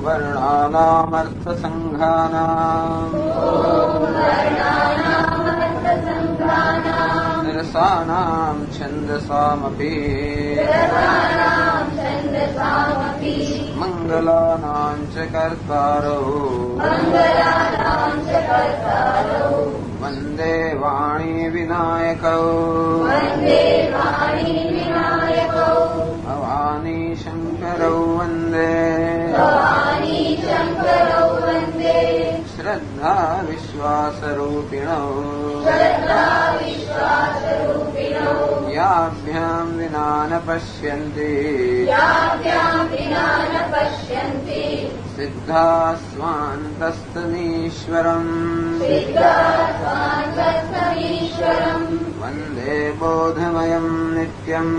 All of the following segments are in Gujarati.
वर्णानामर्थसङ्घानाम् निरसानां छन्दसामपि मङ्गलानां च कर्तारौ वन्दे वाणी विनायकौ भवानी शङ्करौ वन्दे श्रद्धा विश्वासरूपिणौ याभ्यां विना न पश्यन्ति सिद्धा स्वान्तस्तनीश्वरम् वन्दे बोधमयं नित्यम्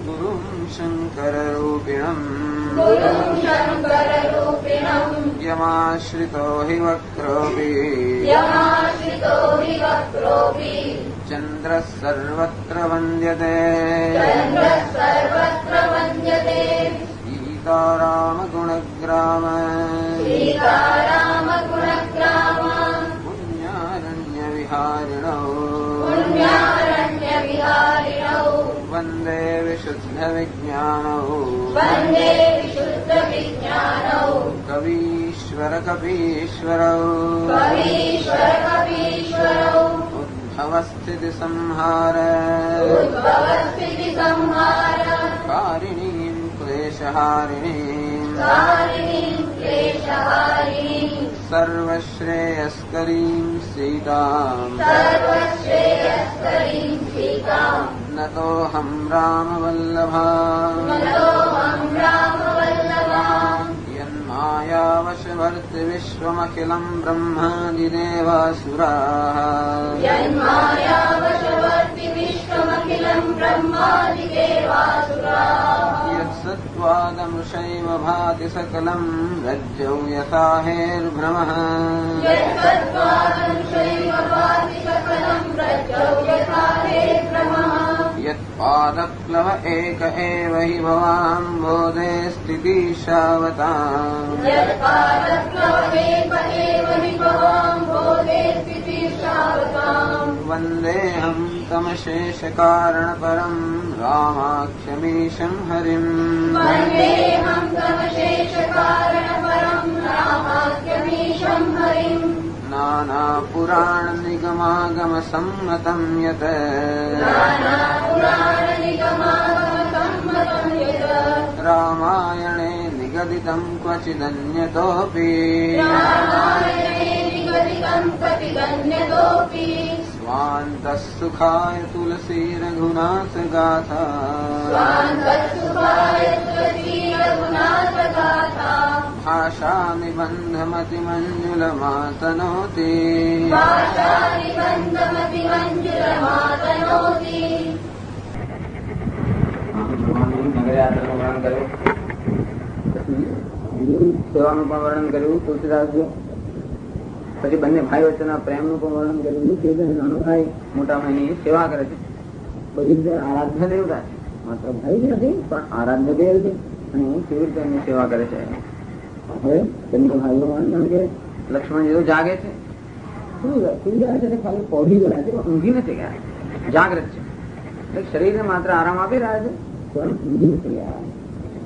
गुरुं शङ्कररूपिणम् यमाश्रितो हि वक्रोऽपि चन्द्रः सर्वत्र वन्द्यते सीतारामगुणग्राम पुण्यारण्यविहारिणौ वन्दे विशुद्धविज्ञानौ कवीश्वर कपीश्वरौ उद्भवस्थितिसंहार कारिणीं क्लेशहारिणीं सर्वश्रेयस्करीं सीताम् नतोऽहं रामवल्लभा यन्मायावशवर्ति विश्वमखिलं ब्रह्मादिदेवासुराः यत्सत्त्वादमृषैव भाति सकलं रज्जौ यथा हेर्भ्रमः यत्पादप्लव एक एव हि भवाम्भोधे स्थितिशावताम् वन्देऽहं तमशेषकारणपरं रामाख्यमीशं हरिम् नानापुराणनिगमागमसम्मतं यत् रामायणे निगदितं क्वचिदन्यतोऽपि स्वान्तः सुखाय तुलसी रघुनाथगाथा भाषानिबन्धमतिमञ्जुलमातनोति સેવાનું પણ વર્ણન કર્યું તુલસીદાસજી. પછી બંને ભાઈ વચ્ચેના પ્રેમનું પણ વર્ણન કર્યું. નાનો ભાઈ મોટા ભાઈની સેવા કરે છે. બધી રીતે આરાધ્ય દેવતા છે, માત્ર ભાઈ જ નથી પણ આરાધ્ય દેવ છે અને કેવી રીતે એમની સેવા કરે છે. હવે બંને ભાઈઓ કે લક્ષ્મણજી તો જાગે છે. શું જાગે છે? ખાલી પહોંચી ગયા છે, ઊંઘી નથી ગયા, જાગ્રત છે. શરીરને માત્ર આરામ આપી રહ્યા છે પણ ઊંઘી નથી ગયા.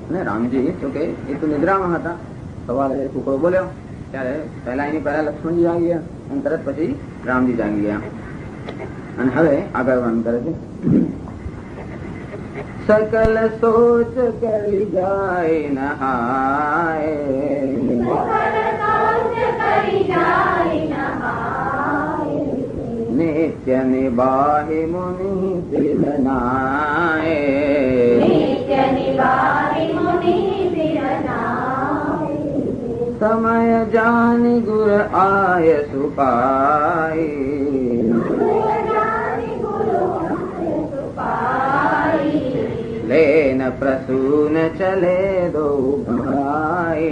અને રામજી જોકે એ તો નિદ્રામાં હતા. સવારે કુકડો બોલ્યો ત્યારે પહેલા એની પહેલા લક્ષ્મણજી જાગી ગયા અને તરત પછી રામજી જાગી ગયા. અને હવે આગળ વર્ણન કરે છે. सकल सोच કરી જાય નહાય નિત્ય નિબાહી મુનિ સમય જાની ગુર આય સુપાય लेन प्रसून चले दो भाई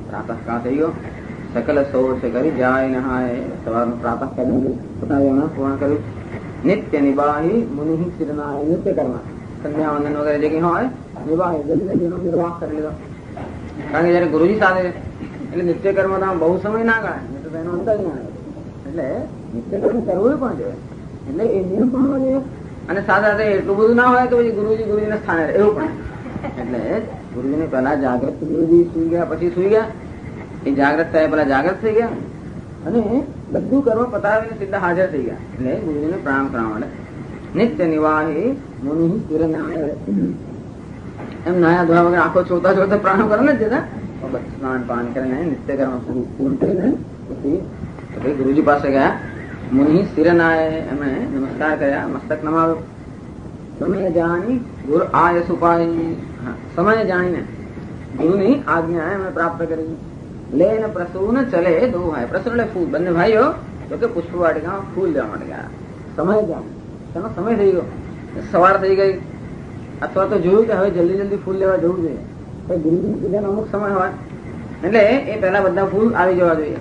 प्रातः काल થઈ ગયો. સકલ સોચ કરી જાય નહાય. સવારનું પ્રાતઃ કાળ પૂર્ણ કર્યું. નિત્ય નિબાહી મુનિ શિરનાય. નિત્ય કર્મ સંધ્યા વંદન વગેરે જે કઈ હોય નિબાહી જલ્દી નિર્વાહ કરી લીધો. કારણ કે જયારે ગુરુજી સાથે એટલે નિત્ય કર્મ બહુ સમય ના ગણાય, તો એનો અંદાજ ના આવે. એટલે નિત્ય કર્મ કરવું પણ જોઈએ, એટલે એ નિયમ પણ હોવો જોઈએ. અને સાથે સાથે એટલું બધું ના હોય તો પછી ગુરુજી ના સ્થાને એવું પણ. એટલે ગુરુજી ને પેલા જાગ્રત, ગુરુજી સુઈ ગયા પછી સુઈ ગયા, એ જાગ્રત થયા પેલા જાગ્રત થઈ ગયા અને બધું કર્મ પતાવીને સીધા હાજર થઈ ગયા. એટલે ગુરુજીને પ્રણામ કરવા માટે નિત્ય નિવાહી મુનિ શિરનાય. એમ નાયા ધોયા વગર આખો ચોતા ચોતા પ્રણામ કરે ને જતા સ્નાન પાન કરીને નિત્ય કર્મ પૂર્ણ કરીને પછી ગુરુજી પાસે ગયા. મુનિ શિરનાય એમણે નમસ્કાર કર્યા, મસ્તક નમાવ્યો. સમય જાણી ગુરુ આય સુપાઈ. સમય જાણીને ગુરુની આજ્ઞા એમણે પ્રાપ્ત કરી. લેન પ્રસૂન ચલે દો ભાઈ. પ્રસૂન એટલે ફૂલ. બંને ભાઈઓ તો કે પુષ્પ વાટિકામાં ફૂલ લેવા માટે ગયા. સમય જાણી તેનો સમય થઈ ગયો, સવાર થઈ ગઈ, અથવા તો જોયું કે હવે જલ્દી જલ્દી ફૂલ લેવા જવું જોઈએ. ગુરુજીની પૂજાનો અમુક સમય હોય એટલે એ પહેલા બધા ફૂલ આવી જવા જોઈએ.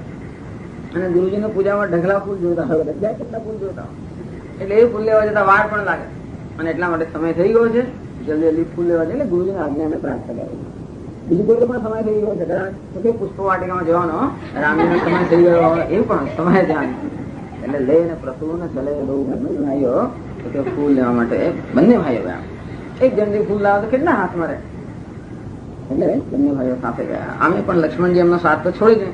અને ગુરુજીની પૂજામાં ઢગલા ફૂલ જોતા હોય, કેટલા ફૂલ જોતા હોય, એટલે એ ફૂલ લેવા જતા વાર પણ લાગે. અને એટલા માટે સમય થઈ ગયો છે, જલ્દી જલ્દી ફૂલ લેવા જાય. એટલે ગુરુજીની આજ્ઞા અમે પ્રાપ્ત કરી. બીજું કોઈ પણ સમય થઈ ગયો છે, કદાચ પુષ્પ વાટિકામાં જવાનો રામજીનો સમય થઈ ગયો એ પણ સમય ધ્યાન. એટલે લઈને પ્રસૂન ચલે બહુ ભાઈઓ ફૂલ લેવા માટે બંને ભાઈઓ ગયા. એક જણથી ફૂલ લાવે તો કેટલા હાથ મારે, એટલે બંને ભાઈઓ સાથે ગયા. આમે પણ લક્ષ્મણજી એમનો સાથ તો છોડી દે,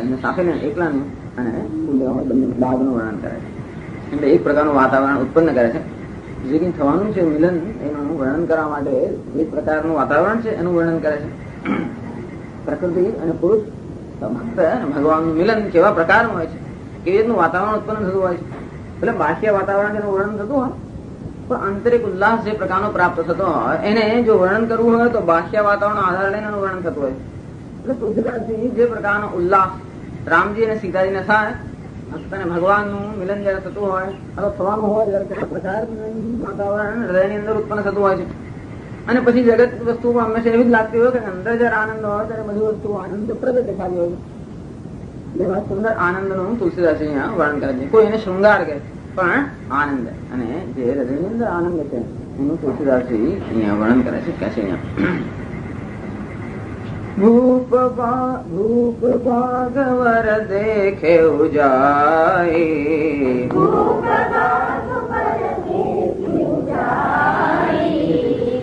એમને સાથે ને એકલા ને અને ફૂલ લેવા માટે બંને બાગનું વર્ણન કરે છે. એટલે એક પ્રકારનું વાતાવરણ ઉત્પન્ન કરે છે. જે કંઈ થવાનું છે મિલન એનું વર્ણન કરવા માટે એક પ્રકારનું વાતાવરણ છે એનું વર્ણન કરે છે. પ્રકૃતિ અને પુરુષ ભક્ત અને ભગવાનનું મિલન કેવા પ્રકારનું હોય છે, કેવી રીતનું વાતાવરણ ઉત્પન્ન થતું હોય છે. એટલે બાહ્ય વાતાવરણ એનું વર્ણન થતું હોય પણ આંતરિક ઉલ્લાસ જે પ્રકારનો પ્રાપ્ત થતો હોય એને જો વર્ણન કરવું હોય તો બાહ્ય વાતાવરણ આધાર લઈને એનું વર્ણન થતું હોય છે. એટલે પૃથ્વીરાજથી જે પ્રકારનો ઉલ્લાસ રામજી અને સીતાજીને થાય અને ભગવાનનું મિલન જયારે થતું હોય અથવા થવાનું હોય ત્યારે પ્રકારનું વાતાવરણ હૃદયની અંદર ઉત્પન્ન થતું હોય છે. અને પછી જગત વસ્તુ હંમેશા એવી જ લાગતી હોય કે અંદર જયારે આનંદ હોય ત્યારે બધી વસ્તુ આનંદપ્રદ દેખાતી હોય છે. એવા સુંદર આનંદનું તુલસીદાસ અહીંયા વર્ણન કરે છે. કોઈ એને શૃંગાર કહે પણ આનંદ, અને જે હૃદયની અંદર આનંદ છે એનું તુલસીદાસજી અહીંયા વર્ણન કરે છે. કે છે અહીંયા ભૂપ ભાગવર દેખે ઉજાય,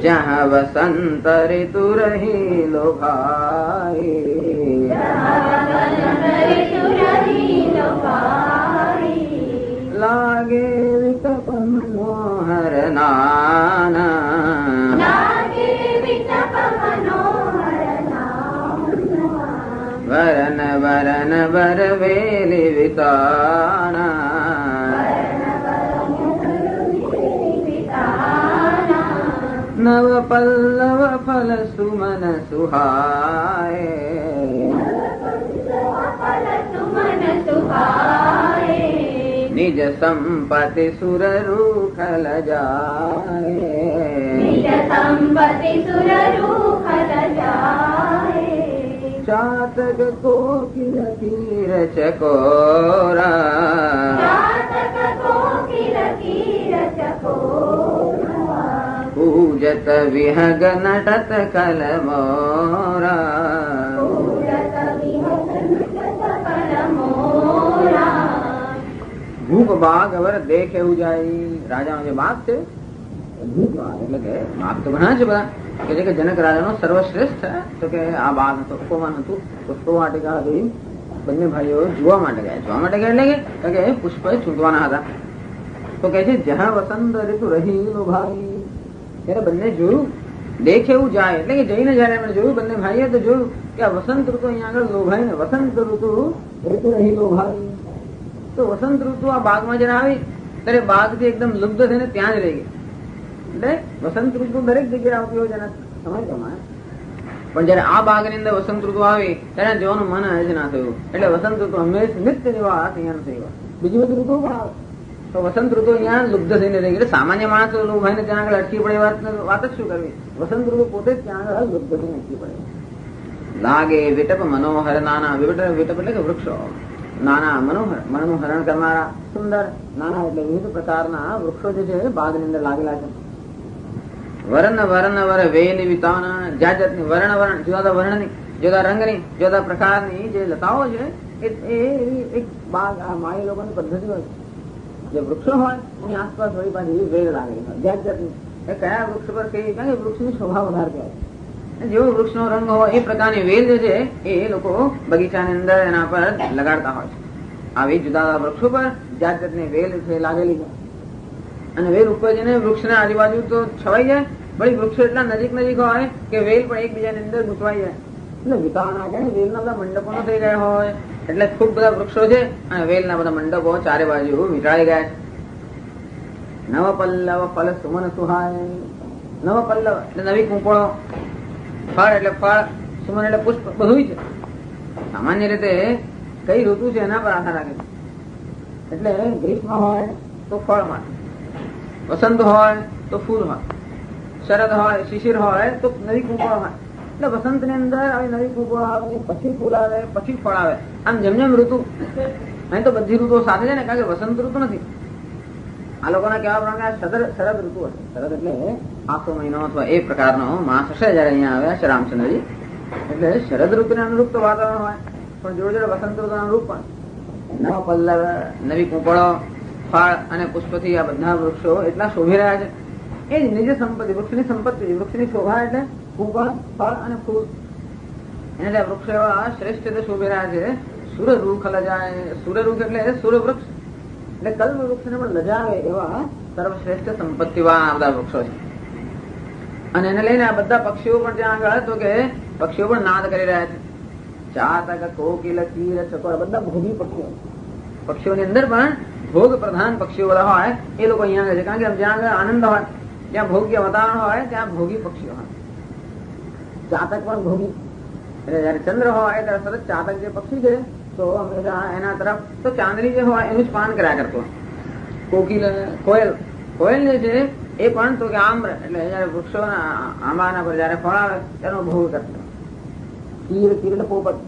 જहाँ વસંત ઋતુ રહી લોભાય, લાગે વિકપ મનોહર નાના, વરન વરન વરવેલી વિતાના, નવ પલ્લવ ફલ સુમન સુહાય, નિજ સંપત્તિ સુર રૂખલ જાય, ચાતક કોકિલ કીર ચકોરા, પૂજત વિહગ નટત કલ મોરા, ભૂપ બાગ અવર દેખે જાય. રાજાનો જે બાગ છે ભૂપ બાગ એટલે કે બાગ તો ઘણા છે બધા, કે જે કે જનક રાજાનો સર્વશ્રેષ્ઠ તો કે આ બાગ હતો, કોમન હતું, પુષ્પ વાટિકા હતી. બંને ભાઈઓ જોવા માટે ગયા. જોવા માટે ગયા એટલે કે પુષ્પ છૂટવાના હતા. તો કે છે જ્યાં વસંત ઋતુ રહી લોભાઈ, ત્યારે બંને જોયું. દેખ એવું જાય એટલે કે જઈને જયારે એમણે જોયું બંને ભાઈએ તો જોયું કે આ વસંત ઋતુ અહીંયા આગળ લોભાઈ ને વસંત ઋતુ રહી લોભાઈ. તો વસંત ઋતુ આ બાગમાં જયારે આવી ત્યારે બાગ થી એકદમ લુપ્ત થઈને ત્યાં જ રહી ગઈ. એટલે વસંત ઋતુ દરેક જગ્યાએ આવતી હોય જેના સમય પ્રમાણે, પણ જયારે આ બાગ ની અંદર વસંત ઋતુ આવી ત્યારે જવાનું મન જ ના થયું. એટલે વસંત ઋતુ હંમેશા નિત્ય નિવાસ અહીંયા થઈ ગયો. બીજી બધી ઋતુ પણ આવે તો વસંત ઋતુ અહીંયા લુપ્ત થઈને રહી ગઈ. એટલે સામાન્ય માણસ લોભાઈ ને ત્યાં આગળ અટકી પડે વાત જ શું કરવી. વસંત ઋતુ પોતે જ ત્યાં આગળ લુપ્ત થઈને અટકી પડે. લાગે વિટપ મનોહર નાના, વિટપ એટલે કે વૃક્ષો, નાના મનનું હરણ કરનારા સુંદર નાના એટલે વિવિધ પ્રકારના વૃક્ષો જે છે બાગની અંદર લાગેલા છે. વર્ણ વેલી વિતાના જાત જાતની વર્ણ જુદા વર્ણની, જુદા રંગની, જુદા પ્રકારની જે લતાઓ છે એ એક બાગ આ માળી લોકોની પદ્ધતિ હોય. જે વૃક્ષો હોય એની આસપાસ વળી પાછી વેલ લાગેલી હોય જાત જાતની. એ કયા વૃક્ષ પર કઈ, કારણ કે વૃક્ષની શોભા વધારે કહેવાય. જેવો વૃક્ષનો રંગ હોય એ પ્રકારની વેલ જે છે એ લોકો બગીચાની અંદર એના પર લગાડતા હોય છે. આવી જુદા વૃક્ષો પર જાત જાતની વેલ છે લાગેલી છે. અને વેલ ઉપર જઈને વૃક્ષને આજુબાજુ તો છવાઈ જાય, વળી વૃક્ષો એટલા નજીક હોય કે વેલ પણ એકબીજાની અંદર ગૂંચવાઈ જાય. એટલે વિતાવના કે વેલના બધા મંડપો થઈ ગયા હોય એટલે ખૂબ બધા વૃક્ષો છે અને વેલના બધા મંડપો ચારે બાજુ વીંટાળી ગયા છે. નવ પલ્લવ ફલ સુમન સુહાય. નવ પલ્લવ એટલે નવી કૂંપળો, ફળ એટલે ફળ, સુમન એટલે પુષ્પ, બધું છે. સામાન્ય રીતે કઈ ઋતુ છે એના પર આધાર રાખે છે. એટલે ગ્રીષ્મ હોય તો ફળ હોય, વસંત હોય તો ફૂલ હોય, શરદ હોય, શિશિર હોય તો નવી કૂંપળો હોય. એટલે વસંત ની અંદર આવી નવી કૂંપળો આવે, પછી ફૂલ આવે, પછી ફળ આવે. આમ જેમ જેમ ઋતુ, અહીં તો બધી ઋતુઓ સાથે છે ને, કારણ કે વસંત ઋતુ નથી. આ લોકોના કહેવા પ્રમાણે શરદ ઋતુ હશે. શરદ એટલે આખો મહિનો અથવા એ પ્રકારનો માસ હશે જયારે અહીંયા આવ્યા છે રામચંદ્રજી. એટલે શરદ ઋતુને અનુરૂપ તો વાતાવરણ હોય, પણ જોડે જોડે વસંત ઋતુ અનુરૂપ પણ નવ પલ્લવ, નવી કૂંપળો, ફળ અને પુષ્પથી આ બધા વૃક્ષો એટલા શોભી રહ્યા છે. એ જ નિજ સંપત્તિ, વૃક્ષની સંપત્તિ, વૃક્ષની શોભા એટલે કૂંપળ, ફળ અને ફૂલ. એટલે વૃક્ષ એવા શ્રેષ્ઠ રીતે શોભી રહ્યા છે. સુરરૂખ લજાય. સુરરૂખ એટલે સુરવૃક્ષ એટલે કલ્પ વૃક્ષને પણ લજાવે એવા સર્વશ્રેષ્ઠ સંપત્તિવાળા બધા વૃક્ષો છે. અને એને લઈને આ બધા પક્ષીઓ પણ ત્યાં આગળ તો કે પક્ષીઓ પણ નાદ કરી રહ્યા છે. ચાતક, કોકિલ, કીર, ચકોર બધા ભોગી પક્ષીઓ. પક્ષીઓની અંદર પણ ભોગ પ્રધાન પક્ષીઓ બધા હોય એ લોકો અહીંયા આગળ છે. કારણ કે જ્યાં આગળ આનંદ હોય, જ્યાં ભોગ્ય વાતાવરણ હોય ત્યાં ભોગી પક્ષીઓ હોય. ચાતક પણ ભોગી, એટલે જયારે ચંદ્ર હોય ત્યારે સતત ચાતક જે પક્ષી છે તો હંમેશા એના તરફ તો ચાંદની જે હોય એનું જ પાન કર્યા કરતો. કોકિલ, કોયલ જે છે એ પણ તો કે આમ્ર એટલે જયારે વૃક્ષોના આંબાના પર જયારે ફળ આવે તેનો ભોગ કરતો. કીર એટલે પોપટ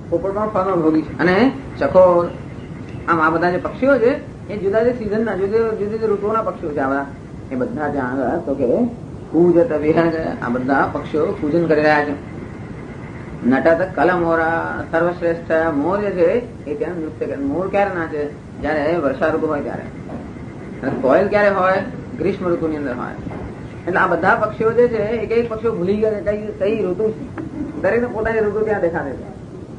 પણ ફળનો ભોગી છે. અને ચકોર, આમ આ બધા જે પક્ષીઓ છે એ જુદા જુદા સિઝનના જુદી ઋતુઓના પક્ષીઓ છે. આ બધા એ બધા ત્યાં આગળ તો કે પૂજત વિહંગ આ બધા પક્ષીઓ પૂજન કરી રહ્યા છે. નટત કલમોરા, સર્વશ્રેષ્ઠ મોર જે છે એ ત્યાં નૃત્ય કરે. મોર ક્યારે નાચે? જયારે વર્ષા ઋતુ હોય ત્યારે. કોયલ ક્યારે હોય? ગ્રીષ્મ ઋતુની અંદર હોય. એટલે આ બધા પક્ષીઓ જે છે એક એક પક્ષીઓ ભૂલી ગયા કઈ ઋતુ છે. દરેકને પોતાની ઋતુ ત્યાં દેખાડે છે.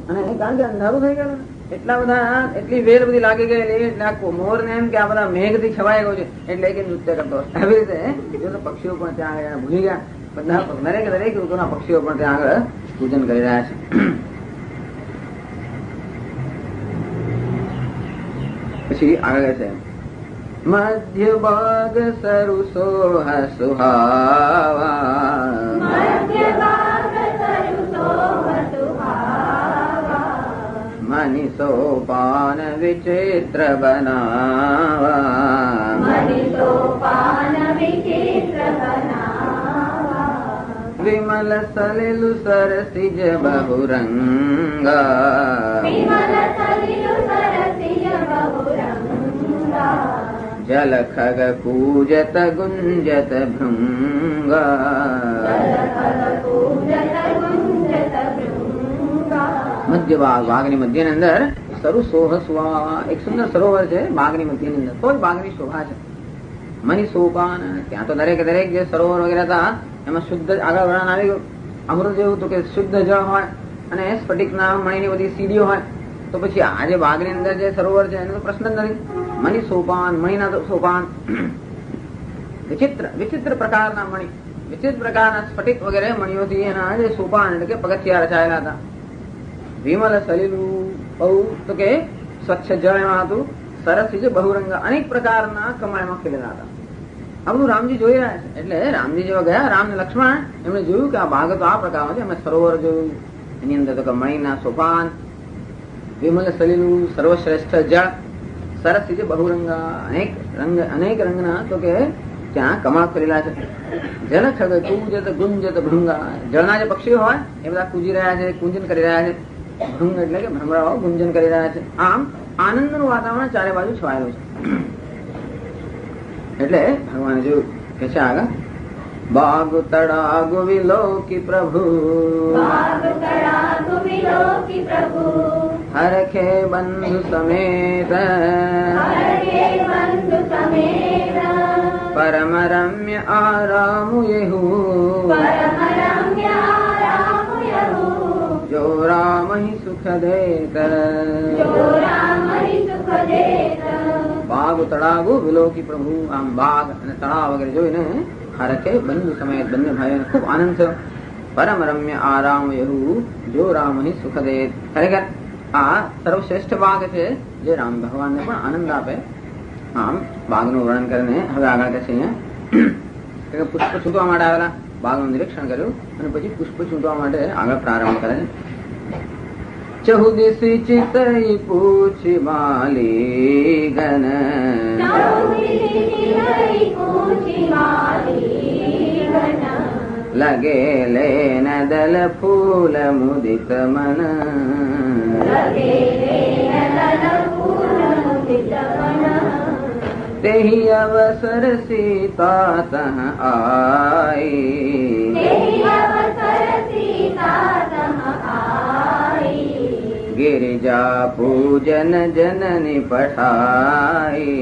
અને કારણ કે અંધારું થઈ ગયું એટલા બધા, એટલી વેર બધી લાગી ગયેલી એટલે મોર ને એમ કે આ બધા મેઘ થી છવાઈ ગયો છે એટલે કે નૃત્ય કરતો. આવી રીતે પક્ષીઓ પણ ત્યાં આગળ ભૂલી ગયા. બધા દરેક ઋતુના પક્ષીઓ પણ ત્યાં આગળ પૂજન કરી રહ્યા છે. પછી આગળ છે મધ્ય ભાગ સરુ સોહ સુહાવા, મનિ સોપાન વિચિત્ર બનાવા, વિમલ સલિલુ સરસિજ બહુરંગા, જલ ખગ કૂજત ગુંજત ભૃંગા. મધ્ય બાગની મધ્યની અંદર સરુ સોહ સુવા એક સુંદર સરોવર છે. બાગની મધ્યની અંદર તો જ બાગની શોભા છે. મનિ સોપાન, ત્યાં તો દરેક જે સરોવર વગેરે હતા એમાં શુદ્ધ આગળ વર્ણન આવી ગયું. અમૃત જેવું તો કે શુદ્ધ જળ હોય અને સ્ફટિકના મણીની બધી સીડીઓ હોય. તો પછી આજે બાગની અંદર જે સરોવર છે એનો તો પ્રશ્ન જ નથી. મણિ સોપાન, મણીના સોપાન, વિચિત્ર પ્રકારના મણી, વિચિત્ર પ્રકારના સ્ફટિક વગેરે મણીઓથી એના જે સોપાન એટલે કે પગથિયા રચાયેલા હતા. વિમલ સલીલું બહુ તો કે સ્વચ્છ જળ એમાં હતું. સરસ છે બહુરંગ, અનેક પ્રકારના કમળમાં ખીલેલા હતા. આ બધું રામજી જોઈ રહ્યા છે. એટલે રામજી જેવા ગયા, રામ ને લક્ષ્મણ, એમણે જોયું કે આ ભાગ તો આ પ્રકારનો છે. એમણે સરોવર જોયું, એની અંદર તો કે મણીના સોપાન, વિમલ સલીલું સર્વશ્રેષ્ઠ જળ, સરસ છે બહુરંગા અનેક રંગના તો કે ત્યાં કમળ ખીલેલા છે. જલ ખગ કૂજત ગુંજત ભૃંગા, જળના જે પક્ષીઓ હોય એ બધા કૂજી રહ્યા છે, કૂંજન કરી રહ્યા છે. ભૃંગ એટલે કે ભ્રમરાઓ ગુંજન કરી રહ્યા છે. આમ આનંદનું વાતાવરણ ચારે બાજુ છવાયેલું છે. એટલે ભગવાન જો કે છે આગળ, બાગ તડાગુ વિલોકી પ્રભુ, હરખે બંધુ સમેત, પરમ રમ્ય આરામુ યેહુ, જો રામ સુખ દેત. બાગ તળાગુ વિલોકી પ્રભુ, આમ બાગ અને તળાવ વગેરે જોઈને હરખે બંધુ સમેત બંને ભાઈઓને ખૂબ આનંદ થયો. પરમ રમ્ય આરામ યહુ, જો રામ સુખ દેત. ખરેખર આ સર્વશ્રેષ્ઠ બાગ છે જે રામ ભગવાનને પણ આનંદ આપે. આમ બાગનું વર્ણન કરીને હવે આગળ કહે છે અહીંયા પુષ્પ છૂટવા માટે આવેલા બાગનું નિરીક્ષણ કર્યું અને પછી પુષ્પ છૂટવા માટે આગળ પ્રારંભ કરે છે. ચહુદિશી ચિતઈ પૂછી માલી ગન, લગે લેન દલ ફૂલ મુદિત મન, તેહી અવસર સીતા તહ આઈ, गिरिजा पूजन जननी पठाई,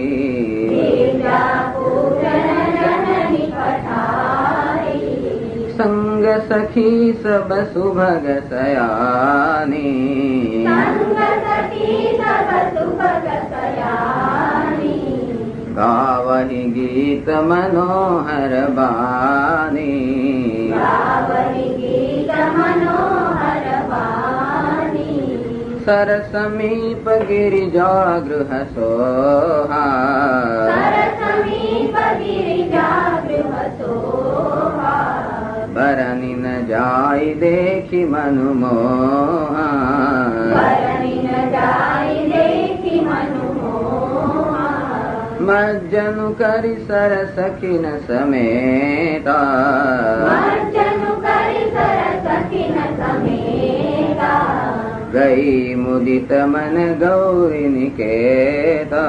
संग सखी सब सुभग सयानी, गावहि गीत मनोहर बानी, सर समीप गिरिजा गृह सोहा, बरनी न जाय देखी मनु मोहा, मज्जनु करि सर सखी न समेता, गई मुदित मन गौरी निकेता,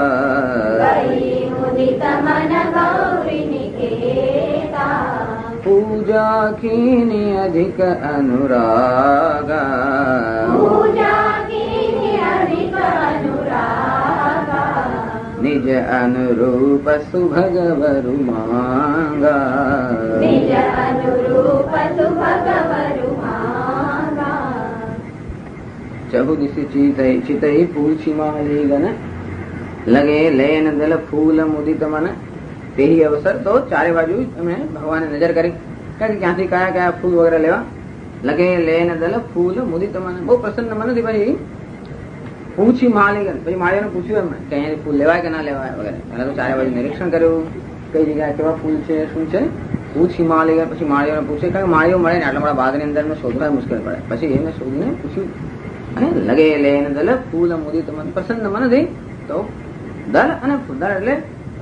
पूजा कीनी अधिक अनुरागा, निज अनुरूप सुभग वरु मांगा, चहुदिशि चितई पूछी माली गन, लगे लेन दल फूल मुदित मन. તેહી અવસર તો ચારે બાજુ એમણે ભગવાને નજર કરી કે ક્યાંથી કયા કયા ફૂલ વગેરે લેવા. લગે લેન દલ ફૂલ મુદિત મન, બહુ પ્રસન્ન મનથી ભાઈ પૂછી માલીગન, પછી માળીઓને પૂછ્યું એમને કે અહીંયા ફૂલ લેવાય કે ના લેવાય વગેરે. પહેલા તો ચારે બાજુ નિરીક્ષણ કર્યું, કઈ જગ્યાએ કેવા ફૂલ છે શું છે. પૂછી માલીગન, પછી માળીઓને પૂછે, કારણ કે માળીઓ મળે ને આટલા મોટા બાગની અંદર શોધવા મુશ્કેલ પડે. પછી એને શોધીને પૂછ્યું અને લગે લેન દલ ફૂલ મુદિત મન, પ્રસન્ન મનથી. તો દલ અને દલ એટલે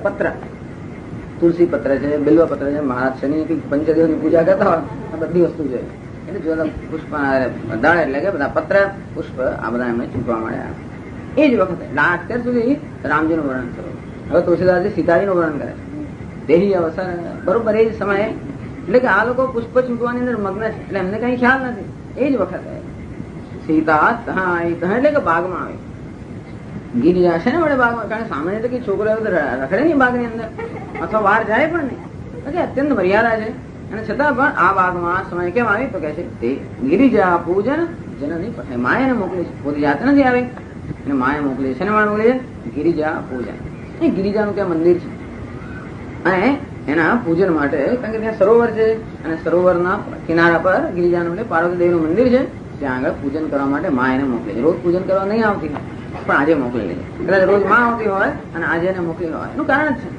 પત્ર, તુલસી પત્ર છે, બિલ્વ પત્ર છે, મહારાજ શનિ પંચદેવની પૂજા કરતા હોય આ બધી વસ્તુ છે. એટલે જો પુષ્પ દળ એટલે કે બધા પત્ર પુષ્પ આ બધા એમને ચૂંટવા મળ્યા. એ જ વખતે અત્યાર સુધી રામજીનું વર્ણન કર્યું, હવે તુલસીદાસજી સીતાજીનું વર્ણન કરે છે. તેહી અવસર, બરોબર એ જ સમયે, એટલે કે આ લોકો પુષ્પ ચૂંટવાની અંદર મગ્ન છે એટલે એમને કઈ ખ્યાલ નથી. એ જ વખતે સીતા એટલે કે બાગમાં આવી, ગિરિજા છે ને વડે બાગમાં, કારણ કે સામાન્ય રીતે કઈ છોકરો રખડે નહીં બાગની અંદર અથવા બહાર જાય પણ નહીં, અત્યંત મર્યાદા છે. અને છતાં પણ આ બાગમાં સમય કેમ આવી તો કે છે તે ગિરિજા પૂજન જનની પઠાય, માયાને મોકલી છે, પોતે જાતે નથી આવી અને માયા મોકલી છે. શેને મોકલી છે? ગિરિજા પૂજન. એ ગિરિજાનું ત્યાં મંદિર છે અને એના પૂજન માટે, કારણ કે ત્યાં સરોવર છે અને સરોવરના કિનારા પર ગિરિજાનું એટલે પાર્વતી દેવીનું મંદિર છે, ત્યાં આગળ પૂજન કરવા માટે માયાને મોકલી છે. રોજ પૂજન કરવા નહીં આવતી પણ આજે મોકલેલી છે. કદાચ રોજ માં આવતી હોય અને આજે એને મોકલી હોય એનું કારણ જ છે,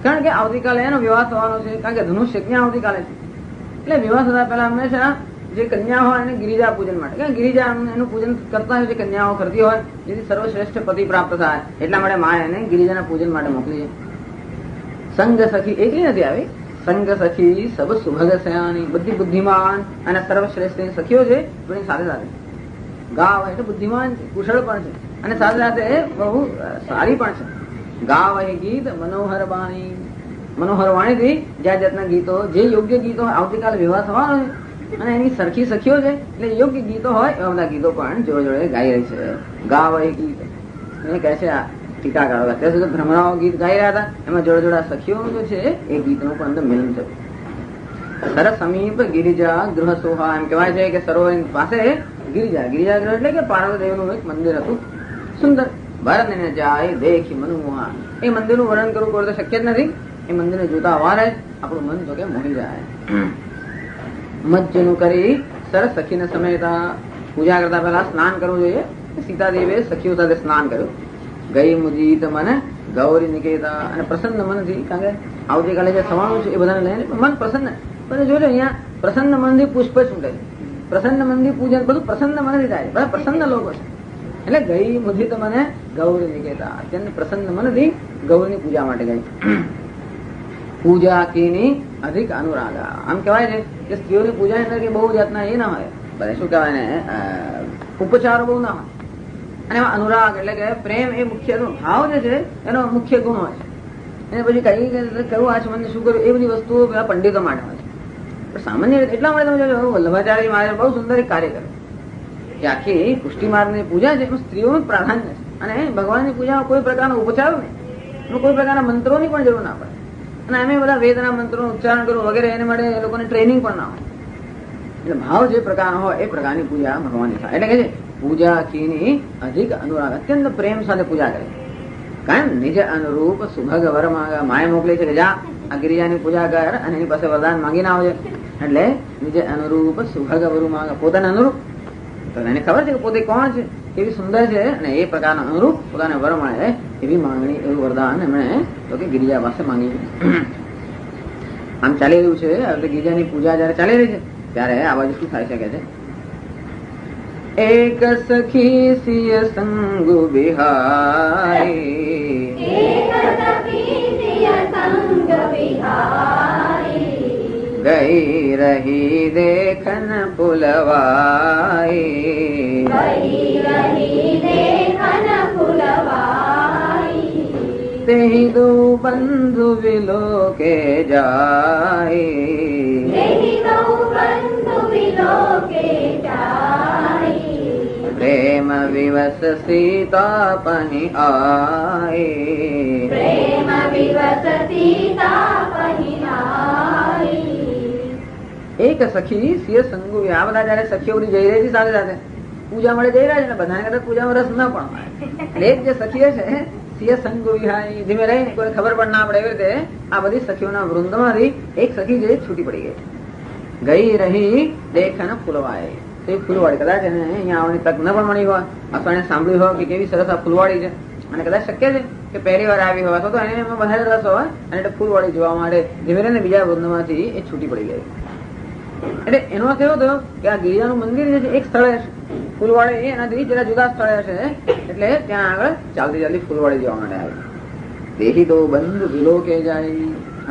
કારણ કે આવતીકાલે એનો વિવાહ થવાનો છે, કારણ કે ધનુષ્ય ક્યાં આવતીકાલે છે. એટલે વિવાહ થતા પહેલા હંમેશા જે કન્યા હોય એને ગિરિજા પૂજન માટે, કારણ ગિરિજા એનું પૂજન કરતા હોય, જે કન્યાઓ કરતી હોય જેથી સર્વશ્રેષ્ઠ પતિ પ્રાપ્ત થાય, એટલા માટે માં એને ગિરિજાના પૂજન માટે મોકલી છે. સંગ સખી એકલી નથી આવી, સંગ સખી સબ સુભગ સયાની, બધી બુદ્ધિમાન અને સર્વશ્રેષ્ઠ સખીઓ છે, સાથે સાથે ગાવ એટલે બુદ્ધિમાન છે, કુશળ પણ છે, અને સાથે સાથે બહુ સારી પણ છે. ગાવ એ ગીત મનોહર વાણી, મનોહર વાણીથી જાત જાતના ગીતો, જે યોગ્ય ગીતો આવતીકાલે વિવાહ થવાનો છે અને એની સરખી સખીઓ છે એટલે યોગ્ય ગીતો હોય એવા બધા ગીતો પણ જોડે જોડે ગાઈ રહી છે. ગાવ એ ગીત એ કહે છે ટીકાકારો અત્યાર સુધી ભ્રમરાઓ ગીત ગાઈ રહ્યા હતા, એમાં જોડે જોડે સખીઓનું જે છે એ ગીતનું પણ અંદર મિલન છે. સરસ સમીપ ગિરિજા ગૃહ સોહા, એમ કહેવાય છે કે સરોવર પાસે ગિરિજા, ગિરિજા ગૃહ એટલે કે પાર્વતીદેવનું એક મંદિર હતું સુંદર. ભરત ને જાય દેખી મનમોહા, એ મંદિરનું વર્ણન કરવું કોઈ તો શક્ય જ નથી. એ મંદિરને જોતા વારે આપણું મન તો કે મોહી જાય. મજ્જનું કરી સરસ સખીને સમેતા પૂજા કરતા પહેલા સ્નાન કરવું જોઈએ. સીતાદેવે સખીઓ સાથે સ્નાન કર્યું. ગઈ મુજીત મને ગૌરી નિકેતા, અને પ્રસન્ન મનથી, કારણ કે આવતીકાલે જે થવાનું છે એ બધાને લઈને મન પ્રસન્ન. પણ જોજો અહીંયા પ્રસન્ન મનથી પુષ્પ છૂટે છે, પ્રસન્ન મનથી પૂજન બધું પ્રસન્ન મનથી થાય છે, બધા પ્રસન્ન લોકો છે. એટલે ગઈ મુજીત મને ગૌરી નિકેતા, અત્યંત પ્રસન્ન મનથી ગૌરીની પૂજા માટે ગઈ. પૂજા કીની અધિક અનુરાગા, આમ કહેવાય છે કે સ્ત્રીઓની પૂજાની અંદર કે બહુ જાતના એ ના હોય, બધા શું કહેવાય ને ઉપચારો બહુ ના હોય, અને એમાં અનુરાગ એટલે કે પ્રેમ એ મુખ્ય ભાવ જે છે એનો મુખ્ય ગુણ હોય છે. એને પછી કઈ કયું આચમન શું કર્યું એ બધી વસ્તુઓ પેલા પંડિતો માટે હોય છે. પણ સામાન્ય રીતે એટલા માટે તમે જોજો વલ્લભાચાર્ય મહારાજ બહુ સુંદર એક કાર્ય કર્યું કે આખી પુષ્ટિ માર્ગની પૂજા છે એમાં સ્ત્રીઓનું પ્રાધાન્ય છે, અને ભગવાનની પૂજામાં કોઈ પ્રકારનો ઉપચારો નહીં, એમાં કોઈ પ્રકારના મંત્રોની પણ જરૂર ના પડે, અને એમ બધા વેદના મંત્રોનું ઉચ્ચારણ કરવું વગેરે એને માટે એ લોકોને ટ્રેનિંગ પણ ના હોય. એટલે ભાવ જે પ્રકારનો હોય એ પ્રકારની પૂજા ભગવાનની થાય. એટલે કે છે પૂજા કીની અધિક અનુરાગ, અત્યંત પ્રેમ સાથે પૂજા કરે. કારણ નિજ અનુરૂપ સુભગ વર માએ મોકલી છે કે જા આ ગિરિજાની પૂજા કર અને એની પાસે વરદાન માંગીને આવજે. એટલે નિજ અનુરૂપ સુભગ વરુ માંગ, પોતાને અનુરૂપ, તો એને ખબર છે કે પોતે કોણ છે, કેવી સુંદર છે, અને એ પ્રકારના અનુરૂપ પોતાને વર મળે એવી માંગણી, એવું વરદાન એમણે તો કે ગિરિજા પાસે માંગી. આમ ચાલી રહ્યું છે હવે ગિરિજાની પૂજા જયારે ચાલી રહી છે ત્યારે આ બાજુ શું થાય છે કે છે એક સખી સિય સંગુ બિહારી, ગઈ રહી દેખન પુલવાઈ, તેહી દો બંધુ વિલો કે જાય, પ્રેમ વિવસ સીતા પહી આઈ, એક સખી સિય સંગુ, આ બધા જયારે સખીઓ બધી જઈ રહી છે સાથે સાથે પૂજા મળે જઈ રહ્યા છે ને બધાને કદાચ પૂજામાં રસ ના પણ હોય, એટલે એક જે સખીઓ છે સિય સંગુ વિહારી, ધીમે રહીને કોઈ ખબર પણ ના પડે એવી રીતે આ બધી સખીઓના વૃંદમાંથી એક સખી જે છૂટી પડી ગઈ. ગઈ રહી દેખન ફૂલવાઈ, તે ફૂલવાડી, કદાચ એને અહીંયા આવવાની તક ન પણ મળી હોય અથવા એને સાંભળ્યું હોય કે કેવી સરસ આ ફૂલવાડી છે, અને કદાચ શક્ય છે કે પહેલી વાર આવી હોય તો એને એમાં વધારે રસ હોય અને એટલે ફૂલવાડી જોવા માટે ધીમે રહીને બીજા વૃંદમાંથી એ છૂટી પડી ગઈ. એટલે એનો અર્થ એવો થયો કે આ ગિરિજાનું મંદિર જે છે એક સ્થળે હશે, ફૂલવાડી એનાથી જરા જુદા સ્થળે હશે, એટલે ત્યાં આગળ ચાલતી ચાલતી ફૂલવાડી જવા માટે આવી. દેહી તો બંધુ વિલો કે જાય,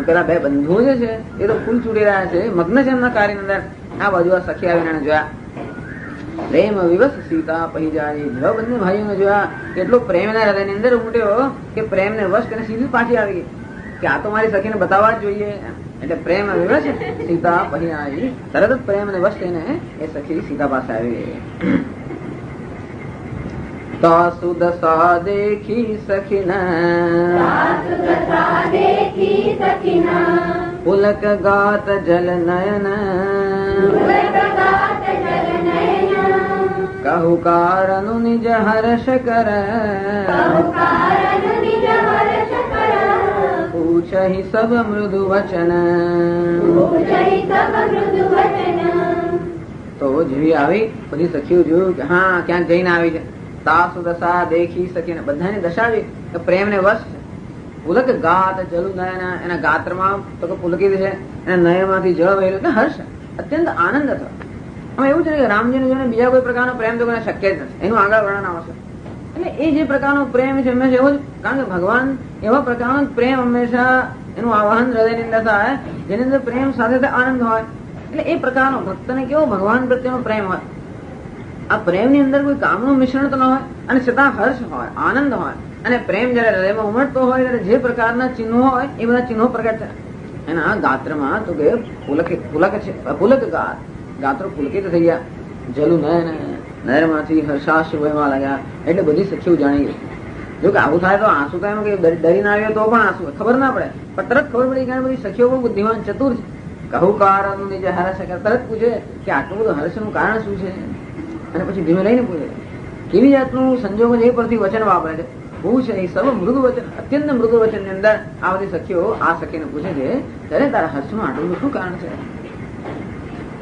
પેલા બે બંધુઓ જે છે એ તો ફૂલ ચૂડી રહ્યા છે, મગ્ન છે એમના કાર્યની અંદર. આ બાજુ આ સખી આવીને જોયા, પ્રેમ વિવસ સીતા પહી જાય, જો બંને ભાઈઓને જોયા કેટલો પ્રેમ એના હૃદયની અંદર ઉમટ્યો કે પ્રેમ ને વશ કરીને સીધી પાછી આવી ગઈ કે આ તો મારી સખીને બતાવવા જ જોઈએ. એટલે પ્રેમ વિવશ સીતા પહી આવી, તરત જ પ્રેમ ને વશ થઈને એ સખી સીતા પાસે આવી. તાસુ દશા દેખી સખીના, પુલક ગાત જલ નયન, કહુ કારણુ નિજ હર્ષ કર, પૂછહી સબ મૃદુ વચન. તો જેવી આવી બધી સખીઓ જોયું કે હા ક્યાંક જઈને આવી છે. તાસુ દશા દેખી સખીને, બધાની દશા આવી કે પ્રેમ ને વશ. પુલક ગાત જલુ નયન, એના ગાત્રમાં તો કે પુલકિત છે, એના નયનમાંથી જળ વહેલું એટલે હર્ષ, અત્યંત આનંદ હતો. હવે એવું છે કે રામજીને જોઈને બીજા કોઈ પ્રકારનો પ્રેમ તો શક્ય જ નથી, એનું આગળ વર્ણન આવશે. એટલે એ જે પ્રકારનો પ્રેમ છે હંમેશા એવો જ, કારણ કે ભગવાન એવા પ્રકારનો પ્રેમ હંમેશા એનું આવાહન હૃદયની અંદર થાય જેની અંદર પ્રેમ સાથે આનંદ હોય. એટલે એ પ્રકારનો ભક્તને કેવો ભગવાન પ્રત્યેનો પ્રેમ હોય. આ પ્રેમની અંદર કોઈ કામનું મિશ્રણ તો ન હોય અને છતાં હર્ષ હોય, આનંદ હોય. અને પ્રેમ જયારે હૃદયમાં ઉમટતો હોય ત્યારે જે પ્રકારના ચિહ્નો હોય એ બધા ચિહ્નો પ્રગટ થાય. એના ગાત્રમાં તો કે પુલક ગાત્રો પુલકિત થઈ ગયા. જલુ નયનમાંથી હર્ષાશ્રુ વહેવા લાગ્યા. એટલે બધી સખીઓ જાણી ગઈ. જો કે આવું થાય તો આંસુ તો એમ કે ડરીને આવ્યો તો પણ આંસુ ખબર ના પડે, પણ તરત ખબર પડી. કારણ બધી સખીઓ બહુ બુદ્ધિમાન ચતુર છે. કહું કારણ નિજ હર્ષ, તરત પૂછે કે આટલું બધું હર્ષનું કારણ શું છે, અને પછી ધીમે લઈને પૂછે કેવી જાતનું સંજોગો એ પરથી વચન વાપરે છે. હું છે એ સર્વ મૃદુ વચન, અત્યંત મૃદુ વચન ની અંદર આ બધી સખીઓ આ સખીને પૂછે છે ત્યારે તારા હર્ષનું આટલું શું કારણ છે.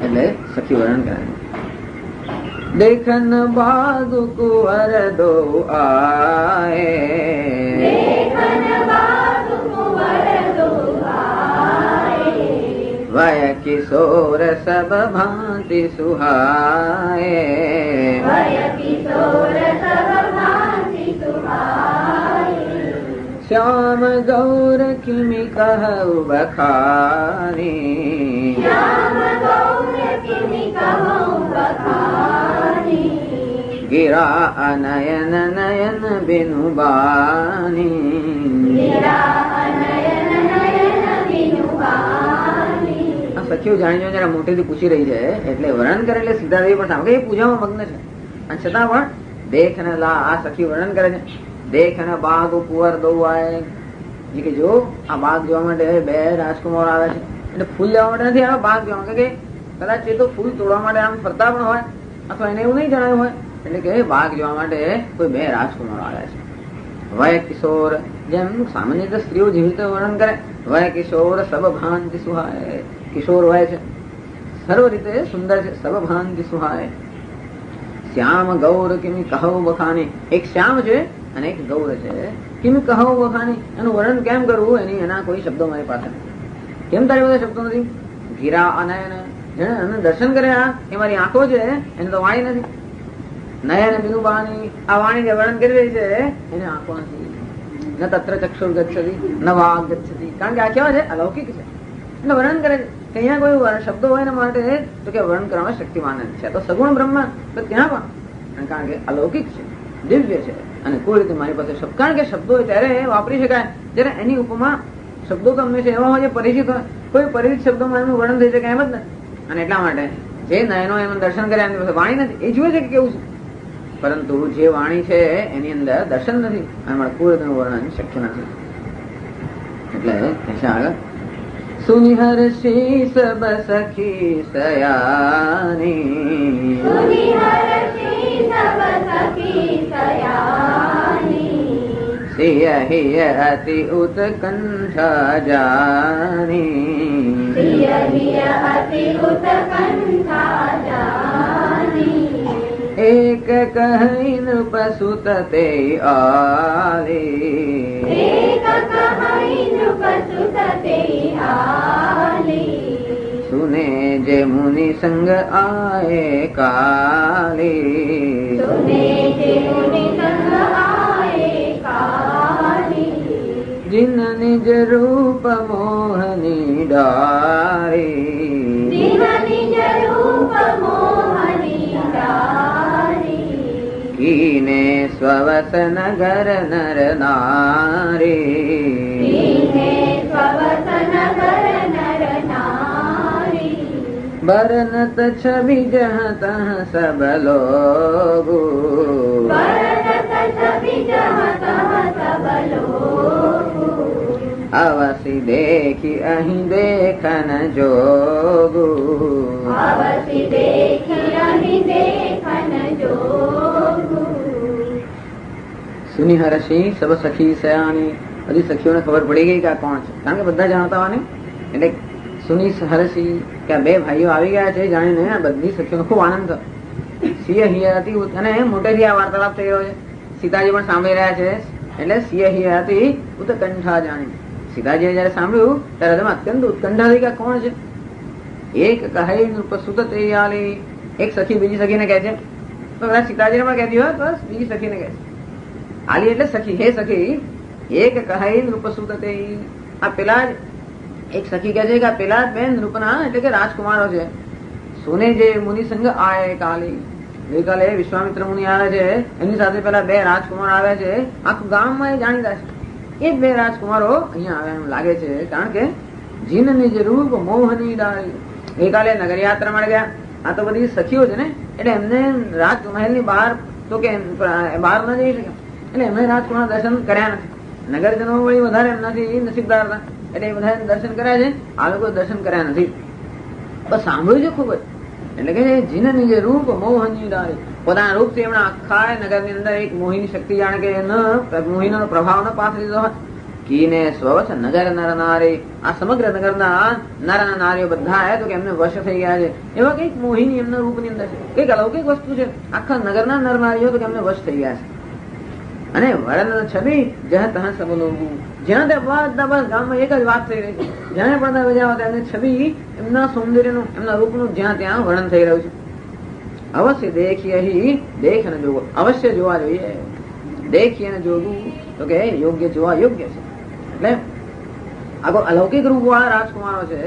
એટલે સખી વર્ણન કરે દેખન બાદ કુંવર દો આએ, વય કિશોર સબ ભાંતિ સુહાય, શ્યામ ગૌર કિમિ કહુ બખાની, ગિરા અનયન નયન બિનુ બાની. સખીઓ જાણીને જરા મોટેથી પૂછી રહી છે એટલે વર્ણન કરે એટલે સીધા દેવી પણ સામે એ પૂજામાં મગ્ન છે. અને છતાં પણ દેખ ને લા આ સખી વર્ણન કરે છે. દેખ ને બાગ કુંવર દો આય, કે જો આ બાગ જોવા માટે બે રાજકુમાર આવે છે. એટલે ફૂલ લેવા માટે નથી આવે, બાગ જોવા માટે. કે કદાચ એ તો ફૂલ તોડવા માટે આમ ફરતા પણ હોય અથવા એને એવું નહીં જણાવ્યું હોય. એટલે કે બાગ જોવા માટે કોઈ બે રાજકુમારો આવ્યા છે. વય કિશોર, જેમ સામાન્ય રીતે સ્ત્રીઓ જેવી રીતે વર્ણન કરે, વય કિશોર સબ ભાંતિ સુહાય. કિશોર હોય છે, સર્વ રીતે સુંદર છે. સબ ભાંતિ સુહાય. શ્યામ ગૌર કિમિ કહો બખાની, એક શ્યામ છે અને એક ગૌર છે. કિમિ કહો બખાની, એનું વર્ણન કેમ કરવું એના કોઈ શબ્દો મારી પાસે નથી. કેમ તારી બધા શબ્દો નથી? ગીરા અનયન, જેને દર્શન કર્યા એ મારી આંખો છે, એને તો વાણી નથી. નયન બિનુ બાની, આ વાણી જે વર્ણન કરી રહી છે એને આંખો નથી. ન તત્ર ચક્ષુર ગચ્છતિ ન વાગ ગચ્છતિ, કારણ કે આ કેવા છે? અલૌકિક છે. એટલે વર્ણન કરે છે કે અહીંયા કોઈ શબ્દો હોય એના માટે તો કે વર્ણન કરવામાં શક્તિમાન છે. તો સગુણ બ્રહ્મ તો ત્યાં પણ, કારણ કે અલૌકિક છે, દિવ્ય છે. અને કોઈ રીતે મારી પાસે શબ્દ, કારણ કે શબ્દો ત્યારે વાપરી શકાય જ્યારે એની ઉપમા શબ્દો તો હંમેશા એવા હોય જે પરિચિત હોય. કોઈ પરિચિત શબ્દોમાં એનું વર્ણન થઈ શકે એમ જ નથી. અને એટલા માટે જે નયનો એનું દર્શન કર્યા એની પાસે વાણી નથી, એ જુએ છે કે કેવું છે. પરંતુ જે વાણી છે એની અંદર દર્શન નથી અને કોઈ રીતનું વર્ણન શક્ય નથી. એટલે આગળ સુનિહર્ષી સબ સખી સયાની, સિય હિય અતિ ઉત્કંઠા જાની, એક કહી નૃપ સુત તે આલી, સુને જે મુનિ સંગ આએ કાલી, जिन निज रूप मोहनी डारी, कीने स्ववस नगर नर नारी, बरनत छवि जह तह सब लोगु, अवसि देखी अहीं देखन जोगु, સુનિહર્ષી સબ સખી સયાની. બધી સખીઓને ખબર પડી ગઈ કે આ કોણ છે, કારણ કે બધા જાણતા હોય ને. એટલે સુનિહર્ષી કે બે ભાઈઓ આવી ગયા છે જાણીને આ બધી સખીઓને ખૂબ આનંદ થયો. સિંહ હિય હતી, અને મોટેથી આ વાર્તાલાપ થઈ રહ્યો છે. સીતાજી પણ સાંભળી રહ્યા છે. એટલે સિંહ હિય હતી ઉત્કંઠા જાણી. સીતાજીએ જયારે સાંભળ્યું ત્યારે તમે અત્યંત ઉત્કંઠા થઈ ગયા કોણ છે. એક કહે નૃપસુત તે આલી, એક સખી બીજી સખીને કહે છે. તો કદાચ સીતાજીને પણ કહેતી હોય તો બીજી સખીને કહે છે. આલી એટલે સખી. હે સખી, એક કહે નૃપસુત તે, આ પેલા જ એક સખી કહે છે કે આ પેલા જ બેન નૃપના એટલે કે રાજકુમારો છે. સુને જે મુનિ સંગ આય કાલી, ગઈકાલે વિશ્વામિત્ર મુનિ આવે છે, એની સાથે પેલા 2 રાજકુમાર આવ્યા છે, આખું ગામમાં એ જાણીતા છે. એ 2 રાજકુમારો અહીંયા આવ્યા લાગે છે, કારણ કે જીન નિજ રૂપ મોહની ડાળી. ગઈકાલે નગર યાત્રા માં ગયા. આ તો બધી સખીઓ છે ને, એટલે એમને રાજમહેલ ની બહાર તો કે બહાર ન જઈ શકે, એટલે એમને રાજકુમાર દર્શન કર્યા નથી. નગરજનો વળી વધારે એમનાથી નસીબદાર હતા, એટલે એ બધા દર્શન કર્યા છે. આ લોકો દર્શન કર્યા નથી, બસ સાંભળ્યું છે ખૂબ જ. એટલે કે જીન નિજ રૂપ મોહની ડાળી, પોતાના રૂપ થી એમણે આખા નગર ની અંદર એક મોહિની શક્તિ જાણે કે મોહિનો પ્રભાવ ન પાસ લીધો હોય. કીને સ્વવશ નગર નર નારી, આ સમગ્ર નગરના નર નારીઓ બધા તો કે એમને વશ થઈ ગયા છે. એવા કઈક મોહિની એમના રૂપ ની અંદર છે, કઈક અલૌકિક વસ્તુ છે. આખા નગરના નર નારીઓ તો કે એમને વશ થઈ ગયા છે. અને વર્ણન છબી જહ તહ સબ લોગું, જ્યાં ત્યાં બધા ગામમાં એક જ વાત થઈ રહી છે. જ્યાં પડતા બજાવ એમની છબી, એમના સૌંદર્યનું, એમના રૂપનું જ્યાં ત્યાં વર્ણન થઈ રહ્યું છે. અવશ્ય દેખીએ દેખ ને જોવો, અવશ્ય જોવા જોઈએ. દેખીએ ને જોવું તો કે યોગ્ય જોવા યોગ્ય છે. એટલે આખો અલૌકિક રૂપ વાળા રાજકુમારો છે,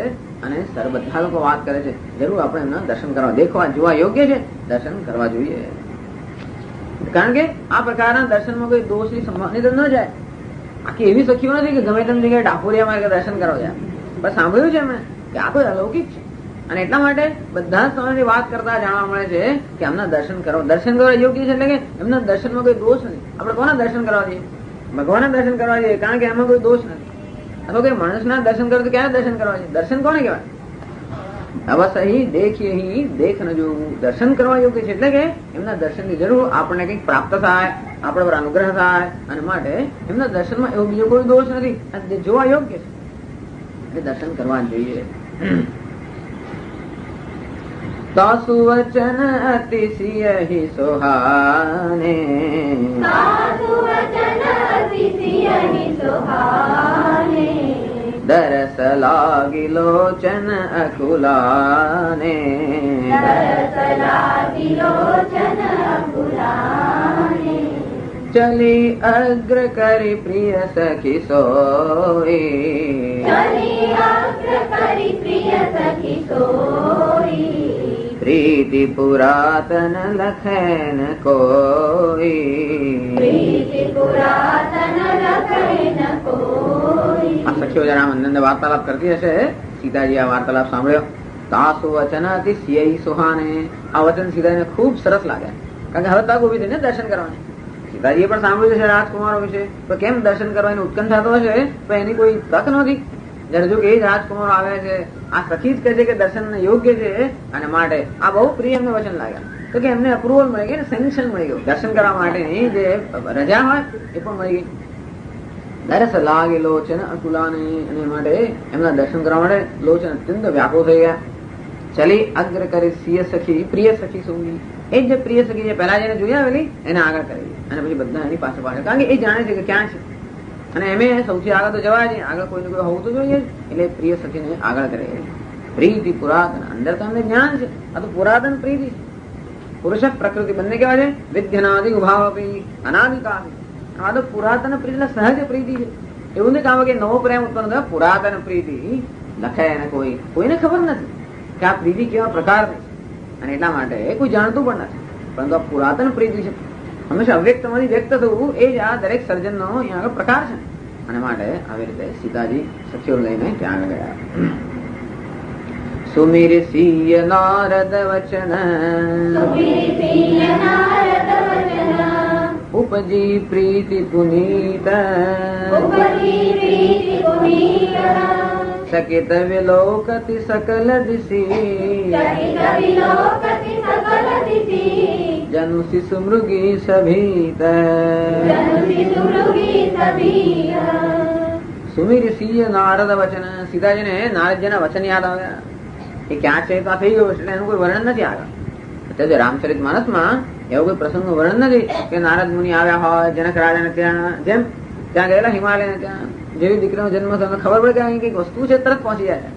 અને સર બધા લોકો વાત કરે છે જરૂર આપણે એમના દર્શન કરવા, દેખવા જોવા યોગ્ય છે, દર્શન કરવા જોઈએ. કારણ કે આ પ્રકારના દર્શનમાં કોઈ દોષની સંભાવના ન જાય. આખી એવી સખીઓ નથી કે ગમે તેમ જગ્યાએ ડાકોરિયા માર્ગે દર્શન કરવા જાય, પણ સાંભળ્યું છે એમણે કે આ કોઈ અલૌકિક છે. અને એટલા માટે બધા સમયની વાત કરતા જાણવા મળે છે કે એમના દર્શન કરવા, દર્શન કરવા યોગ્ય છે. એટલે કે એમના દર્શનમાં કોઈ દોષ નથી. આપણે કોના દર્શન કરવા જઈએ? ભગવાનના દર્શન કરવા જઈએ, કારણ કે એમાં કોઈ દોષ નથી. અથવા કોઈ માણસના દર્શન કરે તો ક્યારે દર્શન કરવા જઈએ? દર્શન કોને કહેવાય? અવશ્ય દેખીએ દેખ ન જોવું, દર્શન કરવા યોગ્ય છે. એટલે કે એમના દર્શનની જરૂર આપણને કંઈક પ્રાપ્ત થાય, આપણા પર અનુગ્રહ થાય, અને માટે એમના દર્શનમાં એવો બીજો કોઈ દોષ નથી, જોવા યોગ્ય છે, એટલે દર્શન કરવા જોઈએ. તાસુ વચન અતિશય સોહાને, દરસ લાગી લોચન અકુલાને, ચલી અગ્ર કરી પ્રિય સખી સોઈ, પ્રીતિ પુરાતન લખેન કોઈ. આ સખીઓ જરા આનંદ વાર્તાલાપ કરતી હશે. સીતાજી આ વાર્તાલાપ સાંભળ્યો. તાસુ વચન અતિશય સોહાને, આ વચન સીતાજીને ખૂબ સરસ લાગ્યા, કારણ કે હવે તક ઉભી થઈને દર્શન કરવાની. સીતાજીએ પણ સાંભળ્યું છે રાજકુમારો વિશે, તો કેમ દર્શન કરવાની ઉત્કંઠા તો હશે, પણ એની કોઈ તક નથી. જયારે જો કે એ જ રાજકુમારો આવ્યા છે, આ સખી જ કહે છે કે દર્શન યોગ્ય છે, અને માટે આ બહુ પ્રિય એમને વચન લાગ્યા. તો કે એમને અપ્રુવલ મળી ગઈ, સેન્કશન મળી ગયું દર્શન કરવા માટેની જે રજા હોય એ પણ મળી ગઈ. દરસ લાગે લોચન અકુલાને, અને માટે એમના દર્શન કરવા માટે લોચન અત્યંત વ્યાપો થઈ ગયા. ચલી અગ્ર કરી સિય સખી, પ્રિય સખી સૌની, એ જ પ્રિય સખી જે પહેલા જેને જોઈ આવેલી એને આગળ કરી, અને પછી બધા એની પાસે પાછળ, કારણ કે એ જાણે છે કે ક્યાં છે, અને એમે સૌથી આગળ તો જવાય નહીં, આગળ કોઈને કોઈ હોવું તો જોઈએ, એટલે પ્રિય સખીને આગળ કરે. પ્રીતિ પુરાતન, અંદર તો અમને જ્ઞાન છે, આ તો પુરાતન પ્રીતિ છે. પુરુષ પ્રકૃતિ બંને કેવા છે? વિદ્યનાદિ ઉભાવપી અનાદિકાલ. આ તો પુરાતન પ્રીતિ એટલે સહજ પ્રીતિ છે. એવું નહીં કામ કે નવો પ્રેમ ઉત્પન્ન થયો. પુરાતન પ્રીતિ લખે એને કોઈને ખબર નથી કે આ પ્રીતિ કેવા પ્રકારની છે, અને એટલા માટે કોઈ જાણતું પણ નથી. પરંતુ આ પુરાતન પ્રીતિ છે, હંમેશા અવ્યક્તમાંથી વ્યક્ત થવું, એ જ આ દરેક સર્જનનો અહીંયા આગળ પ્રકાર છે. અને માટે આવી રીતે સીતાજી સખીઓ લઈને ત્યાં આગળ ગયા. સુમિરસિય નારદ વચન, ઉપજી પ્રીતિ પુનીત, સકિત વિલોકતિ સકલ દિશી, જનુ શિશુ મૃગી સભીત. સુમિરસિય નારદ વચન, સીતાજીને નારદજીના વચન યાદ આવ્યા. એ ક્યાં છે તો આ થઈ ગયું, એટલે એનું કોઈ વર્ણન નથી આગળ. અત્યારે રામચરિત માનસમાં એવો કોઈ પ્રસંગનું વર્ણન નથી કે નારદ મુનિ આવ્યા હોય જનક રાજાને ત્યાં, જેમ ત્યાં ગયેલા હિમાલય ત્યાં, જેવી દીકરીનો જન્મ થયો ખબર પડે કે અહીં કઈક વસ્તુ છે, તરત પહોંચી જાય,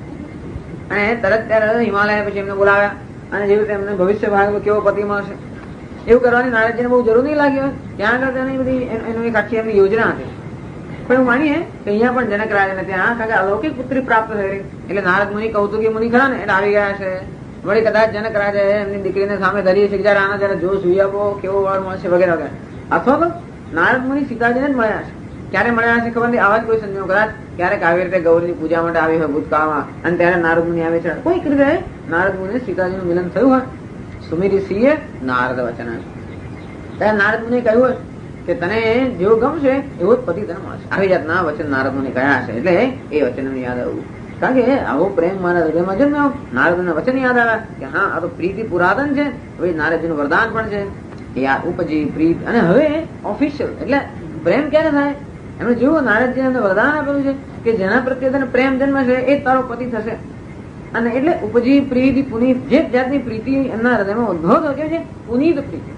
અને તરત ત્યારે હિમાલય પછી એમને બોલાવ્યા, અને જેવી રીતે એમને ભવિષ્ય ભાગ કેવો પતિ મળશે એવું કરવાની નારદજીને બહુ જરૂર નહીં લાગી હોય. ત્યાં આગળ તેની બધી એનું એક આખી એમની યોજના હતી. પણ એવું માનીએ કે અહીંયા પણ જનક રાજાને ત્યાં, કારણ કે અલૌકિક પુત્રી પ્રાપ્ત થઈ રહી, એટલે નારદ મુનિ કૌતુકી મુનિ ખરા ને એટલે આવી ગયા છે. વળી કદાચ જનક રાજા એમની દીકરીને સામે ધરી છે, જરા આના જરા જોશ જોઈ આપો, કેવો વર મળશે વગેરે વગેરે. અથવા તો નારદ મુનિ સીતાજીને જ મળ્યા છે. ક્યારે મળ્યા છે ખબર નહીં, આવા જ કોઈ સંજોગ. કદાચ ક્યારેક આવી રીતે ગૌરીની પૂજા માટે આવી હોય ભૂતકાળમાં, અને ત્યારે નારદ મુનિ આવે છે. કોઈક રીતે નારદ મુનિ સીતાજીનું મિલન થયું હોય. સુમિરી સિંહે નારદ વચન, ત્યારે નારદ મુનિએ કહ્યું હોય કે તને જેવો ગમશે એવો જ પતિ તને મળશે. આવી જાતના વચન નારદ મુનિ કહ્યા છે. એટલે એ વચન યાદ આવ્યું, કારણ કે આવો પ્રેમ મારા હૃદયમાં જન્મ્યો. નારદના વચન યાદ આવ્યા કે હા, આ તો પ્રીતિ પુરાતન છે. હવે નારદજીનું વરદાન પણ છે, યાદ ઉપજી પ્રીત. અને હવે ઓફિશિયલ એટલે પ્રેમ ક્યારે થાય? એમણે જોયું નારદજી એમને વરદાન આપેલું છે કે જેના પ્રત્યે તને પ્રેમ જન્મશે એ તારો પતિ થશે. અને એટલે ઉપજી પ્રીતિ પુનીત, જે જાતની પ્રીતિ એમના હૃદયમાં ઉદ્ભવ થયો છે પુનીત પ્રીતિ.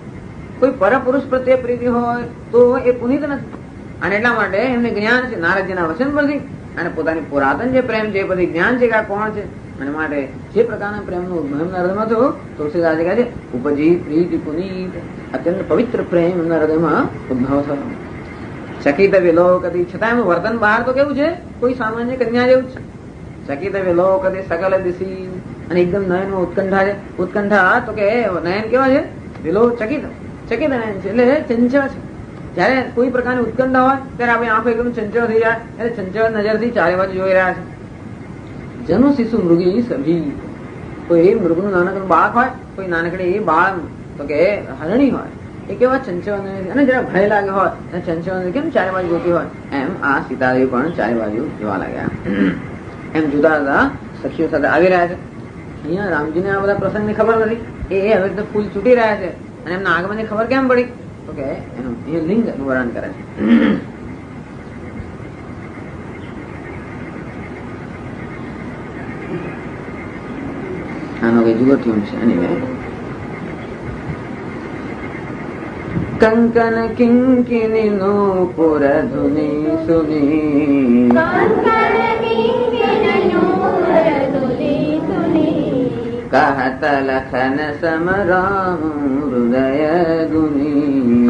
કોઈ પરપુરુષ પ્રત્યે પ્રીતિ હોય તો એ પુનીત નથી. અને એટલા માટે એમને જ્ઞાન છે નારદજીના વચન પરથી, અને પોતાની પુરાતન જે પ્રેમ છે એ પછી જ્ઞાન છે કે આ કોણ છે. અને માટે જે પ્રકારના પ્રેમનો ઉદ્ભવ એમના હૃદયમાં થયો, તુલસીદાસ કહે છે ઉપજી પ્રીતિ પુનીત, અત્યંત પવિત્ર પ્રેમ એમના હૃદયમાં ઉદ્ભવ થયો. ચકિત વિલોકતી, છતાં એમનું વર્તન બહાર તો કેવું છે? કોઈ સામાન્ય કન્યા જેવું જ છે. ચકિત વિલોકતી સકલ દિશી, અને એકદમ નયનમાં ઉત્કંઠા છે. ઉત્કંઠા તો કે નયન કેવા છે? વિલો ચકિત, ચકિત નયન છે એટલે ચંચળ છે. જયારે કોઈ પ્રકારની ઉત્કંઠા હોય ત્યારે આપણી આંખો એકદમ ચંચળ થઈ જાય, એટલે ચંચળ નજરથી ચારે બાજુ જોઈ રહ્યા છે. જનુ શિશુ મૃગી સભી, કોઈ મૃગનું નાનકડું બાળક હોય, કોઈ નાનકડી એ બાળ તો કે હરણી હોય, એ કેવા ચંચળ અને જરા ભય લાગે હોય, અને ચંચળ કેમ ચારે બાજુ જોતી હોય, એમ આ સીતાદેવી પણ ચારે બાજુ જોવા લાગ્યા. એમ જુદા જુદા સખીઓ સાથે આવી રહ્યા છે. અહીંયા રામજીને આ બધા પ્રસંગની ખબર નથી, એ હવે તો ફૂલ છૂટી રહ્યા છે. અને એમના આગમનની ખબર કેમ પડી? તો કે એનું એ લિંગ નું વર્ણન કરે છે. આનો કઈ જુદો ટ્યુન છે. એની કંકન કિંકિની નૂપુર ધુનિ સુની, કહત લખન સમ રામ હૃદય ગુની,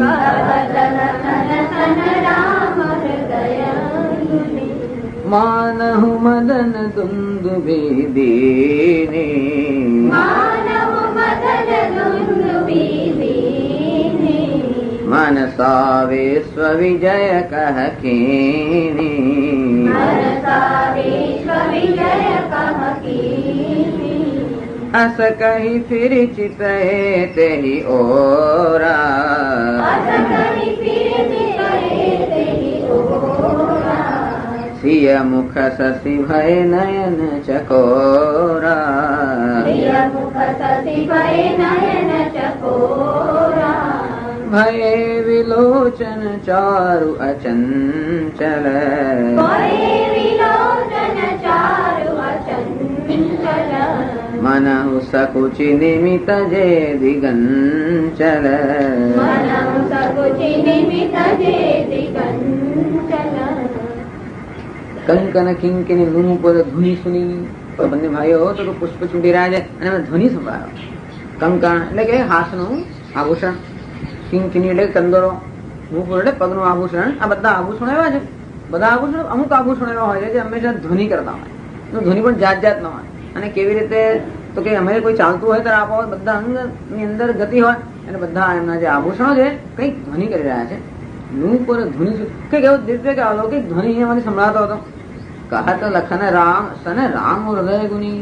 માનહુ મદન દુંદુભી દીની, मनसा विश्व विजय कह कीनी, अस कही फिर चितए तेहि ओरा, सिय मुख शशि भय नयन चकोरा, भय विलोचन चारु अचंचल, मनहु सकुचि निमित जे दिगंचल, કંકન કિંકિની નૂપુર ધુનિ સુની. બંને ભાઈઓ તો પુષ્પ છૂટી રહ્યા છે અને એમને ધ્વનિ સંભળાયો. કંકણ એટલે કે હાથનું આભૂષણ, કિંકિની એટલે કંદરો, નૂપુર એટલે પગનું આભૂષણ. આ બધા આભૂષણો એવા છે, બધા આભૂષણો અમુક આભૂષણો એવા હોય છે જે હંમેશા ધ્વનિ કરતા હોય. ધ્વનિ પણ જાત જાત ન હોય. અને કેવી રીતે તો કે અમે કોઈ ચાલતું હોય ત્યારે આપો બધા અંગની અંદર ગતિ હોય, અને બધા એમના જે આભૂષણો છે કઈક ધ્વનિ કરી રહ્યા છે. નૂપુર ધ્વનિ કઈક એવો દિવ્ય કે અલૌકિક ધ્વનિ એમાંથી સંભળાતો હતો. કહત લખન રામ સને રામ હૃદય ગુની.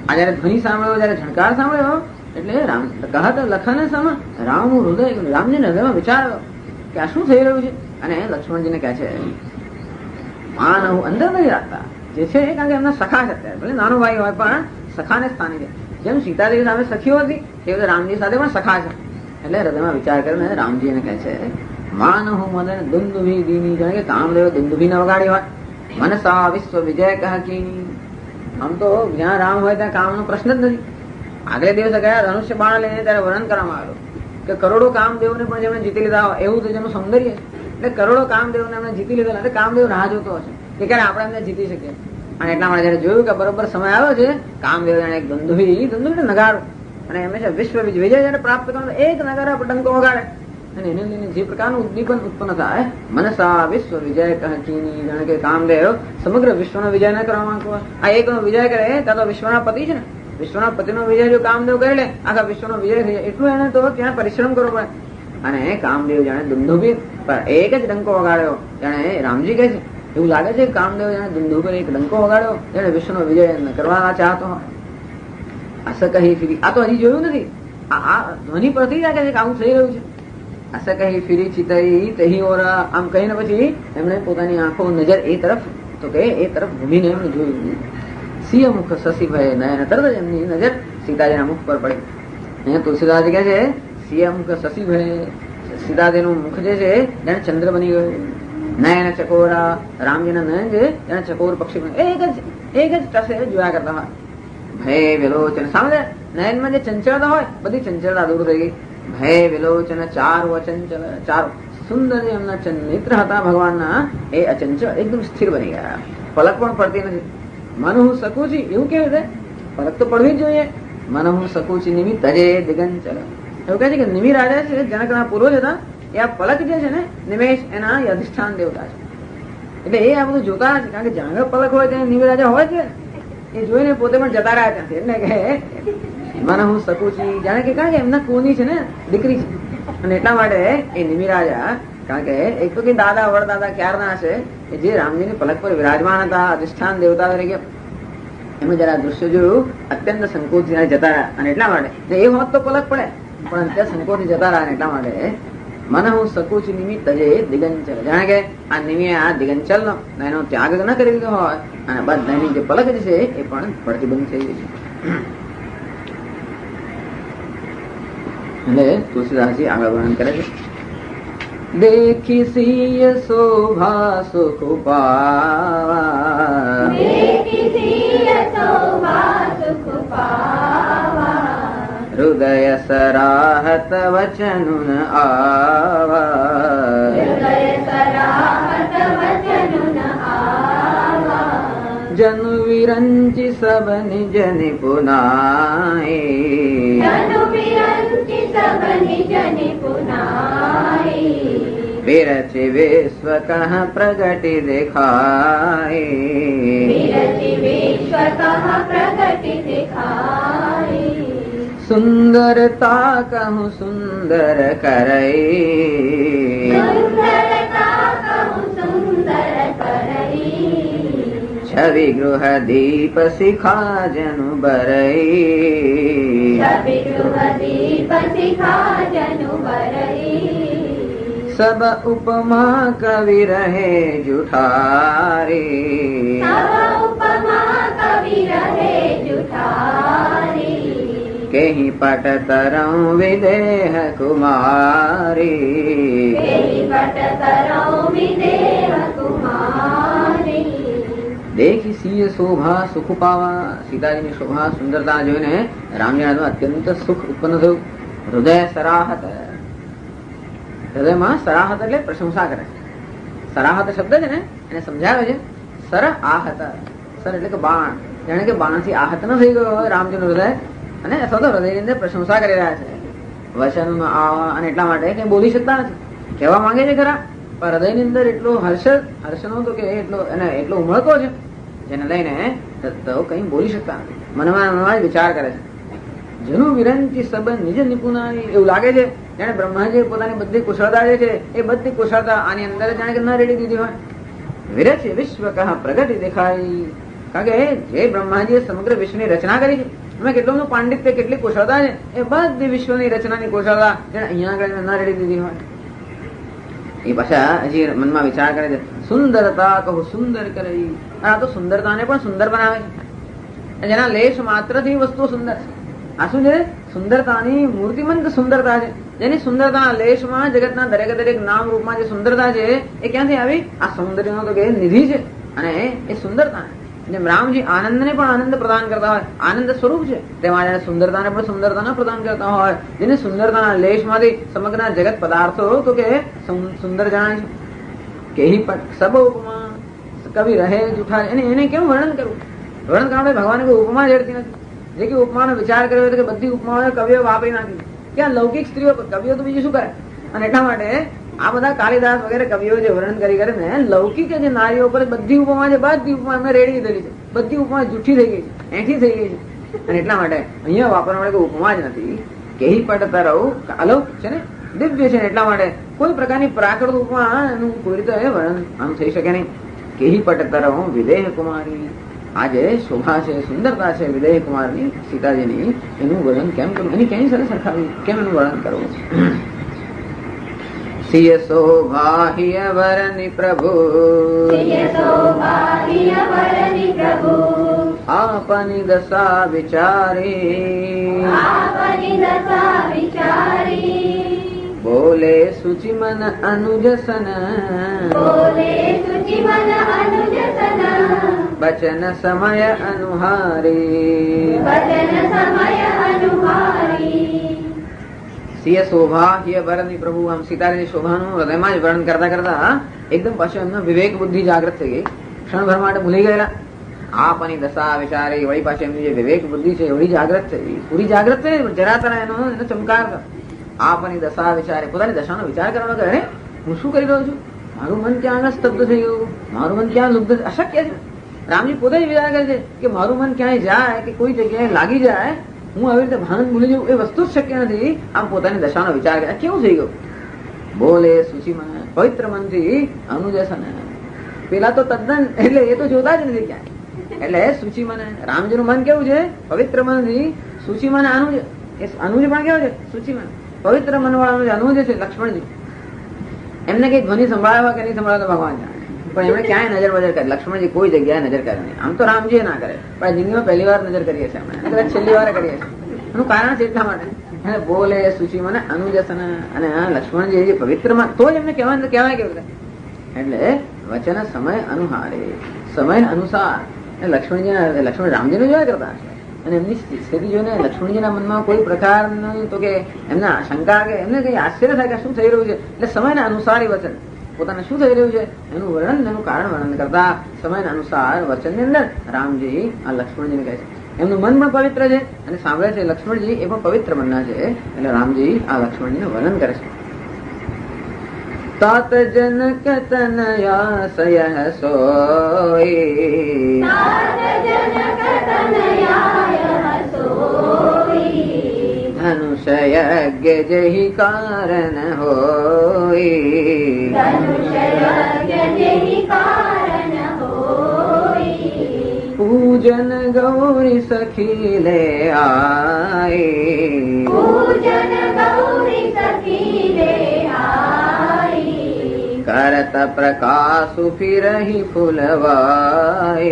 આ જયારે ધ્વનિ સાંભળ્યો, જયારે ઝણકાર સાંભળ્યો એટલે રામ કહત લખન સમ રામ હૃદય ગુની. રામજીને હૃદયમાં વિચાર કે આ શું થઈ રહ્યું છે. અને લક્ષ્મણજીને કહે છે માન હું અંદર નથી રાખતા, જે છે કારણ કે એમના સખા છે. અત્યારે ભલે નાનો ભાઈ હોય પણ સખાને સ્થાને છે. જેમ સીતાદેવી સામે સખીઓ હતી એ રીતે રામજી સાથે પણ સખા છે. એટલે હૃદયમાં વિચાર કરીને રામજી એને કહે છે માન હું મદન દુંદુભી દીની. જાણે કે કામદેવ દુંદુભી ના વગાડી હોય. મનસા વિશ્વ વિજય કહકી. આમ તો જ્યાં રામ હોય ત્યાં કામનો પ્રશ્ન જ નથી. આગલે દિવસે ગયા ધનુષ્ય બાણ લઈને ત્યારે વર્ણન કરવામાં આવ્યું કે કરોડો કામદેવને પણ જેમણે જીતી લીધા હોય એવું તો જેનું સૌંદર્ય. એટલે કરોડો કામદેવને એમણે જીતી લીધેલા, એટલે કામદેવ રાહ જોતો હશે કે ક્યારે આપણે એમને જીતી શકીએ. અને એટલા માટે જયારે જોયું કે બરોબર સમય આવ્યો છે, કામદેવ એક દુંદુભી નગારો, અને હંમેશા વિશ્વ વિજય જયારે પ્રાપ્ત કરવાનો એક નગારા પર ડંકો વગાડે, અને એને લઈને જે પ્રકારનું ઉદ્દીપન ઉત્પન્ન થાય મનસા વિશ્વ વિજય કહકીની. જાણે કે કામદેવ સમગ્ર વિશ્વનો વિજય ન કરવા માંગતો હોય. આ એકનો વિજય કરે ત્યાં તો વિશ્વના પતિ છે ને, વિશ્વના પતિનો વિજય જો કામદેવ કરી લે, આખા વિશ્વનો વિજય થઈ જાય, એટલું એને તો ત્યાં પરિશ્રમ કરવો પડે. અને કામદેવ જાણે દુંદુભી પર એક જ ડંકો વગાડ્યો, જાણે રામજી કહે છે એવું લાગે છે કામદેવ જાણે દુંદુભી પર એક ડંકો વગાડ્યો, જાણે વિશ્વનો વિજય કરવા ચાહતો હોય. અસકહી ફીરી, આ તો હજી જોયું નથી, આ ધ્વનિ પરથી લાગે છે કે આવું થઈ રહ્યું છે. અસકહી ફીરી ચિતઈ તહી ઓર, આમ કહીને પછી એમણે પોતાની આંખો નજર એ તરફ, તો કે એ તરફ ભૂમીને એમણે જોયું. સિંહ મુખ શશી ભય નયન, તરત જ એમની નજર સીતાજીના મુખ પર પડી. અહીંયા તુલસીદાસજી કહે છે સિંહ મુખ શશી ભય, સીતાજીનું મુખ જે છે જાણે ચંદ્ર બની ગયું. નયન ચકોરા, રામજીના નયન છે જાણે ચકોર પક્ષી એક જ ટસે જોયા કરતા હોય. ભય વિલોચન, સામે નયનમાં જે ચંચળતા હોય બધી ચંચળતા દૂર થઈ ગઈ. ભય વિલોચન ચાર વચંચલ, ચાર સુંદર જે એમના નેત્ર હતા ભગવાનના એ અચંચળ એકદમ સ્થિર બની ગયા, પલક પણ પડતી નથી. મન હું સકુચી, એવું કેવું છે, પલક તો પડવી જ જોઈએ. મન હું સકુચી નિમિ તજે દિગંચલ, એવું કહે છે કે નિમિ રાજા છે જનકના પૂર્વજ હતા, એ આ પલક જે છે ને નિમેશ એના અધિષ્ઠાન દેવતા છે. એટલે એ આ બધું જોતા નથી, કારણ કે જ્યાં પલક હોય ત્યાં નિમિ રાજા હોય છે, એ જોઈને પોતે પણ જતા રહ્યા ત્યાંથી. એટલે કે મને હું સકુચી, જાણે કે કારણ કે એમના કુળની છે ને દીકરી છે, અને એટલા માટે એ નિમિ રાજા, કારણ કે એક તો કે દાદા વડદાદા ક્યારના હશે કે જે રામજીની પલક પર વિરાજમાન હતા અધિષ્ઠાન દેવતા તરીકે, એમાં જરા દ્રશ્ય જોયું અત્યંત સંકોચ જતા રહ્યા, અને એટલા માટે એ હોત તો પલક પડે, પણ અત્યારે સંકોચથી જતા રહ્યા. એટલા માટે મને હું સકુચ નિમિત્ત જે દિગંચલ, જાણે કે આ નિમિ આ દિગંચલ નો એનો ત્યાગ ન કરી દીધો હોય, અને બધાની જે પલક છે એ પણ પડતી બંધ થઈ ગઈ છે. એટલે તુલસીદાસજી આગળ વર્ણન કરે છે. દેખી સિય શોભા સુખ પાવા, હૃદય સરાહત વચન આવા, જન વિરંચી સબ નિજ નિપુનાય, વિરચि વિશ્વ કહ પ્રગટી દેખાય, સુંદરતા કહું સુંદર કરઈ, છવિ ગૃહ દીપ શિખા જનુ બરઈ, સબ ઉપમા કવિ રહે જુઠારી, કેહી પટ તરઉ વિદેહ કુમારી, દેખી સિંહ શોભા સુખ પાવા, સીતાજીની શોભા સુંદરતા જોઈને રામજીના અત્યંત સુખ ઉત્પન્ન થયું. હૃદય સરાહત, હૃદયમાં સરાહત એટલે પ્રશંસા કરે. સરાહત શબ્દ છે ને એને સમજાવે છે સર આહત, સર એટલે કે બાણ, જાણે કે બાણથી આહત ન થઈ ગયો હોય રામજીનું હૃદય, અને અથવા તો હૃદયની અંદર પ્રશંસા કરી રહ્યા છે. વચન આવા, અને એટલા માટે કઈ બોલી શકતા નથી, કહેવા માંગે છે ખરા, પણ હૃદયની અંદર એટલો હર્ષનો તો કે એટલો ઉમળકો છે જેને લઈને તો કઈ બોલી શકતા નથી, મનમાં જ વિચાર કરે છે. જેનું વિરંચી સબ નિજ નિપુણાય, એવું લાગે છે જાણે બ્રહ્માજી પોતાની બધી કુશળતા જે છે એ બધી કુશળતા આની અંદર જાણે કે ન રેડી દીધી હોય. વિરચિ વિશ્વ કહ પ્રગટી દેખાય, કારણ કે જે બ્રહ્માજીએ સમગ્ર વિશ્વની રચના કરી છે, એમાં કેટલું પાંડિત્ય કેટલી કુશળતા છે, એ બધી વિશ્વની રચનાની કુશળતા જેને અહીંયા આગળ ન રેડી દીધી હોય. એ પાછા હજી મનમાં વિચાર કરે છે. સુંદરતા કહું સુંદર કરી, આ તો સુંદરતાને પણ સુંદર બનાવે છે, જેના લેશ માત્રથી વસ્તુ સુંદર છે. આ શું છે? સુંદરતાની મૂર્તિમંત સુંદરતા છે, જેની સુંદરતાના લેશમાં જગતના દરેક નામ રૂપમાં જે સુંદરતા છે એ ક્યાંથી આવી? આ સૌંદર્યનો તો કે નિધિ છે, અને એ સુંદરતા જેમ રામજી આનંદને પણ આનંદ પ્રદાન કરતા હોય, આનંદ સ્વરૂપ છે, તેમાં જેને સુંદરતાને પણ સુંદરતાના પ્રદાન કરતા હોય, જેને સુંદરતાના લેશમાંથી સમગ્ર જગત પદાર્થો તો કે સુંદર જાણે છે. કેહી પટ સબ ઉપમા કવિ રહે જુઠા, એને કેવું વર્ણન કરવું? વર્ણન કરવા માટે ભગવાને કોઈ ઉપમા જડતી નથી. જે કે ઉપમાનો વિચાર કર્યો હતો કે બધી ઉપમાઓ કવિઓ વાપરી નાખી, ક્યાં લૌકિક સ્ત્રીઓ, કવિઓ તો બીજું શું કરે? અને એટલા માટે આ બધા કાલિદાસ વગેરે કવિઓ જે વર્ણન કરીને લૌકિક જે નારીઓ પર બધી ઉપમા છે, બધી ઉપમા એમને રેડી દીધેલી છે, બધી ઉપમા જૂઠી થઈ ગઈ છે, એઠી થઈ ગઈ છે. અને એટલા માટે અહીંયા વાપરવા માટે કોઈ ઉપમા જ નથી. કેહી પડતા રહું અલૌકિક છે ને, દિવ્ય છે ને, એટલા માટે કોઈ પ્રકારની પ્રાકૃત ઉપમા એનું કોઈ રીતે વર્ણન આમ થઈ શકે નહીં. કેહી પડતા રહું વિદેહ કુમારી, આ જે શોભા છે, સુંદરતા છે વિદેહ કુમારની, સીતાજીની, એનું વર્ણન કેમ કરવું, એની કેની સાથે સરખાવી, કેમ એનું વર્ણન કરવું. સિય શોભા હિય વરની પ્રભુ, આપની દશા વિચારી, બોલે સુચિ મન અનુજસન, બચન સમય અનુહારી. સિય શોભા હિય વરની પ્રભુ, આમ સીતાજીની શોભાનું હૃદયમાં જ વર્ણન કરતા કરતા એકદમ પાછું એમનો વિવેક બુદ્ધિ જાગૃત થઈ ગઈ. ક્ષણભર માટે ભૂલી ગયેલા આપની દશા વિચારી, વળી પાછી એમની જે વિવેક બુદ્ધિ છે એવડી જાગૃત થઈ, પૂરી જાગૃત થઈ, જરા તરા એનો ચમકાર. આપની દશા વિચારે, પોતાની દશાનો વિચાર કરવાનો કે અરે હું શું કરી રહ્યો છું, મારું મન ક્યાં આગળ સ્તબ્ધ થઈ ગયું, મારું મન ક્યાં લુબ્ધ, અશક્ય છે. રામજી પોતે જ વિચાર કરે છે કે મારું મન ક્યાંય જાય કે કોઈ જગ્યાએ લાગી જાય, હું આવી રીતે ભાન ભૂલી જવું એ વસ્તુ જ શક્ય નથી. આમ પોતાની દશાનો વિચાર કરે, કેવું થઈ ગયું. બોલે સુચિ મન, પવિત્ર મનથી અનુજસન, પેલા તો તદ્દન એટલે એ તો જોતા જ નથી ક્યાંય. એટલે સુચિ મન, રામજીનું મન કેવું છે, પવિત્ર મનથી. સુચિ મન અનુજ, એ અનુજ પણ કેવું છે, સુચિ મન, પવિત્ર મન વાળાનું જે અનુજ છે લક્ષ્મણજી, એમને કઈ ધ્વનિ સંભાળવા કે નહીં સંભાળવા ભગવાન જાણે, પણ એમણે ક્યાંય નજર બજર કરે. લક્ષ્મણજી કોઈ જગ્યાએ નજર કરે નહીં. આમ તો રામજી ના કરે, પણ જિંદગીમાં પહેલી વાર નજર કરીએ છીએ અમે, કદાચ છેલ્લી વાર કરીએ છીએ. એનું કારણ છે એટલા માટે. અને બોલે સુચિ મને અનુજસન, અને લક્ષ્મણજી જે પવિત્ર માં તો જ એમને કહેવાય કેવું રીતે, એટલે વચન સમય અનુહારે, સમય અનુસાર. લક્ષ્મણ રામજીને જોયા કરતા છે, અને એમની સ્થિતિ જોઈને લક્ષ્મણજીના મનમાં કોઈ પ્રકારનું તો કે એમના શંકા કે એમને કઈ આશ્ચર્ય થાય કે શું થઈ રહ્યું છે. એટલે સમયના અનુસારી વચન, પોતાને શું થઈ રહ્યું છે એનું વર્ણન, એનું કારણ વર્ણન કરતા સમયના અનુસાર વચનની અંદર રામજી આ લક્ષ્મણજીને કહે છે. એમનું મન પણ પવિત્ર છે અને સાંભળે છે લક્ષ્મણજી એ પણ પવિત્ર મનના છે, એટલે રામજી આ લક્ષ્મણજીનું વર્ણન કરે છે. तात जनक तनयासय सोई, धनुषयज्ञ जहि कारण होई, पूजन गौरी सखी ले आए, करत प्रकाशु फिरहि फुलवाए,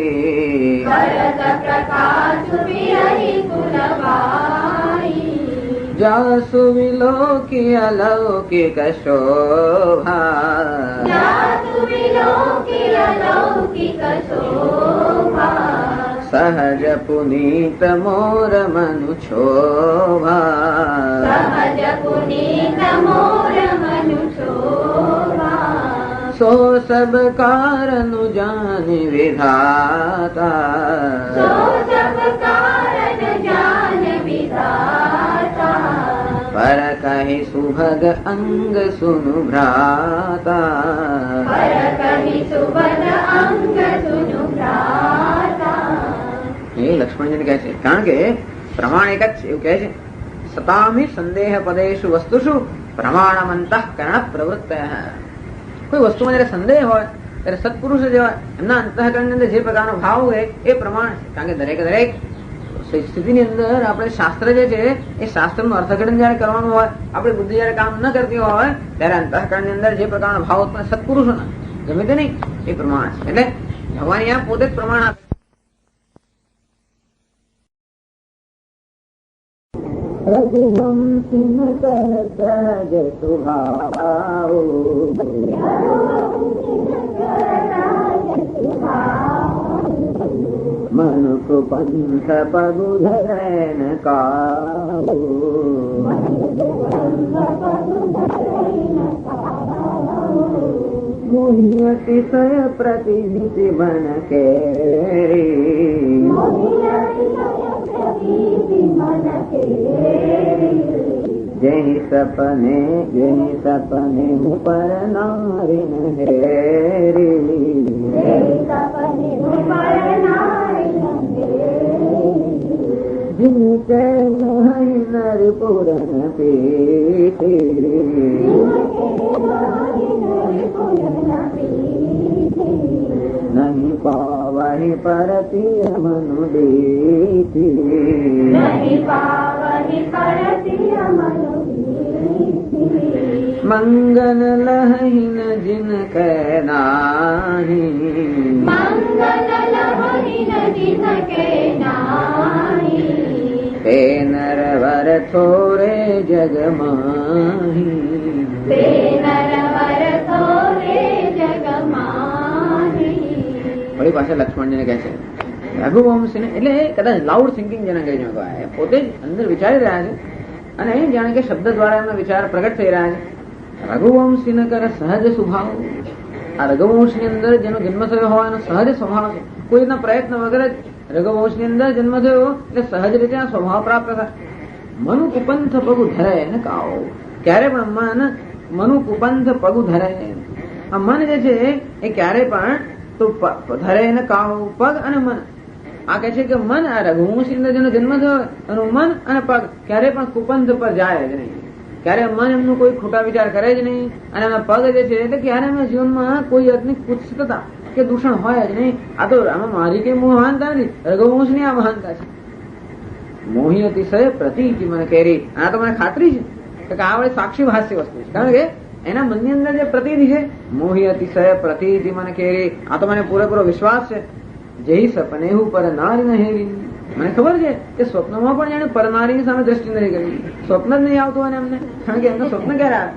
जासु विलोकी अलौकिक शोभा, सहज पुनीत मोर मनु शोभा, सो सब कारण जान विधाता, पर कहि सुभग अंग सुनु भ्राता, એ લક્ષ્મણજીને કહે છે, કારણ કે પ્રમાણ એક જ છે એવું કહે છે. સતામિ સંદેહ પદેશુ વસ્તુષુ પ્રમાણમંતઃ કરણ પ્રવૃત્ત. કોઈ વસ્તુમાં જયારે સંદેહ હોય ત્યારે સત્પુરુષ જે હોય એમના અંતઃકરણની અંદર જે પ્રકારનો ભાવ હોય એ પ્રમાણ છે. કારણ કે દરેક સ્થિતિની અંદર આપણે શાસ્ત્ર જે છે એ શાસ્ત્રનું અર્થઘટન જયારે કરવાનું હોય, આપણી બુદ્ધિ જયારે કામ ન કરતી હોય ત્યારે અંતઃકરણની અંદર જે પ્રકારનો ભાવ ઉત્પન્ન સત્પુરુષોના ગમે તે નહીં એ પ્રમાણ છે. એટલે ભગવાન અહીંયા પોતે જ પ્રમાણ આપે. મનુકુ પંથ પગુ ધરેન કાહુ, મોહિયતિશય પ્રતિનિધિ મન કેરી, જેહી સપને પર નારી હેરી, के नर पूरन पीठी नहीं पावहि परति मनु दीठी मंगन लहि न जिन कै नाही ते नरवर थोरे जग माही बड़ी भाषा लक्ष्मण जी ने कहે છે રઘુવંશને એટલે કદાચ લાઉડ થિંકિંગ જેને કહી શકાય પોતે જ અંદર વિચારી રહ્યા છે અને જાણે કે શબ્દ દ્વારા એમના વિચાર પ્રગટ થઈ રહ્યા છે. રઘુવંશીને કરે સહજ સ્વભાવ. આ રઘુવંશની અંદર જેનો જન્મ થયો હોય એનો સહજ સ્વભાવ છે. કોઈ રીતના પ્રયત્ન વગર જ રઘુવંશની અંદર જન્મ થયો એટલે સહજ રીતે આ સ્વભાવ પ્રાપ્ત થાય. મનુ કુપંથ પગુ ધરે ને કાઓ. ક્યારે પણ મનુ કુપંથ પગુ ધરે. આ મન જે છે એ ક્યારે પણ તો ધરે ને કાઓ પગ અને મન. આ કહે છે કે મન આ રઘુવંશની અંદર જેનો જન્મ થયો એનું મન અને પગ ક્યારે પણ કુપંથ પર જાય જ નહીં. ક્યારે મન એમનું કોઈ ખોટા વિચાર કરે જ નહીં અને એના પગ જે છે એટલે ક્યારે એમના જીવનમાં કોઈ જાતની કુત્સિતતા કે દૂષણ હોય જ નહીં. આ તો આમાં મારી કઈ મહાનતા નથી, રઘુવંશની આ મહાનતા છે. મોહી અતિશય પ્રતીતિ મને કેરી. આ તો મને ખાતરી છે કે આ વડે સાક્ષી ભાષ્ય વસ્તુ છે. કારણ કે એના મનની અંદર જે પ્રતીતિ છે મોહી અતિશય પ્રતીતિ મને કેરી. આ તો મને પૂરેપૂરો વિશ્વાસ છે. જય સપને હું પર નારી ન હેરી. મને ખબર છે કે સ્વપ્નમાં પણ જાણે પરનારીની સામે દ્રષ્ટિ નથી કરી. સ્વપ્ન જ નહીં આવતું હોય એમને. કારણ કે એમને સ્વપ્ન ક્યારે આવે?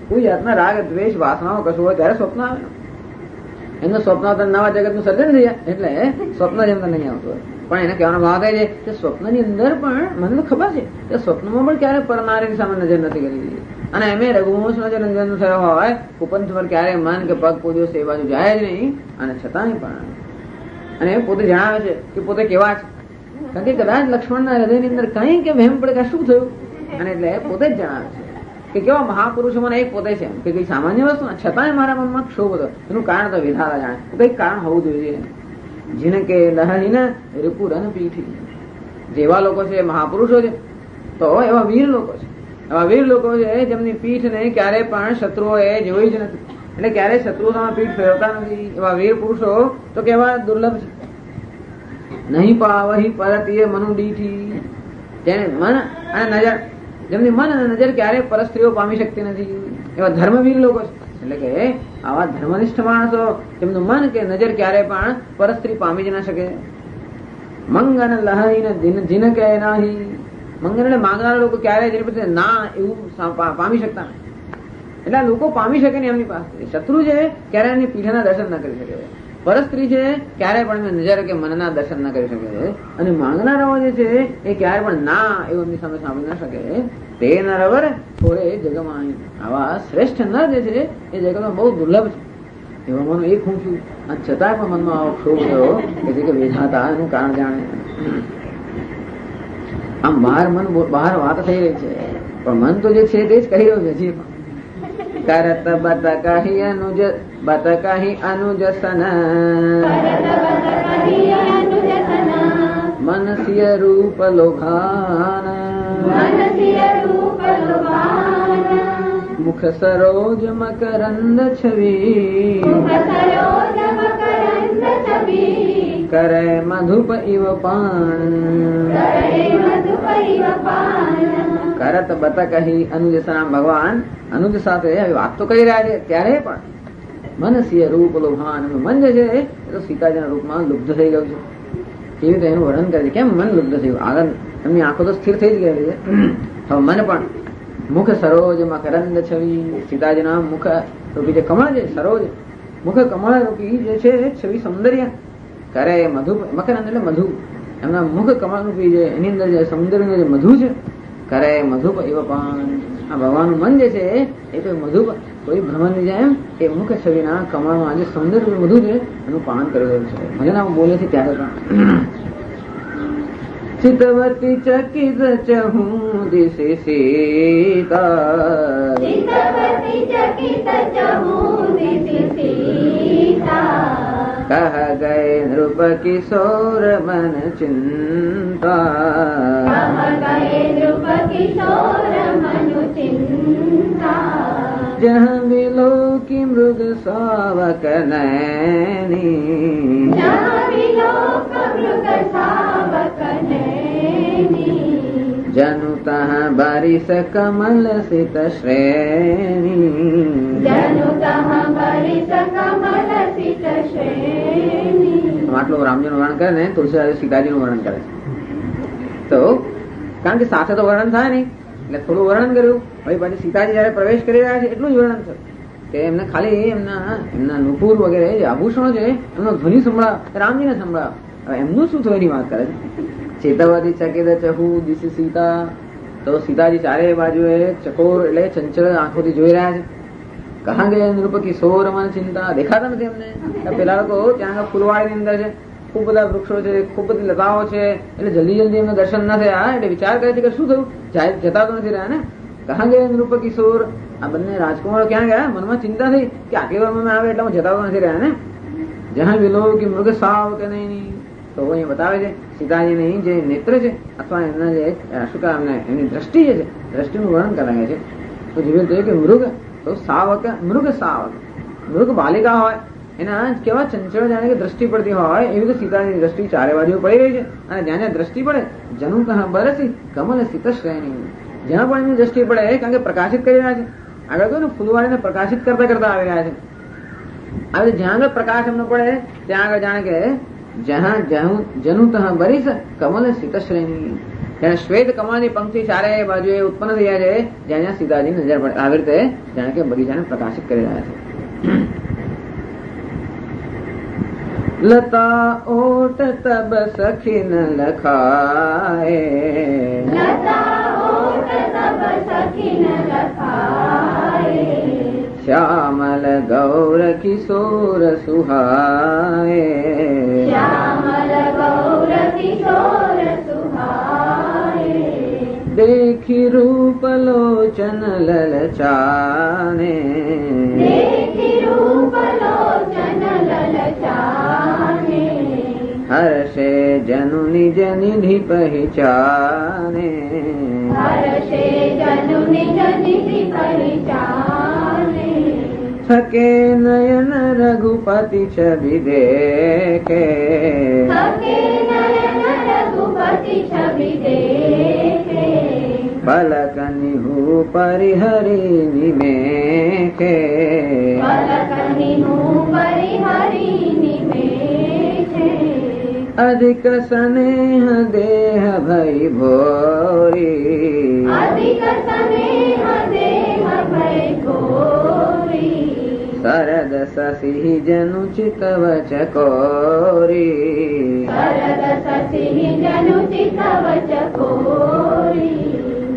કોઈ જાતના રાગ દ્વેષ વાસનાઓ કશું હોય ત્યારે સ્વપ્ન આવે. એમનું સ્વપ્ન નવા જગતનું સર્જન થયા એટલે સ્વપ્ન જ એમને નહીં આવતું હોય. પણ એને કહેવાનો ભાવ થાય છે કે સ્વપ્નની અંદર પણ મને તો ખબર છે કે સ્વપ્નમાં પણ ક્યારે પરનારીની સામે નજર નથી કરી. અને એમ રઘુવંશનો જે જન્મ થયો હોય કુપંથ પર ક્યારે મન કે પગ કોઈ દિવસ એ બાજુ જાય જ નહીં. અને છતાંય પણ અને પોતે જણાવે છે કે પોતે કેવા છે. કારણ કે કદાચ લક્ષ્મણના હૃદયની અંદર કઈ કે વહેમ પડે કે શું થયું અને એટલે પોતે જ જણાવે છે કે કેવા મહાપુરુષો મને એક પોતે છે કે કઈ સામાન્ય વસ્તુ છતાંય મારા મનમાં ક્ષોભ હતો. એનું કારણ તો વિધાતા જાણે. કઈક કારણ હોવું જોઈએ. જીને કે લહીને રીપુરન પીઠી. જેવા લોકો છે મહાપુરુષો છે તો એવા વીર લોકો છે. એવા વીર લોકો છે જેમની પીઠને ક્યારે પણ શત્રુઓએ જોઈ જ નથી. એટલે ક્યારે શત્રુઓ સામે પીઠ ફેરવતા નથી. એવા વીર પુરુષો તો કેવા દુર્લભ છે. નહીં પાવહી પરતીય મનુ દીઠી. જેને મન અને નજર જેમની મન અને નજર ક્યારે પરસ્ત્રીઓ પામી શકતી નથી એવા ધર્મવીર લોકો છે. એટલે કે આવા ધર્મનિષ્ઠ માણસો જેમનું મન કે નજર ક્યારે પણ પરસ્ત્રી પામી જ ના શકે. મંગન લહાઈને જીન કે નાહી. મંગન એટલે માંગનારા લોકો ક્યારે જેની ના એવું પામી શકતા નથી. એટલે આ લોકો પામી શકે ને એમની પાસે. શત્રુ છે ક્યારે એમની પીઠના દર્શન ના કરી શકે. પરસ્ત્રી છે ક્યારે પણ નજર કે મનના દર્શન ના કરી શકે. અને માંગનારાઓ જે છે એ ક્યારે પણ ના એવું એમની સામે સાંભળી ના શકે. તે નરવર થોડે જગમાં. આવા શ્રેષ્ઠ નર જે છે એ જગતમાં બહુ દુર્લભ છે. એવામાં એક હું છું. અને છતાંય પણ મનમાં આવો ક્ષોભ થયો કે વિધાતા એનું કારણ જાણે. આમ બહાર વાત થઈ રહી છે પણ મન તો જે છે તે જ કહી રહ્યું છે. હજી પણ કરત બતકહી અનુજસન મનસ્ય રૂપ લોભાન મુખ સરોજ મકરંદ છવી કરે મધુપ ઇવ પાન. કરત બતકહી અનુજસન. ભગવાન અનુજ સાથે આવી વાત તો કરી રહ્યા છે ત્યારે પણ મનસ્ય રૂપ લોભાન. મન જે છે એ તો સીતાજીના રૂપમાં લુબ્ધ થઈ ગયું છે. કેવી રીતે એનું વર્ણન કરે છે. કેમ મન લુબ્ધ થયું? આગળ એમની આંખો તો સ્થિર થઈ જ ગયેલી છે. હવે મન પણ મુખ સરોજ મકરંદ છવી. સીતાજીના મુખ રૂપી જે કમળ છે સરોજ મુખ કમળ રૂપી જે છે છવી સૌંદર્ય કરે મધુ. મકરંદ એટલે મધુ. એમના મુખ કમળ રૂપી જે એની અંદર જે સૌંદર્યનું જે મધુ છે કરે મધુપ એવ પાન. આ ભગવાનનું મન જે છે એ કોઈ મધુપ કોઈ ભ્રમણની જેમ એ મુખ છવિના કમળમાં જે સૌંદર્ય મધુ છે એનું પાન કરી રહ્યું છે. ભજન બોલે છે ત્યારે પણ ચિતવતી ચકિત ચહું દિશે સીતા कह गए नृप किशोर मन चिंता, कह गए नृप किशोर मनु चिंता, जहाँ बिलो की मृग सावक नैनी, जहाँ विलोक मृग सावक नैनी, जनु तहाँ बारिश कमल सित श्रेणी, जनु तहाँ बारिश कमल सित श्रेणी। આટલું રામજીનું વર્ણન કરે ને તુલસીદાસ સીતાજીનું વર્ણન કરે છે. તો કારણ કે સાથે તો વર્ણન થાય નહીં એટલે થોડું વર્ણન કર્યું. હવે પછી સીતાજી જયારે પ્રવેશ કરી રહ્યા છે એટલું જ વર્ણન થયું કે એમને ખાલી એમના નુપુર વગેરે જે આભૂષણો છે એમનો ધ્વનિ સંભળાવ, રામજીને સંભળાવ. હવે એમનું શું થયું એની વાત કરે છે. ચેતવતી ચકિત ચહુ દિશ સીતા, તો સીતાજી ચારે બાજુએ ચકોર એટલે ચંચળ આંખોથી જોઈ રહ્યા છે. કહા ગયા નૃપ કિશોર મન ચિંતા, દેખાતા નથી એમને. પેલા લોકો ત્યાં આગળ ફૂલવાડીની અંદર છે, ખૂબ બધા વૃક્ષો છે, ખૂબ બધી લતાઓ છે, એટલે જલ્દી એમને દર્શન ન થયા એટલે વિચાર કરે છે કે શું થયું, જતા તો નથી રહ્યા ને. કહા ગયા નૃપ કિશોર, આ બંને રાજકુમારો ક્યાં ગયા? મનમાં ચિંતા થઈ કે આટલી વારમાં આવે એટલે જતા તો નથી રહ્યા ને. જ્યાં વિલો કે મૃગ સાવ કે નહીં, તો અહીંયા બતાવે છે સીતાજીની જે નેત્ર છે અથવા એમના જે શું કહેવાય એમની દ્રષ્ટિ જે છે, દ્રષ્ટિનું વર્ણન કરાવે છે. તો જેવી રીતે કે મૃગ તો સાવક, મૃગ સાવક, મૃગ બાલિકા હોય એના કેવા ચંચળ જાણે કે દ્રષ્ટિ પડતી હોય એવી રીતે સીતાની દ્રષ્ટિ ચારે બાજુ પડી રહી છે. અને જ્યાં જ્યાં દ્રષ્ટિ પડે જનુ કહા બરસી કમલ સિત શ્રેણી, જ્યાં પણ એની દ્રષ્ટિ પડે કારણ કે પ્રકાશિત કરી રહ્યા છે. આગળ કહ્યું ને ફૂલવાડીને પ્રકાશિત કરતા કરતા આવી રહ્યા છે. આવી રીતે જ્યાં આગળ પ્રકાશ એમનો પડે ત્યાં આગળ જાણે કે જ્યાં જનુ તહ બરીસ કમલ સિત શ્રેણી, જ્યાં શ્વેત કમળની પંક્તિ ચારે બાજુએ ઉત્પન્ન થયા છે, જ્યાં જ્યાં સીતાજી નજર પડે આવી રીતે જાણે કે બગીચાને પ્રકાશિત કરી રહ્યા છે. લતા ઓટ તબ સખી ન લખાય, લતા ઓટ તબ સખી ન લખાય, શ્યામલ ગૌર કિશોર સુહાય, શ્યામલ ગૌર કિશોર સુહાય, देखी रूप लोचन ललचाने, देखी रूप लोचन ललचाने, हर्षे जनु निज निधि पहचाने, हर्षे जनु निज निधि पहचाने, थके नयन रघुपति छवि देखे, थके नयन रघुपति छवि देखे, पलक निहु परिहरि निमेखे, पलक निहु परिहरि निमेखे, अधिक स्नेह देह भई भोरी, अधिक स्नेह देह भय घोरी, शरद शशि जनु चितव चकोरी, शरद शशि जनु चितव चकोरी,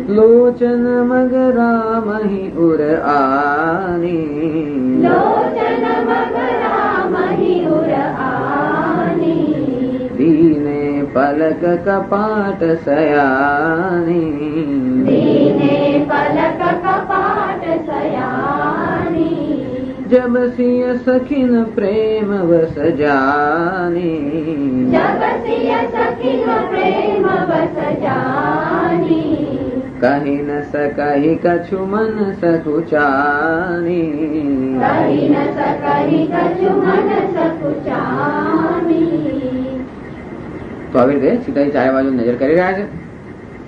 लोचन मगरा मही उर आनी, लोचन मगरा मही उर आनी, दीने पलक कपाट सयानी, दीने पलक कपाट सयानी, जब सिय सखिन प्रेम वस जानी, जब सिय सखिन प्रेम वस जानी, कही न सकहि कछु मन सकुचानी, कही न सकहि कछु मन सकुचानी. તો આવી રીતે સીતાજી ચારે બાજુ નજર કરી રહ્યા છે.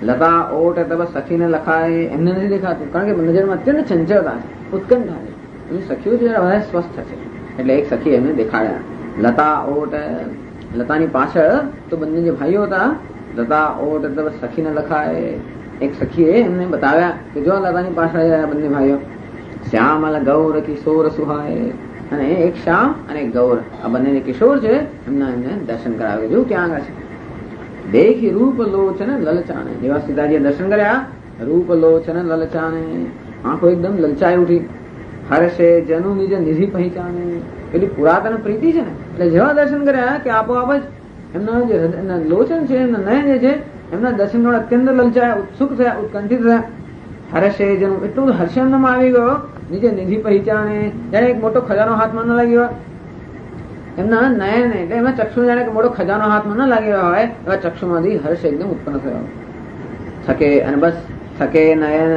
લતા ઓટ તબ સખીને લખાય એમને નથી દેખાતું કારણ કે નજરમાં અત્યંત ચંચળતા છે, ઉત્કંઠા છે. એની સખીઓ છે વધારે સ્વસ્થ છે એટલે એક સખી એમને દેખાડ્યા. લતા ઓટ, લતાની પાછળ તો બંને જે ભાઈઓ હતા લતા ઓટ તબ સખીને લખાય, એક સખીએ એમને બતાવ્યા કે જો લતાની પાછળ બંને ભાઈઓ શ્યામલ ગૌર કિશોર સુહાય, અને એક શ્યામ અને એક ગૌર આ બંને જે કિશોર છે એમને દર્શન કરાવે. જો ક્યાં આગળ છે દેખી રૂપ લોચન લલચાને, જેવા સીતાજીએ દર્શન કર્યા રૂપ લોચન લલચાને, આંખો એકદમ લલચાઈ ઉઠી. હર્ષે જનુ નિજ નિધિ પહેચાને, પેલી પુરાતન પ્રીતિ છે ને એટલે જેવા દર્શન કર્યા કે આપોઆપ જ એમના જે લોચન છે એમના નયન જે છે એમના દર્શન અત્યંત લલચાયા, ઉત્સુક થયા, ઉત્કંઠિત થયા. હર્ષે જનુ એટલું હર્ષ એમનામાં આવી ગયો, નિજે નિધિ પહેચાને, જાણે એક મોટો ખજાનો હાથમાં ન લાગ્યો. એમના નયન એટલે એમાં ચક્ષુ જાણે કે મોટો ખજાનો હાથમાં ન લાગેલો હોય એવા ચક્ષુમાંથી હર્ષ એકદમ ઉત્પન્ન થયો. થકે અને બસ થકે નયન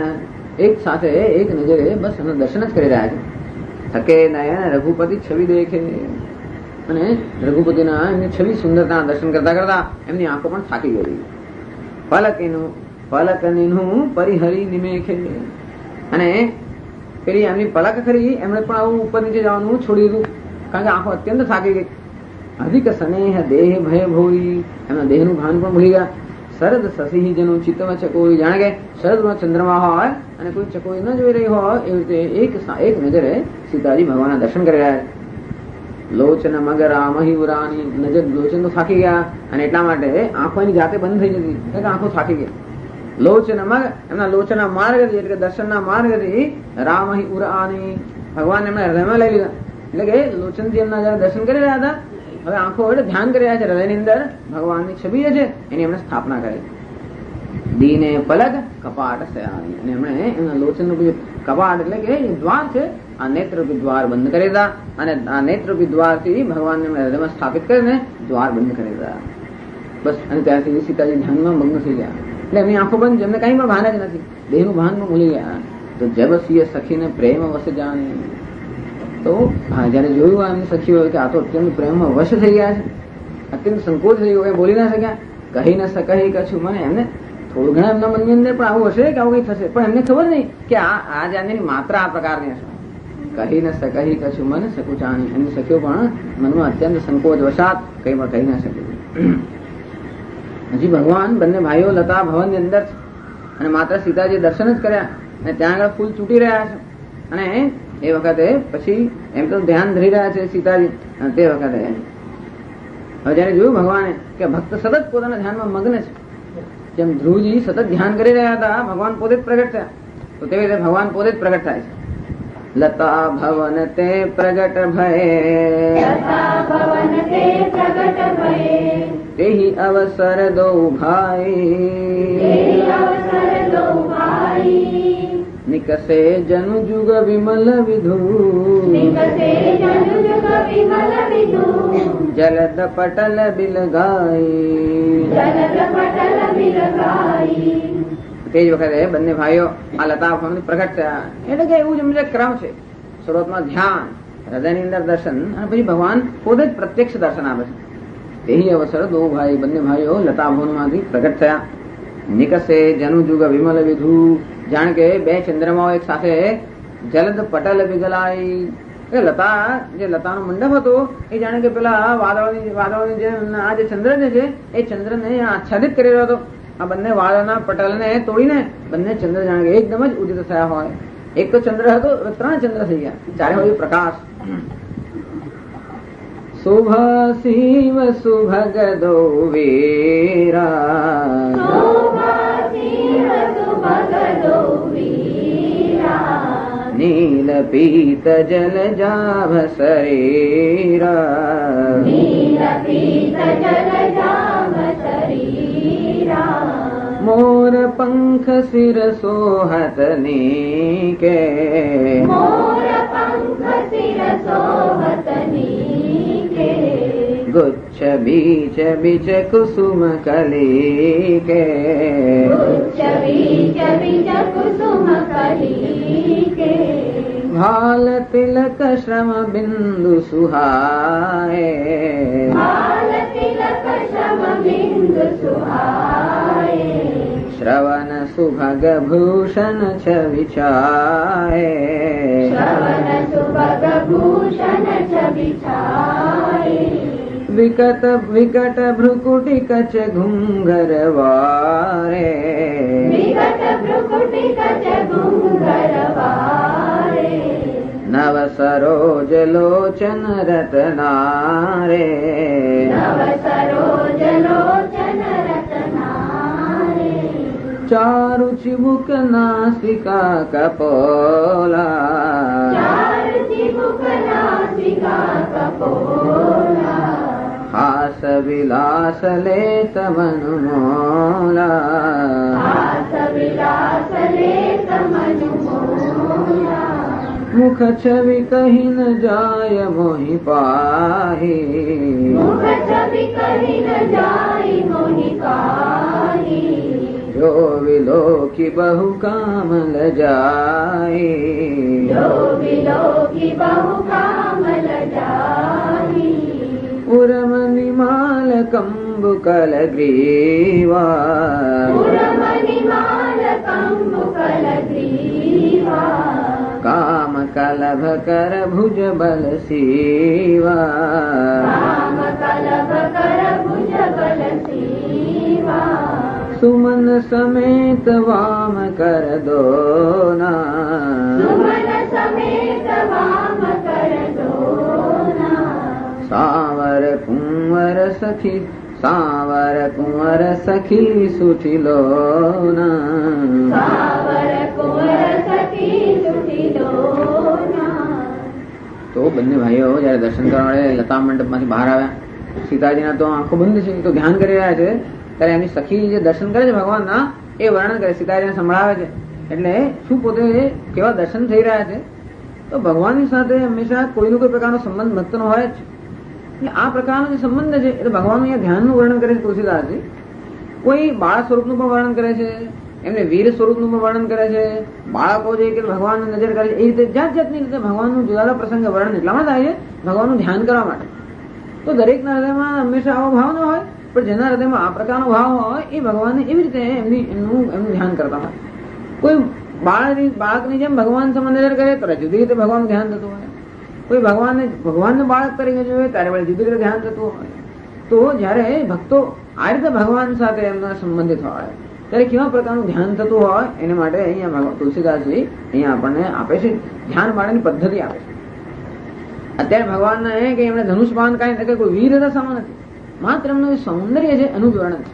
એક સાથે એક નજરે બસ એમના દર્શન જ કરી રહ્યા છે. થકે નયન રઘુપતિ છબી દેખે અને રઘુપતિના એમની છબી સુંદરતા દર્શન કરતા કરતા એમની આંખો પણ થાકી ગઈ. પલકનું પરિહરી નિમેખે અને પેલી એમની પલક ખરી એમણે પણ આવું ઉપર નીચે જવાનું છોડી દીધું કારણ કે આંખો અત્યંત થાકી ગઈ. અધિક સ્નેહ દેહ ભય ભોઈ એમના દેહનું ભાન પણ ભૂલી ગયા. શરદ શશી જેનું ચિત્તમાં ચકોઈ જાણે કે શરદમાં ચંદ્રમા હોય અને કોઈ ચકોઈ ન જોઈ રહી હોય એવી રીતે એક નજરે સીતાજી ભગવાનના દર્શન કરી રહ્યા. લોચન મગર આમહી ઉરાની નજર લોચન તો થાકી ગયા અને એટલા માટે આંખો એની જાતે બંધ થઈ જતી એટલે આંખો થાકી ગઈ. લોચન મગ એમના લોચના માર્ગથી એટલે દર્શનના માર્ગથી રામહી ઉરાની ભગવાન એમના હૃદયમાં લઈ લીધા. એટલે કે લોચનથી એમના જયારે દર્શન કરી રહ્યા હતા હવે આંખો એટલે ધ્યાન કરી રહ્યા છે હૃદયની અંદર ભગવાનની છબી છે એની એમણે સ્થાપના કરી. દીને પલક કપાટ સયાની અને એમણે એમના લોચનનું કપાટ એટલે કે દ્વાર છે આ નેત્રરૂપી દ્વાર બંધ કરી દીધા અને આ નેત્રરૂપી દ્વારથી ભગવાનને હૃદયમાં સ્થાપિત કરીને દ્વાર બંધ કરી દીધા. બસ અને ત્યારથી સીતાજી ધ્યાનમાં મગ્ન થઈ ગયા એટલે એમની આંખો બંધ એમને કઈ પણ ભાન જ નથી દેહનું ભાન પણ ભૂલી ગયા. તો જબસીય સખીને પ્રેમ વશ જાણી તો જયારે જોયું એમની સખીઓ કે આ તો અત્યંત પ્રેમમાં વશ થઈ ગયા છે અત્યંત સંકોચ થઈ ગયો બોલી ના શક્યા કહી ન શકાય કશું મને એમને થોડું ઘણા એમના મનની અંદર પણ આવું હશે કે આવું કઈ થશે પણ એમને ખબર નહીં કે આ જાણની માત્રા આ પ્રકારની હશે. કહી ન શકાય કશું મને સકુચાની એમની સખીઓ પણ મનમાં અત્યંત સંકોચ વશાત કઈ પણ કહી ના શકે. હજી ભગવાન બંને ભાઈઓ લતા ભવનની અંદર છે અને માત્ર સીતાજી દર્શન જ કર્યા અને ત્યાં આગળ ફૂલ ચૂંટી રહ્યા છે અને એ વખતે પછી એમ તો ધ્યાન ધરી રહ્યા છે સીતાજી તે વખતે હવે જયારે જોયું ભગવાને કે ભક્ત સતત પોતાના ધ્યાનમાં મગ્ન છે જેમ ધ્રુવજી સતત ધ્યાન કરી રહ્યા હતા ભગવાન પોતે જ પ્રગટ થયા તો તેવી રીતે ભગવાન પોતે જ પ્રગટ થાય છે. લતા ભવન તે પ્રગટ ભય તેહી અવસર દો ભાઈ નિકસે જનુ જુગ વિમલ વિધુ જલદ પટલ બિલગાઈ તે જ વખતે બંને ભાઈઓ આ લતા પ્રગટ થયા એટલે કે એવું જ એમનો ક્રમ છે. શરૂઆતમાં ધ્યાન હૃદયની અંદર દર્શન અને પછી ભગવાન પોતે જ પ્રત્યક્ષ દર્શન આપે છે. તેહી અવસર દો ભાઈ બંને ભાઈઓ લતા ભવનમાંથી પ્રગટ થયા. નિકસે જનુ જુગ વિમલ વિધુ જાણ કે બે ચંદ્રમાઓ એક સાથે જલદ પટલ બિગલાઈ લતા જે લતાનો મંડપ હતો એ જાણે કે પેલા વાદળોની જે આ જે ચંદ્ર છે એ ચંદ્રને આચ્છાદિત કરી રહ્યો હતો. આ બંને વાદળના પટલને તોડીને બંને ચંદ્ર જાણે કે એકદમ જ ઉદિત થયા હોય. એક તો ચંદ્ર હતો 3 ચંદ્ર થઈ ગયા ચારે હોય પ્રકાશ. શુભ શિવ સુભગદો વીરા નીલ પીત જલ જાભ શરીરા મોર પંખ શિર સોહત નીકે ગુચ્છ બીચ બીચ કુસુમ કલીકે ભાલ તિલક શ્રમ બિંદુ સુહાય શ્રવણ સુભગ ભૂષણ છ વિચાય વિકટ વિકટ ભ્રુકુટી કચ ઘુંઘર વારે નવ સરોજ લોચન રતનારે ચારુ ચિબુક નાસિકા કપોલા હાસ વિલાસ લેત મનુમોલા મુખ છવિ કહી ન જાય મોહી પાહી. મુખ છવિ કહી ન જાય મોહી પાહી. જો વિલોકી બહુ કામ લજાઈ. જો વિલોકી બહુ કામ લજાઈ. ઉરમ નિમાલ કંબુ કલ ગ્રીવા. ઉરમ નિમાલ કંબુ કલ ગ્રીવા. કામ કલભ કર ભુજ બલ સીવા. કામ કલભ કર ભુજ બલ સીવા. સુમન સમેત વામ કર દોના. સુમન સમેત વામ કર દોના. સાવર કુંવર સખી સાવર કુંવર સખી સુઠી લોના. સાવર કુંવર સખી સુઠી લોના. તો બંને ભાઈઓ જયારે દર્શન કરવા માટે લતા મંડપ માંથી બહાર આવ્યા, સીતાજીના તો આંખો બંધ છે, તો ધ્યાન કરી રહ્યા છે, ત્યારે એમની સખી જે દર્શન કરે છે ભગવાનના એ વર્ણન કરે, સીતાજીને સંભળાવે છે. એટલે શું પોતે કેવા દર્શન થઈ રહ્યા છે. તો ભગવાનની સાથે હંમેશા કોઈનો કોઈ પ્રકારનો સંબંધ ભક્તનો હોય જ છે. એટલે આ પ્રકારનો જે સંબંધ છે એટલે ભગવાનનું અહીંયા ધ્યાનનું વર્ણન કરે છે તુલસીદાસજી. કોઈ બાળક સ્વરૂપનું પણ વર્ણન કરે છે, એમને વીર સ્વરૂપનું પણ વર્ણન કરે છે, બાળકો જે કે ભગવાનની નજર કરે છે, એ રીતે જાત જાતની રીતે ભગવાનનું જુદા જુદા પ્રસંગ વર્ણન એટલામાં થાય છે ભગવાનનું ધ્યાન કરવા માટે. તો દરેકના હૃદયમાં હંમેશા આવો ભાવ ન હોય, પણ જેના હૃદયમાં આ પ્રકારનો ભાવ હોય એ ભગવાનને એવી રીતે એમનું ધ્યાન કરતા હોય. કોઈ બાળકની જેમ ભગવાન સામે નજર કરે તો જુદી રીતે ભગવાનનું ધ્યાન થતું હોય. કોઈ ભગવાનને બાળક તરીકે જોવે ત્યારે વળી જુદી રીતે ધ્યાન થતું હોય. તો જયારે ભક્તો આ રીતે ભગવાન સાથે એમના સંબંધિત હોય ત્યારે કેવા પ્રકારનું ધ્યાન થતું હોય એને માટે અહીંયા તુલસીદાસજી અહીંયા આપણને આપે છે, ધ્યાન માટેની પદ્ધતિ આપે છે. અત્યારે ભગવાનને કે એમણે ધનુષબાણ કાંઈ કોઈ વીર સમાન નથી, માત્ર એમનું સૌંદર્ય છે એનું જ વર્ણન છે.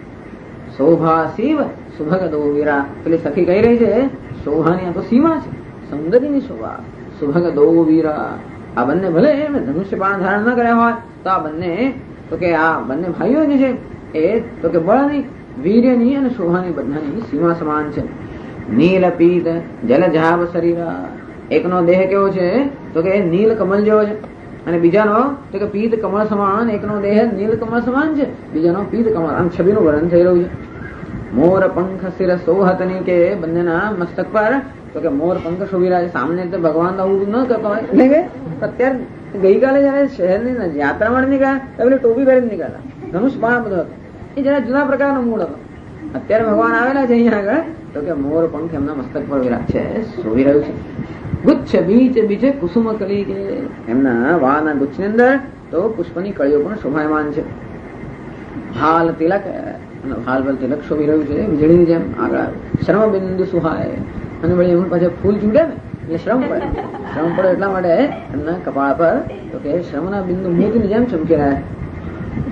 શોભા શિવ સુભગ દો વીરા. પેલી સખી કહી રહી છે શોભાની આ તો સીમા છે, સૌંદર્યની શોભા. સુભગ દો વીરા. આ બંને ભલે એમણે ધનુષ્ય બાણ ધારણ ન કર્યા હોય તો આ બંને તો કે આ બંને ભાઈઓ જે છે એ તો કે બળની વીર્યની અને શોભાની બધાની સીમા સમાન છે. નીલ પીત જલ જાવ શરીરા. એકનો દેહ કેવો છે તો કે નીલ કમલ જેવો છે, અને બીજાનો તો કે પીત કમળ સમાન. એકનો દેહ નીલ કમળ સમાન છે, બીજાનો પીત કમળ. આમ છબીનું વર્ણન થઈ રહ્યું છે. મોર પંખ શિર સોહતની કે બંનેના મસ્તક પર તો કે મોર પંખ શોભી રહ્યા છે. સામાન્ય રીતે ભગવાન આવું ન કરતો હોય. એટલે કે અત્યારે ગઈકાલે જયારે શહેરની યાત્રા માટે નીકળ્યા એટલે ટોપી પહેરીને નીકળ્યા, ધનુષ બાણ બધો હતો, એ જરા જુદા પ્રકારનો મૂળ હતો. અત્યારે ભગવાન આવેલા છે અહીંયા આગળ તો કે મોર પંખ એમના મસ્તક પર વિરાજ છે, શોભી રહ્યું છે. ગુચ્છ બીચ બીજે કુસુમ કલી કે એમના વાળના ગુચ્છની અંદર તો પુષ્પની કળીઓ પણ શોભાયમાન છે. હાલ તિલક હાલ પર તિલક શોભી રહ્યું છે વીજળીની જેમ. આગળ શ્રમ બિંદુ સુહાય, અને વળી એમ પાછા ફૂલ ચૂડે ને એટલે શ્રમ પડે. શ્રમ પડે એટલા માટે એમના કપાળ પર તો કે શ્રમના બિંદુ મોતીની જેમ ચમકી રહ્યા.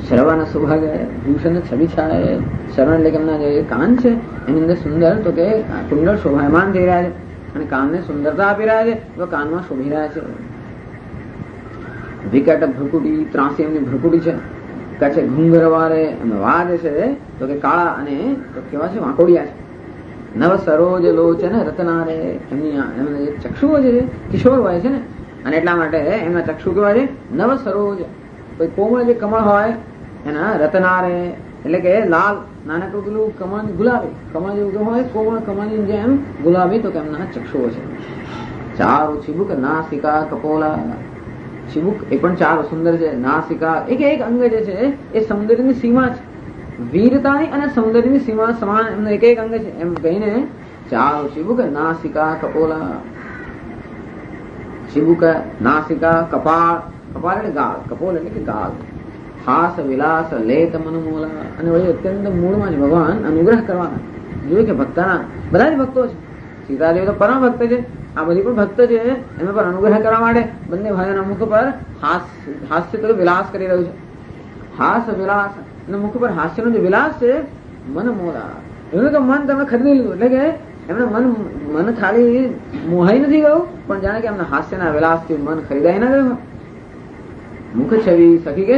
શ્રવણ સુભાગ ભૂષણ છબી છાય. શ્રવણ એટલે કે એમના જે કાન છે એની અંદર સુંદર તો કે કુંડળ શોભાયમાન થઈ રહ્યા છે, અને કાનને સુંદરતા આપી રહ્યા છે, તો કાનમાં શોભી રહ્યા છે. વિકટ ભ્રુકુટી. ત્રાસી એમની ભ્રુકુટી છે. કચ્છ ઘુંઘરવારે એમનો વાદ છે તો કે કાળા અને તો કેવા છે વાંકોડિયા છે. નવ સરોજ લોચન રતનારે. એમના જે ચક્ષુઓ છે કિશોર હોય છે ને, અને એટલા માટે એમના ચક્ષુ કેવા છે નવ સરોજ. કોઈ કોમળ જે કમળ હોય એના રતનારે એટલે કે લાલ નાનકડું પેલું કમળ ગુલાબી કમળ જેવું હોય કોમળ કમળની જેમ ગુલાબી તો કે એમના ચક્ષુઓ છે. ચારુ ચિબુક નાસિકા કપોલા. ચિબુક એ પણ ચાર સુંદર છે. નાસિકા એક અંગ જે છે એ સૌંદર્યની સીમા છે. વીરતાની અને સૌંદર્યની સીમા સમાન એમનો એક અંગ છે. એમ કહીને ચારુ ચિબુક નાસિકા કપોલા. ચિબુક નાસિકા કપાળ. કપાળ એટલે ગાળ, કપોલ એટલે કે ગાળ. હાસ વિલાસ લેત મનમોલા. અને વળી અત્યંત મૂળમાં જ ભગવાન અનુગ્રહ કરવાના. જોયું કે ભક્તના બધા જ ભક્તો છે. સીતાદેવી તો પરમ ભક્ત છે, આ બધી પણ ભક્ત છે. એના પર અનુગ્રહ કરવા માટે બંને ભાઈઓના મુખ પર હાસ્ય તો વિલાસ કરી રહ્યું છે. હાસ વિલાસ અને મુખ પર હાસ્યનો જે વિલાસ છે મન મોલા. એવું કે મન તમે ખરીદી લીધું, એટલે કે એમને મન ખાલી મોહાઈ નથી ગયું, પણ જાણે કે એમના હાસ્યના વિલાસથી મન ખરીદાઈ ના ગયું. મુખ છવી સખી કે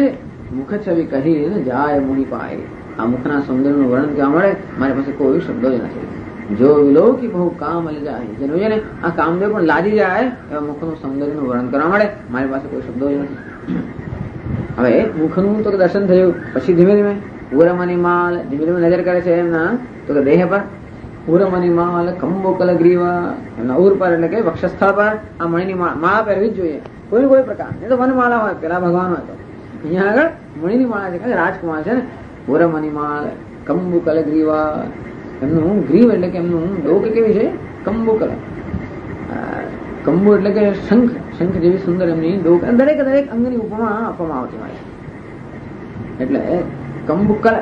મુખ છવી કહી ને જાય મોહી પાય. આ મુખના સૌંદર્યનું વર્ણન કરવા મળે મારી પાસે કોઈ શબ્દો જ નથી. જો વિલોકી બહુ કામ લઈ જાય, જેનું છે ને આ કામદેવ પણ લાજી જાય એવા મુખનું સૌંદર્યનું વર્ણન કરવા મળે. મારી પાસે કોઈ શબ્દો જ નથી. હવે મુખનું તો દર્શન થયું, પછી ધીમે ધીમે ઉરમની માલ, ધીમે ધીમે નજર કરે છે એમના તો કે દેહ પર. ઉરમની માલ કંબોકલ ગ્રીવા, એમના ઉર પર એટલે કે વક્ષસ્થળ પર આ મણીની માળા પહેરવી જ જોઈએ, કોઈ કોઈ પ્રકાર. એ તો વનમાળા હોય, પેલા ભગવાન હોય તો અહીંયા આગળ મણીની માળા છે, રાજકુમાર છે ને. ઉરમની માલ કંબુકલ ગ્રીવા, એમનું ગ્રીવ એટલે કે એમનું ડોક કેવી છે, કંબુકલ. કંબુ એટલે કે શંખ, શંખ જેવી સુંદર એમની ડોક. દરેક દરેક અંગની ઉપમા આપવામાં આવતી હોય એટલે કંબુકલ,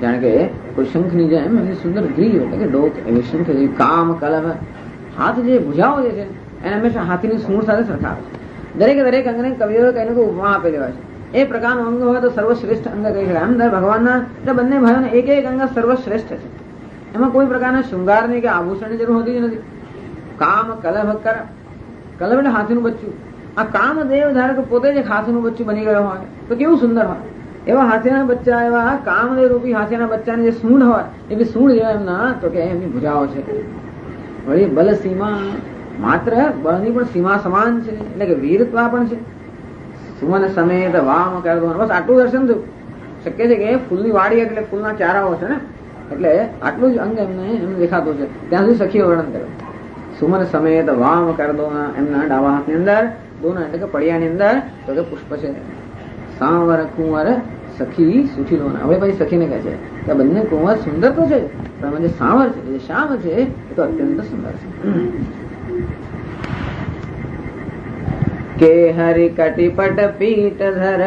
જાણે કે કોઈ શંખની જેમ એમની સુંદર ગ્રીવ એટલે કે ડોક એવી શંખ જેવી. કામ કલમ, હાથ જે ભુજાઓ જે છે એને હંમેશા હાથીની સૂંઢ સાથે સરખાવે છે. દરેક દરેક અંગને કવિઓએ કઈને તો ઉપમા આપેલી હોય છે. એ પ્રકારનું અંગ હોય તો સર્વશ્રેષ્ઠ અંગ કહી શકાય. એમ ભગવાનના એટલે બંને ભાઈઓને એક એક અંગ સર્વશ્રેષ્ઠ છે. એમાં કોઈ પ્રકારના શૃંગારની કે આભૂષણની જરૂર હોતી જ નથી. કામ કલભ કર, કલભ એટલે હાથીનું બચ્ચું. આ કામદેવ ધારે તો પોતે જ એક હાથીનું બચ્ચું બની ગયો હોય તો કેવું સુંદર હોય. એવા હાથીના બચ્ચા, એવા કામદેવ રૂપી હાથીના બચ્ચાની જે સૂંઢ હોય એવી સૂંઢ જેવા એમના તો કે એમની ભુજાઓ છે. વળી બલ સીમા, માત્ર બળની પણ સીમા સમાન છે એટલે કે વીરત્વા પણ છે. સુમન સમેત વામ કર દો, બસ આટલું દર્શન થયું. શક્ય છે કે ફૂલની વાડી એટલે ફૂલના ચારાઓ છે ને, એટલે આટલું જ અંગ એમને દેખાતું છે. ત્યાં સુધી સખીઓ વર્ણન કર્યું. સુમન સમેત વામ કર દો, એમના ડાબા હાથની અંદર દોના એટલે કે પડિયાની અંદર તો કે પુષ્પ છે. સાવર કુંવર સખી સુખી લોના, હવે પછી સખીને કહે છે કે બંને કુંવર સુંદર તો છે પણ જે સાવર છે, જે શ્યામ છે એ તો અત્યંત સુંદર છે. કે હરિ કટિપટ પીઠ ધર,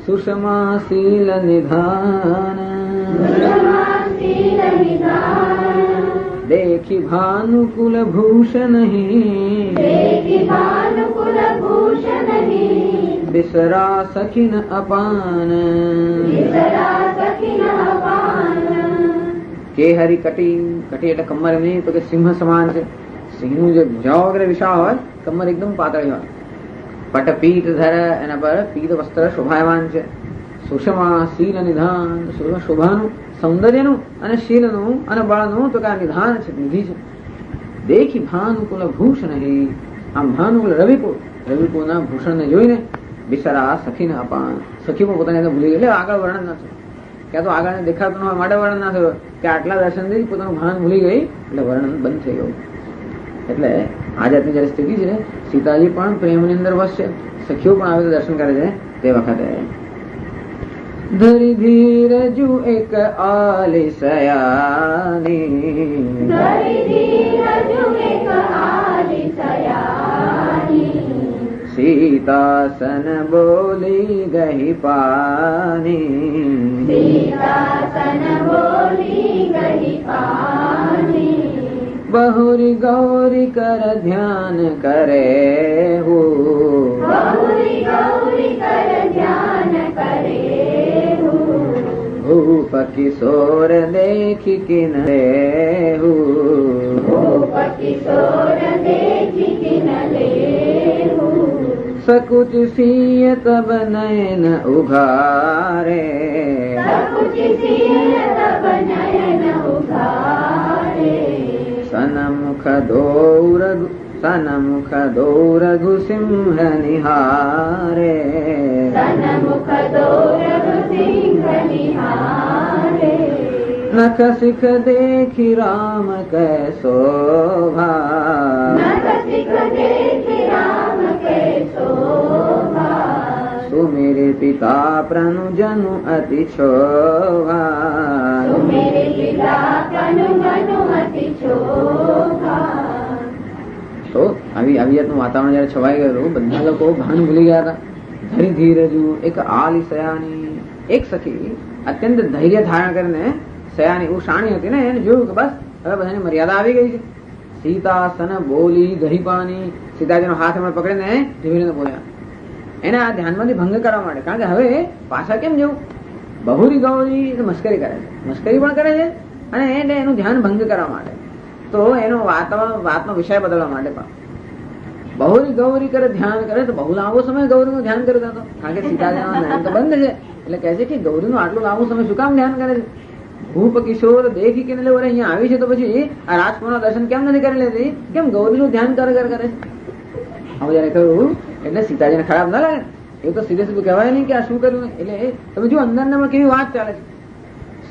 સુષમા શીલ નિધાન, देखी भानुकुल भूषण ही, बिसरा सखिन अपान, કે હરી કટી, કટી એટલે કમર નહીં તો કે સિંહ સમાન છે. સિંહનું જે ભુજાઓ વગેરે વિશાળ હોય, કમર એકદમ પાતળી હોય. પટ પીઠ ધર, એના પર પીત વસ્ત્ર શોભાયમાન છે. સુષમા શીલ નિધાન, શોભાનું, સૌંદર્યનું અને શીલનું અને બળનું તો કે આ નિધાન છે, નિધિ છે. દેખી ભાનુકુલ ભૂષણ હે, આમ ભાનુકુલ રવિકુળ, રવિકુળના ભૂષણને જોઈને બિસરા સખીને અપાન, સખી પણ પોતાની અંદર ભૂલી ગઈ. એટલે આગળ વર્ણન ના થયું, ક્યાં તો આગળ દેખાતું ન હોય માટે વર્ણન ના થયું કે આટલા દર્શનથી પોતાનું ભાન ભૂલી ગઈ એટલે વર્ણન બંધ થઈ ગયું. એટલે આ જાતની જયારે સ્થિતિ છે, સીતાજી પણ પ્રેમની અંદર વસશે, સખીઓ પણ આવે દર્શન કરે છે તે વખતે. ધરી ધીરજુ એક આલિસયાની, સીતાસન બોલી ગહી પાની, બહુરી ગૌરી કર ધ્યાન કરે હો, ભૂપ કિશોર દેખી કિન લેહુ, સકુચ સિય તબ નયન ઉઘારે, સનમુખ દો રઘુ સિંહ નિહારે, નખ શિખ દેખી રામ कै શોભા, સુમેરે પિતા પ્રનુજનુ અતિ શોભા, તો આવી જાતનું વાતાવરણ જયારે છવાઈ ગયું, બધા લોકો ભાન ભૂલી ગયા હતા. ધરી ધીરજુ એક આલિસયાની, એક સખી અત્યંત ધૈર્ય ધારણ કરીને સયાની ઉષાણી હતી ને, એને જોયું કે બસ હવે બધાની મર્યાદા આવી ગઈ છે. સીતાસન બોલી ગહી પાની, સીતાજીનો હાથ એમણે પકડીને ધીમે ધીમે બોલ્યા. એને આ ધ્યાનમાંથી ભંગ કરવા માટે, કારણ કે હવે પાછા કેમ જવું, બહુરી ગૌરી મસ્કરી કરે છે, મસ્કરી પણ કરે છે અને એને એનું ધ્યાન ભંગ કરવા માટે, તો એનો વાતનો વિષય બદલવા માટે પણ બહુરી ગૌરી કરે ધ્યાન કરે તો બહુ લાંબો સમય ગૌરીનું ધ્યાન કરતા હતો, કારણ કે સીતાજીના નયન તો બંધ છે. એટલે કહે છે કે ગૌરીનું આટલું લાંબો સમય શું કામ ધ્યાન કરે છે? ભૂપ કિશોર દેખી કે અહીંયા આવી છે તો પછી આ રાજકુમારના દર્શન કેમ નથી કરી લેતી? કેમ ગૌરીનું ધ્યાન કરે છે? હવે જયારે કહ્યું એટલે સીતાજીને ખરાબ ના લાગે, એ તો સીધે સીધું કહેવાય નહીં કે આ શું કર્યું. એટલે તમે જો અંદર કેવી વાત ચાલે છે.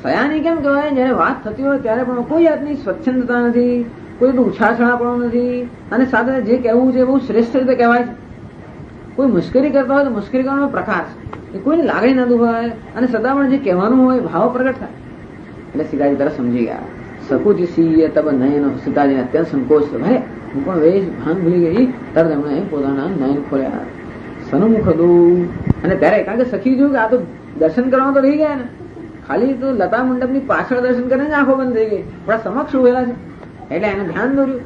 સયાની કેમ કહેવાય? જયારે વાત થતી હોય ત્યારે પણ કોઈ જાતની સ્વચ્છંદતા નથી, કોઈ ઉછાછણાપણું નથી, અને સાથે જે કહેવું છે બહુ શ્રેષ્ઠ રીતે કહેવાય છે. કોઈ મુશ્કેલી કરતા હોય તો મુશ્કેલી કરવાનો પ્રકાર છે, કોઈને લાગણી ના દુભાય, અને સદા પણ જે કહેવાનું હોય ભાવ પ્રગટ થાય. એટલે સીતાજી તરફ સમજી ગયા. સકુચ સિંહ તબ નયન, સીતાજીને અત્યંત સંકોચ છે. ભાઈ હું પણ વેશ ભાન ભૂલી ગઈ. તરત એમણે પોતાના નયન ખોલ્યા. સન્મુખ દઉં, અને ત્યારે કારણ કે સખી જોયું કે આ તો દર્શન કરવામાં તો રહી ગયા ને, ખાલી તો લતા મંડપની પાછળ દર્શન કરીને આંખો બંધ થઈ ગઈ, પણ સમક્ષ ઉભેલા છે એટલે એને ધ્યાન દોર્યું.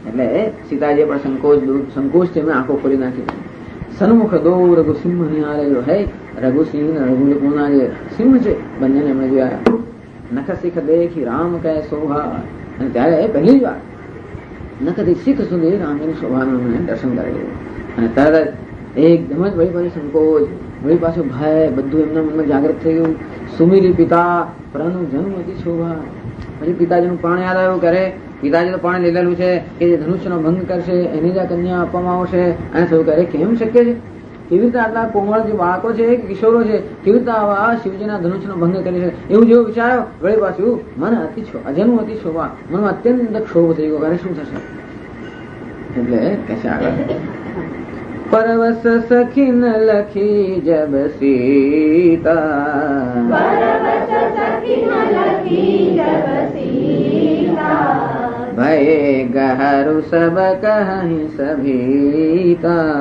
એટલે સીતાજીએ પણ સંકોચ છે એમણે આંખો ખોલી નાખી. સન્મુખ દો રઘુ સિંહ નિહાળે, હે રઘુસિંહ ને રઘુના જે સિંહ છે બંનેને એમણે જોયા. નખ શીખ દેખી રામ કહે શોભા, અને ત્યારે પહેલી જ વાર નખથી શીખ સુધી રામની શોભાનું દર્શન કરેલું. અને તરત એકદમ જ વળી પાછું સંકોચ, વળી પાછું ભય, બધું એમના મનમાં જાગૃત થઈ ગયું. સુમીરી પિતા પ્રનુ જન્મ હતી શોભા. પછી પિતાજીનું પ્રાણ યાદ આવ્યું. ક્યારે? પિતાજી તો પ્રાણ લીધેલું છે કે જે ધનુષ્યનો ભંગ કરશે એની જ કન્યા આપવામાં આવશે. અને થયું ક્યારે કેમ શક્ય છે? કેવી રીતે આટલા કોમળ જે બાળકો છે કે કિશોરો છે કેવી રીતે આવા શિવજીના ધનુષ્યનો ભંગ કરી છે? એવું જેવું વિચાર્યો. વળી પાછું મને અજનું હતી શોભા, મનમાં અત્યંત ક્ષોભ થઈ ગયો. ક્યારે શું થશે? એટલે કે છે આગળ, પરવસ સખી ન લખી જબ સીતા, ભય ગહરુ સબ કહી સભીતા,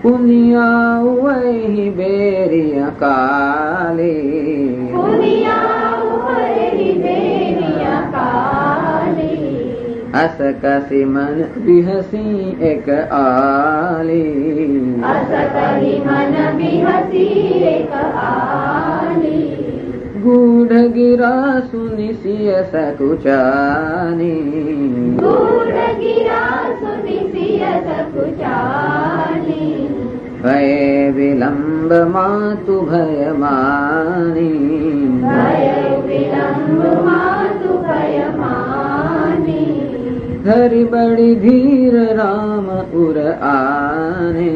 પુનિયા વહી બેરિયા કાલે, અસ કસી મન બિહસી એક આલી, ગૂઢ ગિરા સુની સિય સકુચાની, ભય વિલંબ માતુ ભય માની, ધરી બડી ધીર રામ ઉર આને,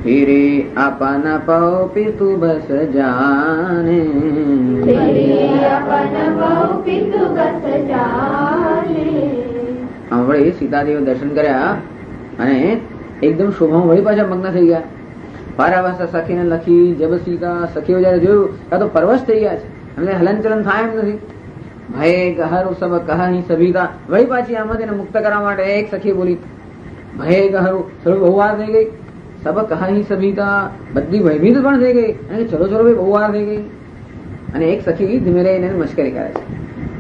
ફિરી આપન પૌ પિતુ બસ જાને, વળી સીતાદેવ દર્શન કર્યા અને એકદમ શોભામાં વળી પાછા મગ્ન થઈ ગયા. પારાવાસા સખીને લખી જબ સીતા, સખીઓ જયારે જોયું ત્યાં તો પરવશ થઈ ગયા છે, એમને હલનચલન થાય એમ નથી. ભય ગહરુ સબ કહી સભીતા, વળી પાછી આમાંથી મુક્ત કરવા માટે એક સખી બોલી, ભય ગહરુ, થોડું બહુ વાર થઈ ગઈ. સબ કહી સભીતા, બધી ભયભીત પણ થઈ ગઈ, અને ચલો ચલો ભાઈ બહુ વાર થઈ ગઈ. અને એક સખી ધીમે રહીને મશ્કરી કરે છે,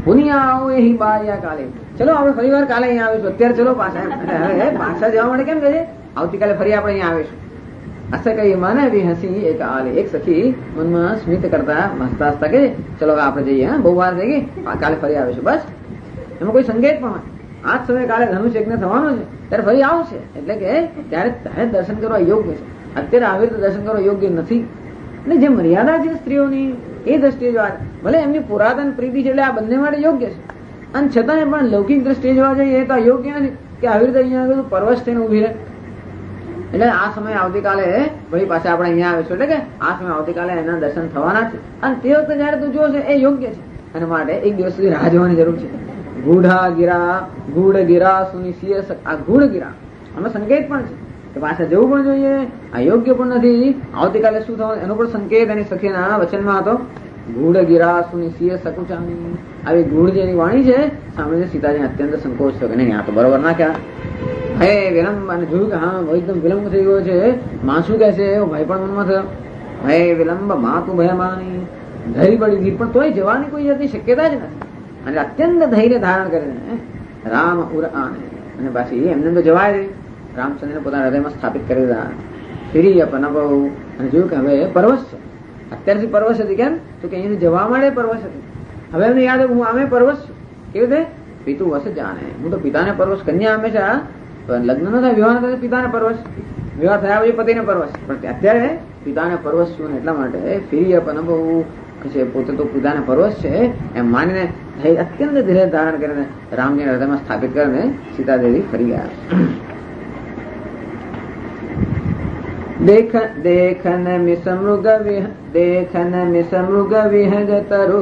પુનિયા આવો એ બાર્યા કાલે, ચલો આપણે ફરી વાર કાલે અહીંયા આવીશું, અત્યારે ચલો પાછા. હવે પાછા જવા માટે કેમ કહે છે? આવતીકાલે ફરી આપણે અહીંયા આવીશું. અસે કઈ મને બી હસી એક આલે, એક સખી મનમાં સ્મિત કરતા હસતા હસતા કે ચલો હવે આપણે જઈએ, બહુ વાર થઈ ગઈ, કાલે ફરી આવીશું. બસ એમાં કોઈ સંકેત પણ હોય, આજ સમય કાલે ધનુષ યજ્ઞ થવાનો છે ત્યારે ફરી આવશે, એટલે કે ત્યારે દર્શન કરવા યોગ્ય છે. અત્યારે આવી રીતે દર્શન કરવા યોગ્ય નથી. અને જે મર્યાદા છે સ્ત્રીઓની એ દ્રષ્ટિએ જોવા, ભલે એમની પુરાતન પ્રીતિ છે એટલે આ બંને માટે યોગ્ય છે, અને છતાં પણ લૌકિક દ્રષ્ટિએ જોવા જઈએ એ તો યોગ્ય નથી કે આવી રીતે અહીંયા આગળ પરવશ થઈને ઉભી રહે. એટલે આ સમય આવતીકાલે વળી પાસે આપણે અહીંયા આવીશું, એટલે કે આ સમય આવતીકાલે એના દર્શન થવાના છે, અને તે વખતે જયારે તું જોશે એ યોગ્ય છે. એના માટે એક દિવસ સુધી રાહ જોવાની જરૂર છે. ગૂઢ ગિરા સુનિશ્ચિય, આ ગૂઢ ગિરા આનો સંકેત પણ છે કે પાછા જવું પણ જોઈએ, આ યોગ્ય પણ નથી. આવતીકાલે શું થવાનું એનો પણ સંકેત એની સખીના વચનમાં હતો. ગૂઢ ગિરા સુનિશ્ચિય સકુચાની, આવી ગૂઢ જેની વાણી છે સાંભળીને સીતાજીને અત્યંત સંકોચ થયો કે નહીં આ તો બરોબર ના ક્યાં. હે વિલંબ, અને જોયું કે હા એકદમ વિલંબ થઈ ગયો છે, માં શું કહે છે એવો ભય પણ મનમાં થયો. હે વિલંબ માં તું ભય માની, ધરી પડી ગઈ પણ તોય જવાની કોઈ જાતની શક્યતા જ નથી. અને અત્યંત ધૈર્ય ધારણ કરીને રામ ઉર આને, અને પાછી એમને તો જવાય દે, રામચંદ્રને પોતાના હૃદયમાં સ્થાપિત કરી દીધા. ફિરી અપનવ, અને જોયું કે હવે પરવશ છે, અત્યારથી પરવશ હતી. કેમ તો કે અહીંથી જવા માટે પરવશ હતી. હવે એમને યાદ હું આમે પરવશ છું. કેવી રીતે? પિતુ વસ જાણે, હું તો પિતાને પરવશ. કન્યા હંમેશા લગ્ન ન થાય, વિવાહ થાય પિતાને પરવશ, વિવાહ થયા પછી પતિને પરવશ. પણ અત્યારે પિતાને પરવશ છું ને એટલા માટે ફેરી પણ બહુ છે, પોતે તો પિતાને પરવશ છે એમ માનીને અત્યંત ધીરે ધારણ કરીને રામજીને હૃદયમાં સ્થાપિત કરીને સીતાદેવી ફરી ગયા. देखन मिसमृग विहग तरु,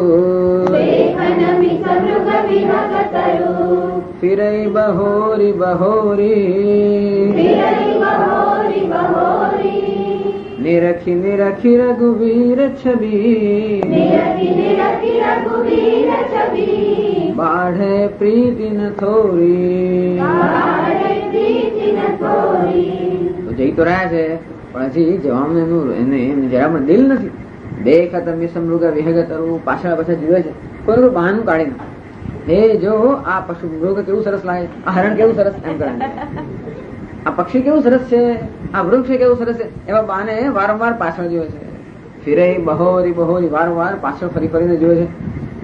फिरई बहोरी निरखी निरखी रघुवीर छवि, बाढ़े प्रीति न थोरी. તો જઈ તો રહ્યા છે પણ હજી જવાનું એને જરા દિલ નથી. દેખત મિસમૃગ વિહગ તરુ, પાછળ પાછળ જીવે છે, કોઈ બહાનું કાઢીને એ જો આ પશુ મૃગ કેવું સરસ લાગે, આ હરણ કેવું સરસ એમ કરે, આ પક્ષી કેવું સરસ છે, આ વૃક્ષ કેવું સરસ છે, એવા બાને વારંવાર પાછળ જોવે છે. ફિરે બહોરી વારંવાર પાછળ ફરી ફરીને જોવે છે.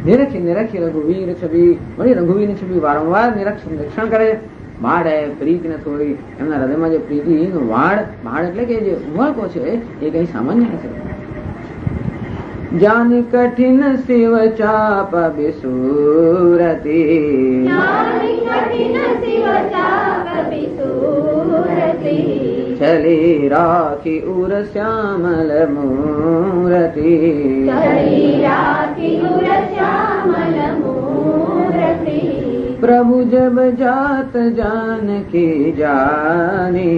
નિરખી નિરખી રઘુવીર છબી, વળી રઘુવીરની છબી વારંવાર નિરીક્ષણ કરે છે. બાળ પ્રીતિ ને થોડી, એમના હૃદયમાં જે પ્રીતિ વાળ, બાળ એટલે કે જે ઉમળકો છે એ કઈ સામાન્ય નથી. જાન કઠિન શિવ ચાપ બિસુરતી, ચલી રાખી ઉર શ્યામલ મૂરતી, प्रभु जब जात जानकी जानी,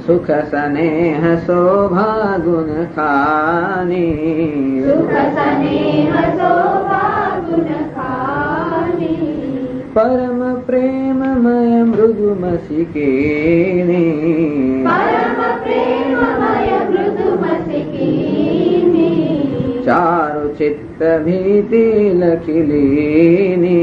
सुख स्नेह शोभा गुण खानी, परम प्रेममय मृदु मसिकेनी, चारु चित्त भीति लखिलीनी,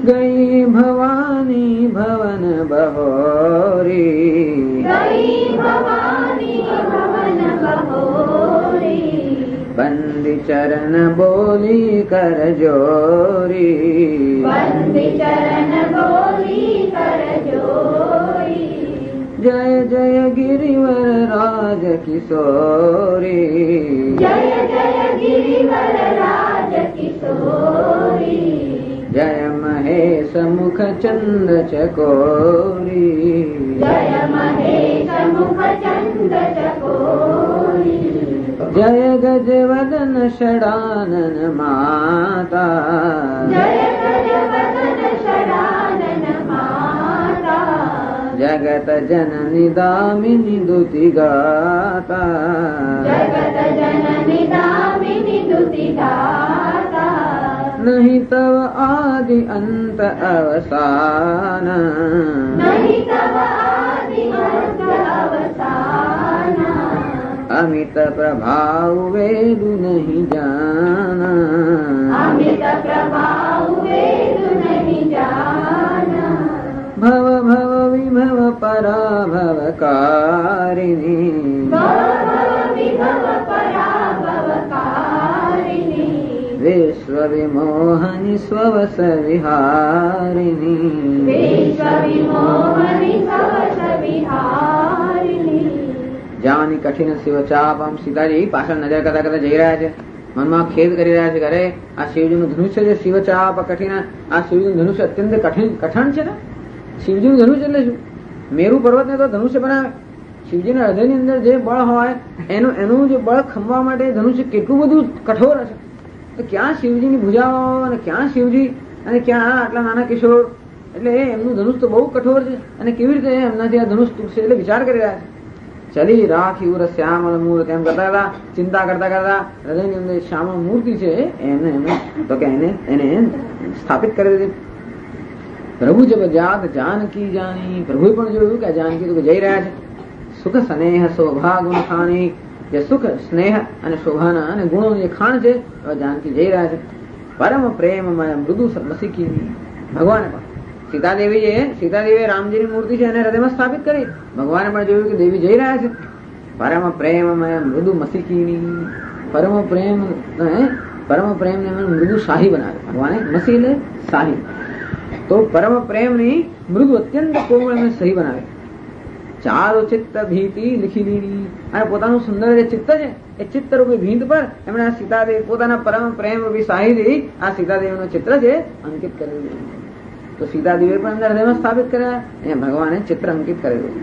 गई भवानी भवन बहोरी, बंदी चरण बोली कर जोरी, जय जय गिरिवर राज किशोरी, जय महेश मुख चंद चकोरी, जय गज वदन षडानन माता, जगत जननी दामिनी दुति गाता, नहीं तव आदि अंत अवसान, अमित प्रभाव वेदु नहीं जाना, भव भव विभव पराभव कारिणी, विश्व विमोहनि स्ववस विहारिणी, જાની કઠિન શિવ ચાપ. આમ સીતાજી પાછળ નજર કરતા કરતા જઈ રહ્યા છે, મનમાં ખેદ કરી રહ્યા છે. અરે આ શિવજીનું ધનુષ્ય છે, શિવ ચાપ કઠિન. આ શિવજીનું ધનુષ્ય અત્યંત કઠણ છે ને. શિવજીનું ધનુષ્ય એટલે શું? મેરુ પર્વતને તો ધનુષ્ય બનાવે. શિવજીના હૃદયની અંદર જે બળ હોય એનું જે બળ ખંભવા માટે ધનુષ્ય કેટલું બધું કઠોર હશે. તો ક્યાં શિવજીની ભુજાઓ અને ક્યાં શિવજી અને ક્યાં આટલા નાના કિશોર. એટલે એમનું ધનુષ તો બહુ કઠોર છે અને કેવી રીતે એમનાથી આ ધનુષ તૂટશે એટલે વિચાર કરી રહ્યા છે. ચલી રાખી ઉર શ્યામલ મૂર્તિ એમ કરતા હતા, ચિંતા કરતા કરતા હૃદયની અંદર શ્યામળ મૂર્તિ છે એને તો કે એને સ્થાપિત કરી દીધી. પ્રભુ જબ જાત જાનકી જાની, પ્રભુએ પણ જોયું કે જાનકી તો જઈ રહ્યા છે. સુખ સ્નેહ શોભા ગુણ ખાની, જે સુખ સ્નેહ અને શોભાના અને ગુણો જે ખાણ છે એવા જાનકી જઈ રહ્યા છે. પરમ પ્રેમમય મૃદુ રસિકી, ભગવાને પણ સીતાદેવીએ રામજીની મૂર્તિ છે એને હૃદયમાં સ્થાપિત કરી. ભગવાને પણ જોયું કે દેવી જઈ રહ્યા છે. પરમ પ્રેમમય મૃદુ મસીકીણી, પરમ પ્રેમ ને મૃદુ શાહી બનાવે ભગવાને. મસી એટલે શાહી. તો પરમ પ્રેમ ની મૃદુ અત્યંત કોમળ અને સહી બનાવે. ચારો ચિત્ત ભીતિ લીખી લીધી. અને પોતાનું સુંદર જે ચિત્ત છે એ ચિત્ત રૂપી ભીંત પર એમણે આ સીતાદેવી પોતાના પરમ પ્રેમ રૂપી શાહીથી આ સીતાદેવીનું ચિત્ર છે અંકિત કરેલું. તો સીતાદેવી પણ એમના હૃદયમાં સ્થાપિત કર્યા. અહીંયા ભગવાને ચિત્ર અંકિત કરેલું.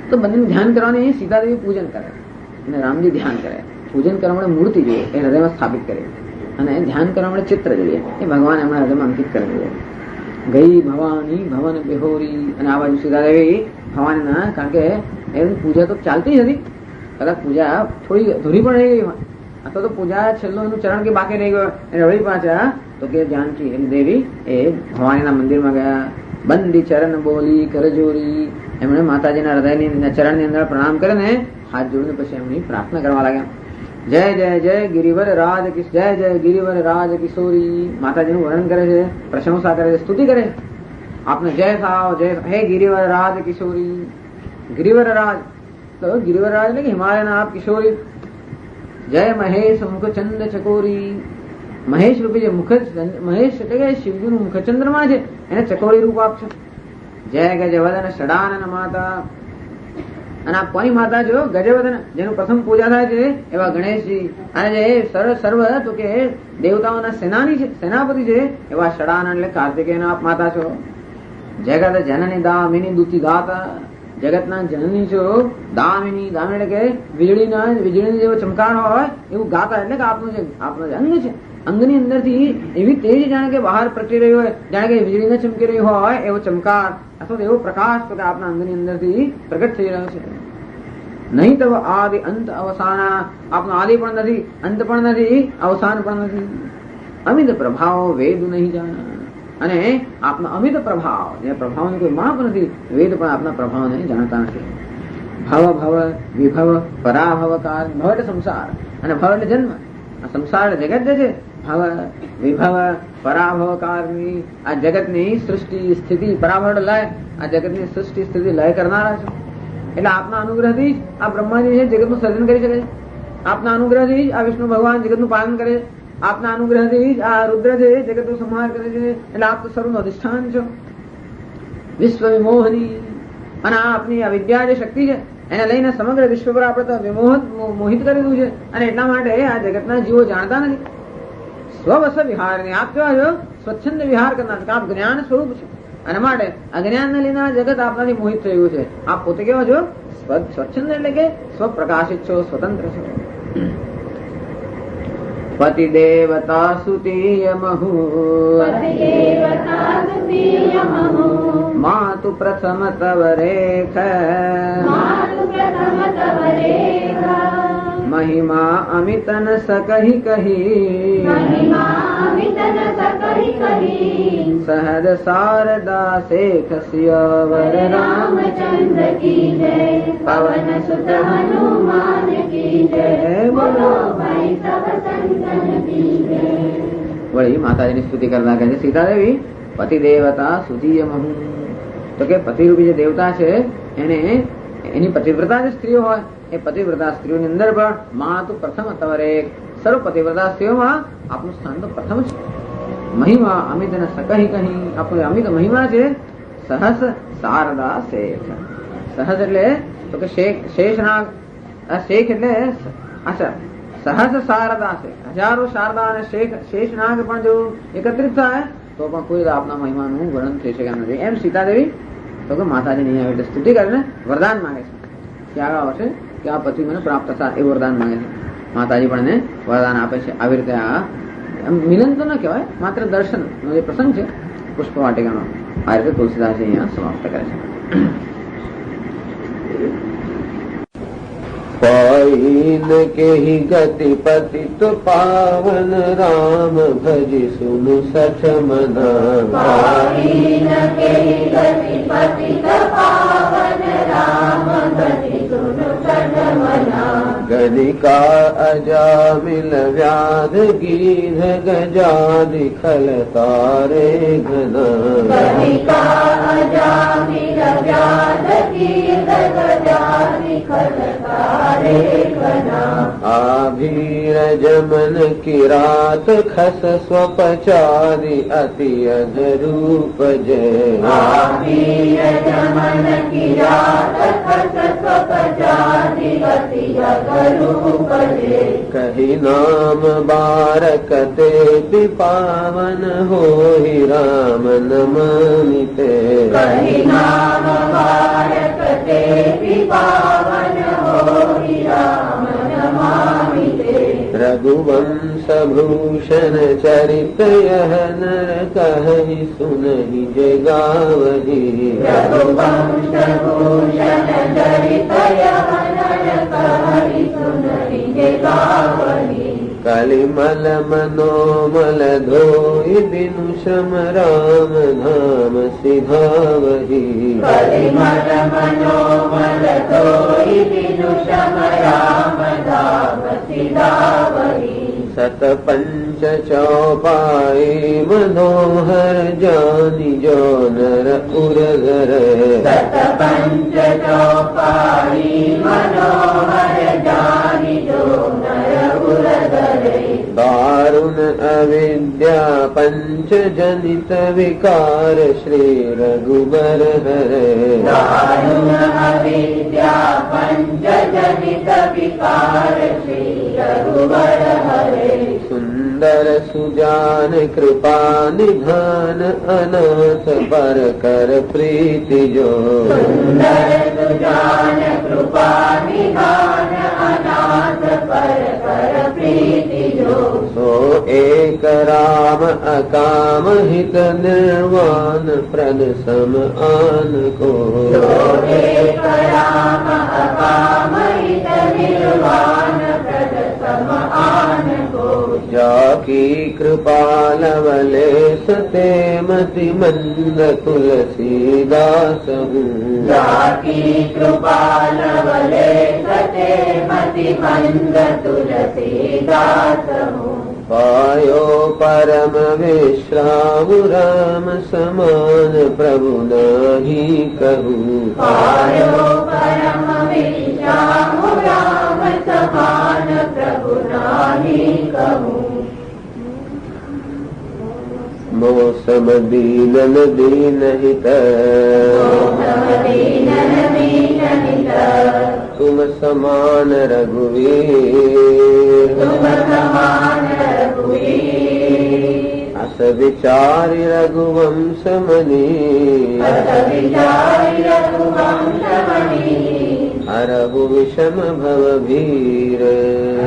તો બંનેનું ધ્યાન કરવાની સીતાદેવી પૂજન કરે અને રામજી ધ્યાન કરે. પૂજન કરવા માટે મૂર્તિ જોઈએ એ હૃદયમાં સ્થાપિત કરે અને ધ્યાન કરવા માટે ચિત્ર જોઈએ એ ભગવાન એમના હૃદયમાં અંકિત કરેલું. ગઈ ભવાની ભવન બિહોરી. અને આ બાજુ સીતાદેવી ભવાનીના, કારણ કે એની પૂજા તો ચાલતી હતી, કદાચ પૂજા થોડી અધૂરી પણ રહી ગઈ હોય અથવા તો પૂજા છેલ્લો એનું ચરણ કે બાકી રહી ગયો એને વળી પાછા તો કે જાનકી એની દેવી એ ભવાનીના મંદિરમાં ગયા. બંદી ચરણ બોલી કરજોરી. એમણે માતાજીના હૃદયની ચરણની અંદર પ્રણામ કરીને હાથ જોડીને પછી એમની પ્રાર્થના કરવા લાગ્યા. જય જય જય ગિરિવર રાજ જય જય ગિરિવર રાજ કિશોરી. માતાજીનું વર્ણન કરે છે, પ્રશંસા કરે છે, સ્તુતિ કરે. આપને જય થાવ, જય હે ગિરિવર રાજ કિશોરી. ગિરિવર રાજ તો ગિરિવર રાજ એટલે કે હિમાલયના આપ કિશોરી. જય મહેશ મુખચંદ ચકોરી. મહેશ રૂપી જે મહેશ એટલે કે શિવજીનું મુખચંદ્રમાં છે એને ચકોરી રૂપ આપશે. જય ગજવદન ષડાનન માતા. અને આ કોની માતા જો ગજવદન, જેનું પ્રથમ પૂજા થાય છે એવા ગણેશજી. અને જે સર્વ તો કે દેવતાઓના સેનાની છે, સેનાપતિ છે એવા ષડાનન એટલે કાર્તિકેયના આપ માતા છો. જગત જનની દામિની દુતી દાતા. જગતના જનની છો. દામિની, દામિની એટલે કે વીજળીની જેવો ચમકારો હોય એવું ગાતા એટલે કે આપનું જે અંગ છે, અંગની અંદરથી એવી તેજ જાણે કે બહાર પ્રગટી રહી હોય, જાણે કે વીજળીને ચમકી રહી હોય એવો ચમકાર અથવા એવો પ્રકાશ તો કે આપના અંગની અંદરથી પ્રગટ થઈ રહ્યો છે. નહીં તો આદિ અંત અવસાના. આપનો આદિ પણ નથી, અંત પણ નથી, અવસાન પણ નથી. અમિત પ્રભાવ વેદ નહીં જાણા. અને આપનો અમિત પ્રભાવ, જે પ્રભાવનું કોઈ માપ નથી, વેદ પણ આપના પ્રભાવને જાણતા નથી. ભવ ભવ વિભવ પરાભવ કાળ. ભવ એટલે સંસાર અને ભવ એટલે જન્મ. આ સંસાર જગત જે છે ભવ વિભવ પરાભવ કાળની આ જગતની સૃષ્ટિ સ્થિતિ, પરાભવ એટલે લય, આ જગતની સૃષ્ટિ સ્થિતિ લય કરનારા છે. એટલે આપના અનુગ્રહથી જ આ બ્રહ્માજી છે જગતનું સર્જન કરી શકે છે. આપના અનુગ્રહથી જ આ વિષ્ણુ ભગવાન જગતનું પાલન કરે છે. આપના અનુગ્રહથી જ આ રુદ્ર છે જગતનું સંહાર કરે છે. એટલે આપ તો સર્વનું અધિષ્ઠાન છો, વિશ્વ વિમોહની. અને આ આપની આ વિદ્યા જે શક્તિ છે એને લઈને સમગ્ર વિશ્વ પર આપણે તો મોહિત કરેલું છે. અને એટલા માટે આ જગતના જીવો જાણતા નથી. સ્વવસ વિહારની આપ કેવા છો? સ્વચ્છંદ વિહાર કરનાર. આપ જ્ઞાન સ્વરૂપ છો અને માટે અજ્ઞાનને લઈને જગત આપનાથી મોહિત થયું છે. આપ પોતે કેવા છો? સ્વચ્છંદ એટલે કે સ્વપ્રકાશિત છો, સ્વતંત્ર છો. પતિ દેવતા સુતીય મહુ. માતુ પ્રથમ તવ રેખ. મહિમા અમિતન સકહી કહી. સહદ શારદા શેખ સિયાવર રામચંદ્ર કી જય. પવન સુત હનુમાન કી જય. બોલો ભાઈ સબ સંતન કી જય. વળી માતાજીની સ્તુતિ કરતા કહે છે સીતાદેવી પતિ દેવતા સુધીય મહુ. તો કે પતિરૂપી જે દેવતા છે એને એની પતિવ્રતા જે સ્ત્રીઓ હોય એ પતિવ્રતા સ્ત્રીઓની અંદર પણ માં તો પ્રથમ તવરે. સર્વ પતિવ્રતા સ્ત્રીઓમાં આપનું સ્થાન તો પ્રથમ છે. મહિમા અમિત ને સકહી કહી. આપણો અમિત મહિમા છે. સહસ શારદા શેખ. સહસ એટલે તો કે શેષનાગ. શેખ એટલે અચ્છા સહસ શારદા શેખ. હજારો શારદા અને શેષનાગ પણ જો એકત્રિત થાય તો પણ કોઈ આપના મહિમાનું વર્ણન થઈ શકે નથી. એમ સીતાદેવી તો કે માતાજીની આવી રીતે સ્તુતિ કરીને વરદાન માંગે છે કે આગળ આવશે કે આ પતિ મને પ્રાપ્ત થાય એવું વરદાન માંગે છે. માતાજી પણ એને વરદાન આપે છે. આવી રીતે આ મિલન તો ન કહેવાય, માત્ર દર્શનનો જે પ્રસંગ છે પુષ્પ વાટિકાનો આ રીતે તુલસીદાસજી અહીંયા સમાપ્ત કરે છે. पाइन के ही गति पतित पावन राम भज सुन सठ मना. पाइन के ही गति पतित पावन राम भज सुन सठ मना. गणिका अजामिल व्याध गीध गजादि खल तारे घना गणिका अजामिल व्याध गीध गजादि खल तारे घना आभीर जमन किरात खस स्वपचादि अति अधरूप जय आभीर जमन किरात खस स्वपचादि अति अधरूप जय कही नाम बारकते पावन होहि राम नमामिते कहि नाम बारकते पावन होहि राम नमामिते रघुवंश भूषण चरित यह नर कहि सुनहि जय गावहि रघुवंश भूषण चरित यह नर कहि सुनहि जय गावहि कलिमल मनोमल धोई बिनु श्रम राम धाम सिधावहि कलिमल मनोमल धोई बिनु श्रम राम धाम सिधावहि सत पंच चौपाई मनोहर जानि जो नर उरगर सत पंच चौपाई मनोहर जानि जो नर उरगरे दारुण अविद्या पंच जनित विकार श्री रघुबर हरे दारुण अविद्या पंच जनित विकार श्री रघुबर हरे सुंदर सुजान कृपा निधान अनाथ पर कर प्रीति जो सुंदर सुजान कृपा निधान अनाथ पर कर प्रीति जो सो एक राम अकाम हित निर्वाण प्रद सम आन को एक राम अकाम हित निर्वाण प्रद सम आन को जाकी कृपा लवले सते मति मंद तुलसीदास हूँ जाकी कृपा लवले सते मति मंद तुलसीदास हूँ पायो परम विश्राम राम समान प्रभु नाही कहूँ पायो परम विश्राम राम समान प्रभु नाही कहूँ मौसम दीनन दीन हित दीनन दीन हित तुम समान रघुवीर तुम समान रघुवीर अस विचारि रघुवंश मनी अस विचारि रघुवंश मनी हरहु विषम भव भीर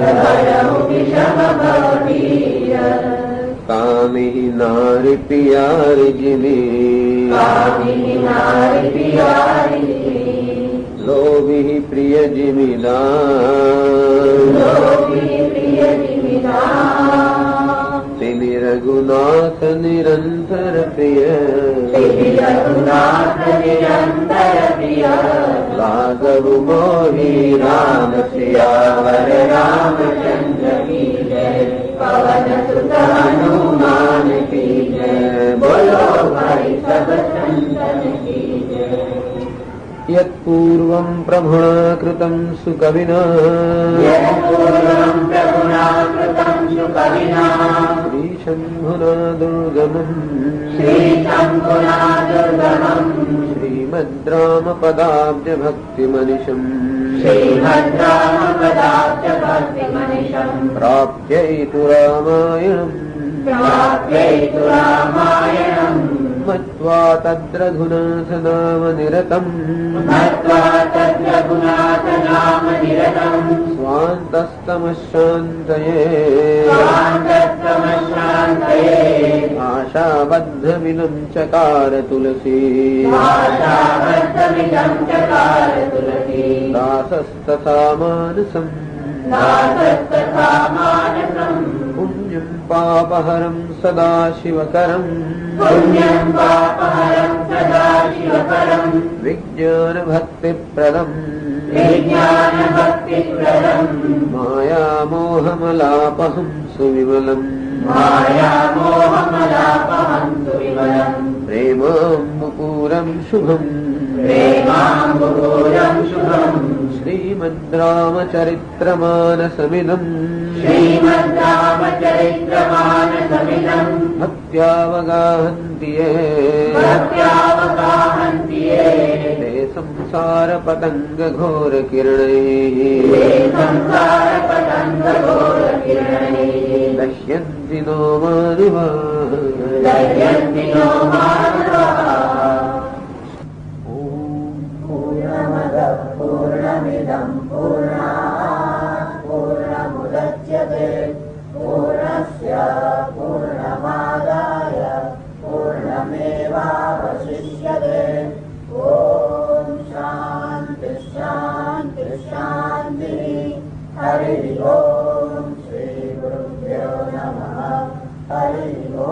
हरहु विषम भव भीर कामिहि नारि पियारि जिमि कामिनि नारि पियारि लोभिहि प्रिय जिमिदान लोभी प्रिय जिमिदान तिमि रघुनाथ निरंतर प्रिय श्री रघुनाथ निरंतर प्रिय राघव मोहि राम सियावर रामचंद्र की जय पवन सुत हनुमान की जय बोलो भाई सब संतन की जय यत्पूर्वं प्रभुणा कृतं सुकविना यत्पूर्वं प्रभुना कृतं सुकविना श्रीशम्भुना दुर्गमम् श्रीशम्भुना दुर्गमम् श्रीमद्रामपदाब्जभक्तिमनिशम् श्रीभद्रामपदाब्जभक्तिमनिशम् प्राप्यैतु रामायणम् प्राप्यैतु रामायणम् मत्वा तद्रघुनाथ नाम निरतम् मत्वा तद्रघुनाथ नाम निरतम् स्वान्तस्तमशान्तये स्वान्तस्तमशान्तये आशाबद्धमिनं चकार तुलसी आशाबद्धमिदं चकार तुलसी दासस्तथा मानसम् दासस्तथा मानसम् पुण्यं पापहरं सदा शिवकरं पुण्यं पापहरं सदा शिवकरं विज्ञानभक्तिप्रदं विज्ञानभक्तिप्रदं मायामोहमलापहं सुविमलं मायामोहमलापहं सुविमलं प्रेमाम्बुपूरं शुभं प्रेमाम्बुपूरं शुभं श्रीमद्रामचरित्रमानसमिदं श्रीमद्रामचरित्रमानसमिदं भक्त्यावगाहन्ति ये भक्त्यावगाहन्ति ये ते संसारपतङ्गघोरकिरणैः ते संसारपतङ्गघोरकिरणैः दश्यन्ति नो मानवाः दह्यन्ति नो मानवाः। ॐ पूर्णमदः पूर्णमिदं पूर्णात् पूर्णमुदच्यते पूर्णस्य पूर्णमादाय पूर्णमेवावशिष्यते। ॐ शान्ति शान्ति शान्तिः। हरिः ॐ श्रीगुरुभ्यो नमः। हरिः ॐ।